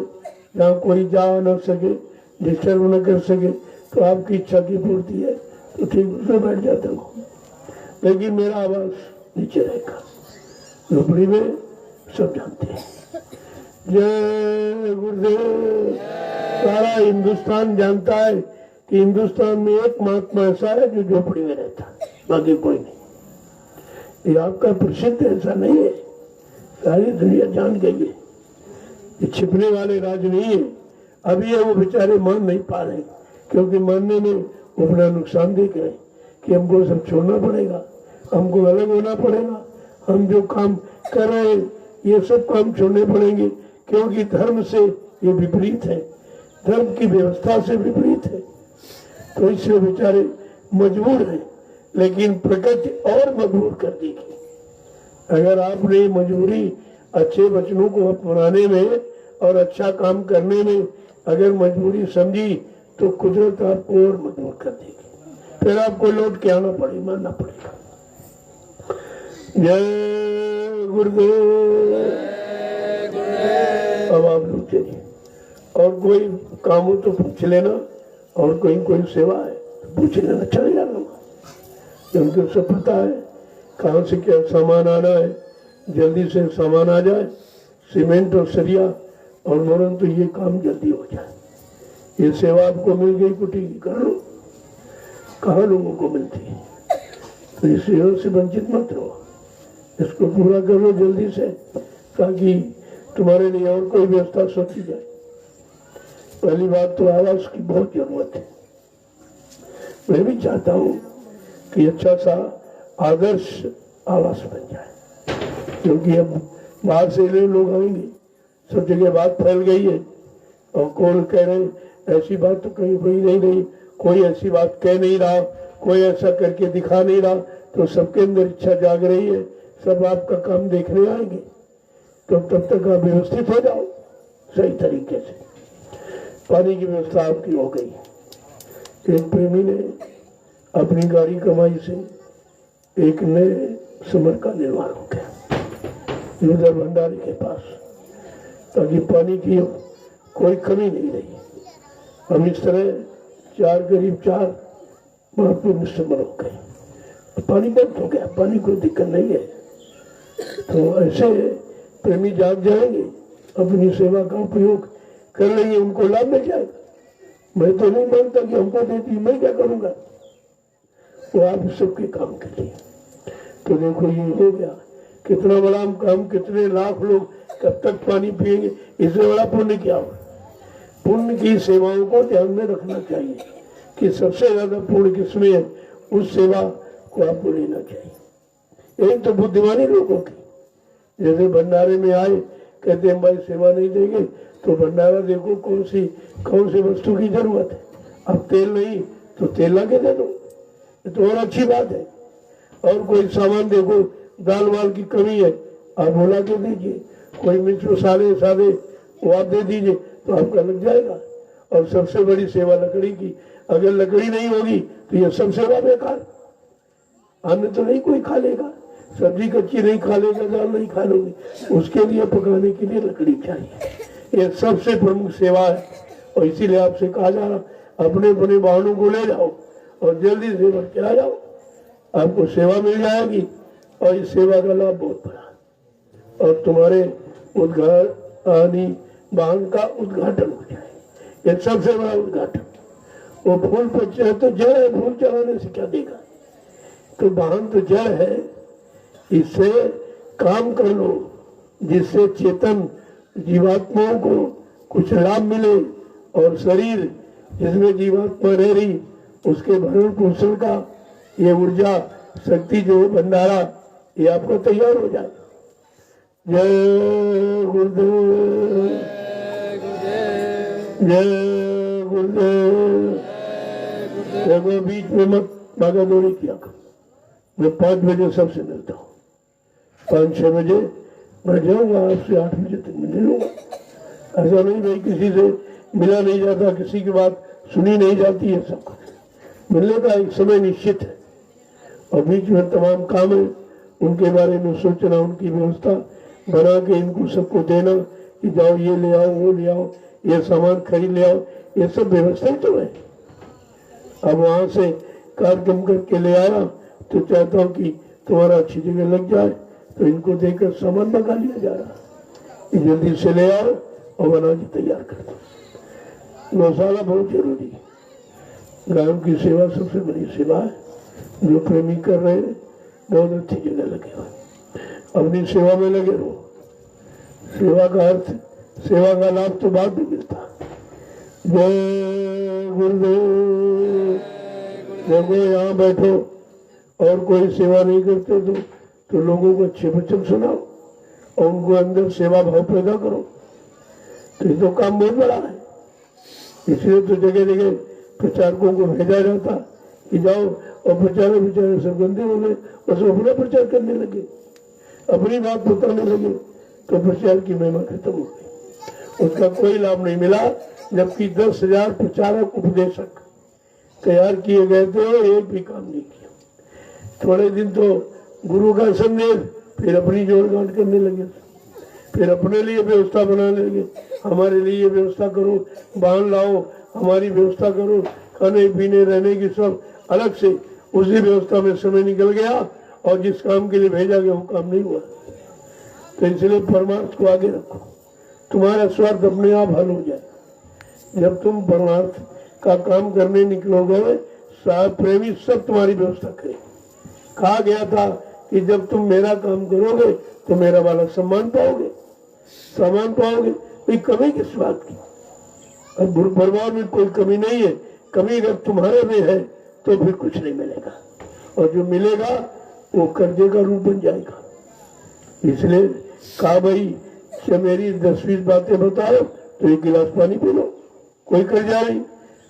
जहाँ कोई जा न सके, डिस्टर्ब न कर सके। तो आपकी इच्छा की पूर्ति है तो ठीक उसमें बैठ जाता हूँ, लेकिन मेरा आवाज नीचे रहेगा। झोपड़ी में सब जानते हैं। जय गुरुदेव। सारा हिंदुस्तान जानता है कि हिंदुस्तान में एक महात्मा ऐसा है जो झोपड़ी में रहता है, बाकी कोई नहीं। ये आपका प्रसिद्ध ऐसा नहीं है, सारी दुनिया जान गई है। ये छिपने वाले राज नहीं है। अभी है वो बेचारे मान नहीं पा रहे, क्योंकि मानने में वो अपना नुकसान देख रहे कि हमको सब छोड़ना पड़ेगा, हमको अलग होना पड़ेगा, हम जो काम कर रहे हैं ये सब काम छोड़ने पड़ेंगे, क्योंकि धर्म से ये विपरीत है, धर्म की व्यवस्था से विपरीत है। तो इसलिए बेचारे मजबूर हैं, लेकिन प्रकृति और मजबूर कर देगी। अगर आपने मजबूरी अच्छे वचनों को अपनाने में और अच्छा काम करने में अगर मजबूरी समझी तो कुदरत आपको और मजबूर कर देगी, फिर आपको लौट के आना पड़ेगा, मानना पड़ेगा। जय गुरुदेव। अब आप लोग चलिए, और कोई काम हो तो पूछ लेना, और कोई सेवा है तो पूछ लेना, चले जाना। उनको सब पता है कहाँ से क्या सामान आना है, जल्दी से सामान आ जाए, सीमेंट और सरिया और मोरन, तो ये काम जल्दी हो जाए। ये सेवा आपको मिल गई कुटी की, कर लो। कहाँ लोगों को मिलती है, तो इस सेवा से वंचित मत रहो, इसको पूरा कर लो जल्दी से, ताकि तुम्हारे लिए और कोई व्यवस्था सोची जाए। पहली बात तो आवास की बहुत जरूरत है। मैं भी चाहता हूँ कि अच्छा सा आदर्श आवास बन जाए, क्योंकि अब बाहर से लोग आएंगे, सब जगह बात फैल गई है, और कौन कह रहे ऐसी बात तो कहीं हुई नहीं, कोई ऐसी बात कह नहीं रहा, कोई ऐसा करके दिखा नहीं रहा, तो सबके अंदर इच्छा जाग रही है, सब आपका काम देखने आएंगे। तो तब तक आप व्यवस्थित हो जाओ सही तरीके से। पानी की व्यवस्था आपकी हो गई। एक प्रेमी ने अपनी गाड़ी कमाई से एक नए समर का निर्माण हो गया उधर भंडारी के पास, ताकि पानी की कोई कमी नहीं रही। हम इस तरह करीब 4 महत्वपूर्ण समर हो गए, पानी बंद हो गया, पानी कोई दिक्कत नहीं है। तो ऐसे प्रेमी जाग जाएंगे, अपनी सेवा का उपयोग कर लेंगे, उनको लाभ मिल जाएगा। मैं तो नहीं मानता कि हमको देती, मैं क्या करूंगा, वो आप सबके काम के लिए। तो देखो ये हो गया, कितना बड़ा काम, कितने लाख लोग कब तक पानी पिएंगे, इससे बड़ा पुण्य क्या हो। पुण्य की सेवाओं को ध्यान में रखना चाहिए कि सबसे ज्यादा पुण्य किसमें है, उस सेवा को आपको लेना चाहिए। एक तो बुद्धिमानी लोगों की, जैसे भंडारे में आए, कहते हैं भाई सेवा नहीं देंगे, तो भंडारा देखो कौन सी वस्तु की जरूरत है, अब तेल नहीं तो तेल ला के दे दो, तो और अच्छी बात है। और कोई सामान देखो, दाल वाल की कमी है, आप वो ला के दीजिए, कोई मिर्च मसाले सादे वो आप दे दीजिए, तो आपका लग जाएगा। और सबसे बड़ी सेवा लकड़ी की, अगर लकड़ी नहीं होगी तो ये सब सेवा बेकार। अन्न तो नहीं कोई खा लेगा, सब्जी कच्ची नहीं खा लेगा, दाल नहीं खा लोगे, उसके लिए पकाने के लिए लकड़ी चाहिए। ये सबसे प्रमुख सेवा है, और इसीलिए आपसे कहा जा रहा अपने अपने वाहनों को ले जाओ और जल्दी से सेवा चला जाओ, आपको सेवा मिल जाएगी और इस सेवा का लाभ बहुत बड़ा है। और तुम्हारे उद्घाटन वाहन का उद्घाटन हो जाए, ये सबसे बड़ा उद्घाटन। वो फूल पर तो जड़ है, फूल चढ़ाने से क्या देगा? तो वाहन तो जड़ है, इससे काम कर लो जिससे चेतन जीवात्माओं को कुछ लाभ मिले और शरीर जिसमें जीवात्मा रह रही उसके भरण पोषण का ये ऊर्जा शक्ति जो भंडारा ये आपको तैयार हो जाए। जय गुरुदेव, जय गुरुदेव। देखो बीच में मत भागा दौड़ी किया कर। मैं 5 बजे सबसे मिलता हूँ, 5-6 बजे मैं जाऊंगा, आपसे 8 बजे तक मिल लूंगा। ऐसा नहीं भाई किसी से मिला नहीं जाता, किसी की बात सुनी नहीं जाती है। सब कुछ मिलने का एक समय निश्चित है और बीच में तमाम काम है, उनके बारे में सोचना, उनकी व्यवस्था बना के इनको सबको देना कि जाओ ये ले आओ, वो ले आओ, ये सामान खरीद ले आओ, ये सब व्यवस्था ही तो है। अब वहां से कार्यक्रम करके ले आया तो चाहता हूँ कि तुम्हारा अच्छी जगह लग जाए, तो इनको देकर सामान मंगा लिया जा रहा है। जल्दी से ले आओ और बना के तैयार कर दो। गौशाला बहुत जरूरी है, गायों की सेवा सबसे बड़ी सेवा है। जो प्रेमी कर रहे हैं बहुत अच्छी जगह लगे हुए, अपनी सेवा में लगे रहो। सेवा का अर्थ, सेवा का लाभ तो बाद में मिलता है। जय गुरुदेव। देखो यहाँ बैठो और कोई सेवा नहीं करते तो लोगों को अच्छे वचन सुनाओ और उनको अंदर सेवा भाव पैदा करो, तो ये तो काम बहुत बड़ा है। इसलिए तो जगह जगह प्रचारकों को भेजा जाता कि जाओ, और प्रचारक बेचारे सब गंदे हो गए, बस अपना प्रचार करने लगे, अपनी बात बताने लगे, तो प्रचार की महिमा खत्म हो गई, उसका कोई लाभ नहीं मिला। जबकि 10,000 प्रचारक उपदेशक तैयार किए गए थे और एक भी काम नहीं किया। थोड़े दिन तो गुरु का संदेश, फिर अपनी जोड़ गांठ करने लगे, फिर अपने लिए व्यवस्था बनाने लगे, हमारे लिए व्यवस्था करो, वाहन लाओ, हमारी व्यवस्था करो, खाने पीने रहने की सब अलग से। उसी व्यवस्था में समय निकल गया और जिस काम के लिए भेजा गया वो काम नहीं हुआ। तो इसलिए परमार्थ को आगे रखो, तुम्हारा स्वार्थ अपने आप हल हो जाए। जब तुम परमार्थ का काम करने निकलोगे, साहब प्रेमी सब तुम्हारी व्यवस्था करेंगे। कहा गया था कि जब तुम मेरा काम करोगे तो मेरा वाला सम्मान पाओगे, सम्मान पाओगे, कोई कमी किस बात की? अब गुरु परिवार में कोई कमी नहीं है, कमी अगर तुम्हारे में है तो फिर कुछ नहीं मिलेगा, और जो मिलेगा वो कर्जे का रूप बन जाएगा। इसलिए कहा भाई जब मेरी 10-20 बातें बताओ तो 1 गिलास पानी पी लो, कोई कर्जा नहीं।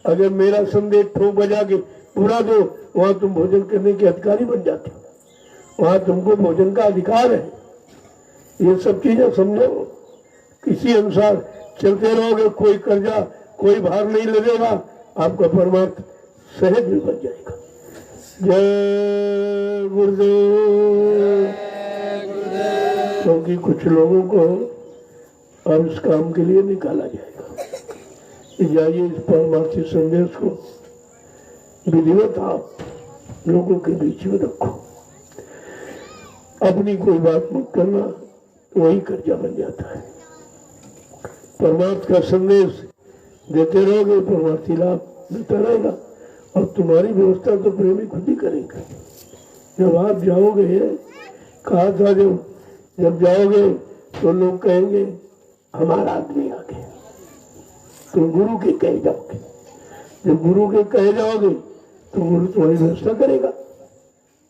अगर मेरा संदेश ठोक बजा के पूरा दो, वहां तुम भोजन करने के अधिकारी बन जाते हो, वहां तुमको भोजन का अधिकार है। ये सब चीजें समझो, किसी अनुसार चलते रहोगे, कोई कर्जा कोई भार नहीं लगेगा, आपका परमार्थ सहज में बन जाएगा। जय गुरुदेव। क्योंकि कुछ लोगों को अब इस काम के लिए निकाला जाएगा, जाइए इस परमार्थी संदेश को विधिवत आप लोगों के बीच में रखो। अपनी कोई बात मत करना, वही कर्जा बन जाता है। परमार्थ का संदेश देते रहोगे, परमार्थी लाभ मिलता रहेगा, और तुम्हारी व्यवस्था तो प्रेमी खुद ही करेंगे। जब आप जाओगे, कहा था जब जाओगे तो लोग कहेंगे हमारा आदमी आ गया, तुम गुरु के कहे जाओगे। जब गुरु के कहे जाओगे तो गुरु तुम्हारी व्यवस्था करेगा।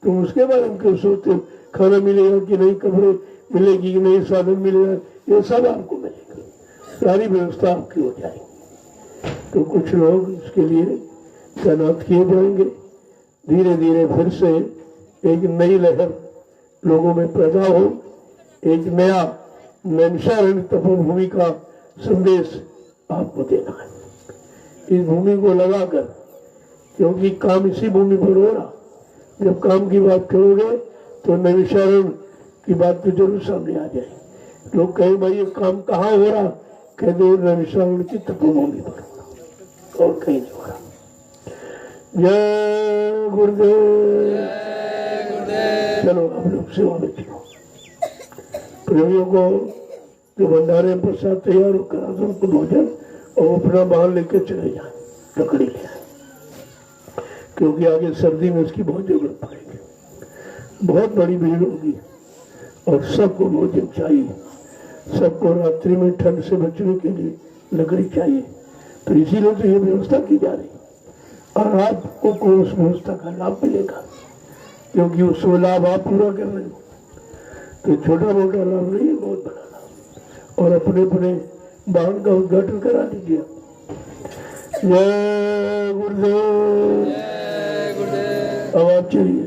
तुम उसके बारे में क्यों सोचते हो? खाना मिलेगा कि नहीं, कपड़े मिलेगी कि नहीं, साधन मिलेगा, ये सब आपको मिलेगा, सारी व्यवस्था आपकी हो जाएगी। तो कुछ लोग इसके लिए तैनात किए जाएंगे। धीरे धीरे फिर से एक नई लहर लोगों में पैदा हो, एक नया नैमिषारण्य तपोभूमि का संदेश आपको देना है। इस भूमि को लगाकर, क्योंकि काम इसी भूमि पर हो रहा। जब काम की बात करोगे तो नैमिषारण्य की बात तो जरूर सामने आ जाए। लोग कहे भाई ये काम कहाँ हो रहा, कह दो नैमिषारण्य की तपोभूमि पर। और कहीं नहीं होगा। जय गुरुदेव। चलो आप लोग सेवा में चलो। प्रेमियों को जो भंडारे में प्रसाद तैयार होकर आसन को भोजन और अपना बाहर लेके चले जाए, लकड़ी ले आए, क्योंकि आगे सर्दी में उसकी बहुत जरूरत पड़ेगी। बहुत बड़ी भीड़ होगी और सबको भोजन चाहिए, सबको रात्रि में ठंड से बचने के लिए लकड़ी चाहिए। तो इसीलिए तो ये व्यवस्था की जा रही और आपको उस व्यवस्था का लाभ मिलेगा, क्योंकि उसमें लाभ आप पूरा कर रहे हो। तो छोटा मोटा लाभ नहीं है, बहुत बड़ा लाभ। और अपने अपने वाहन का उद्घाटन करा दीजिए। जय गुरुदेव। अब आप चलिए।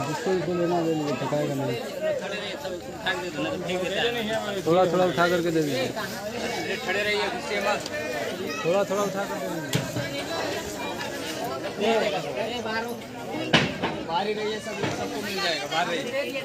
जिसको लेना ले लीजिए, थकाएगा नहीं। थोड़ा थोड़ा उठा करके दे दीजिए, थोड़ा थोड़ा उठा करके दे दीजिए। बाहर ही रहिए, सबको मिल जाएगा, बाहर रहिए।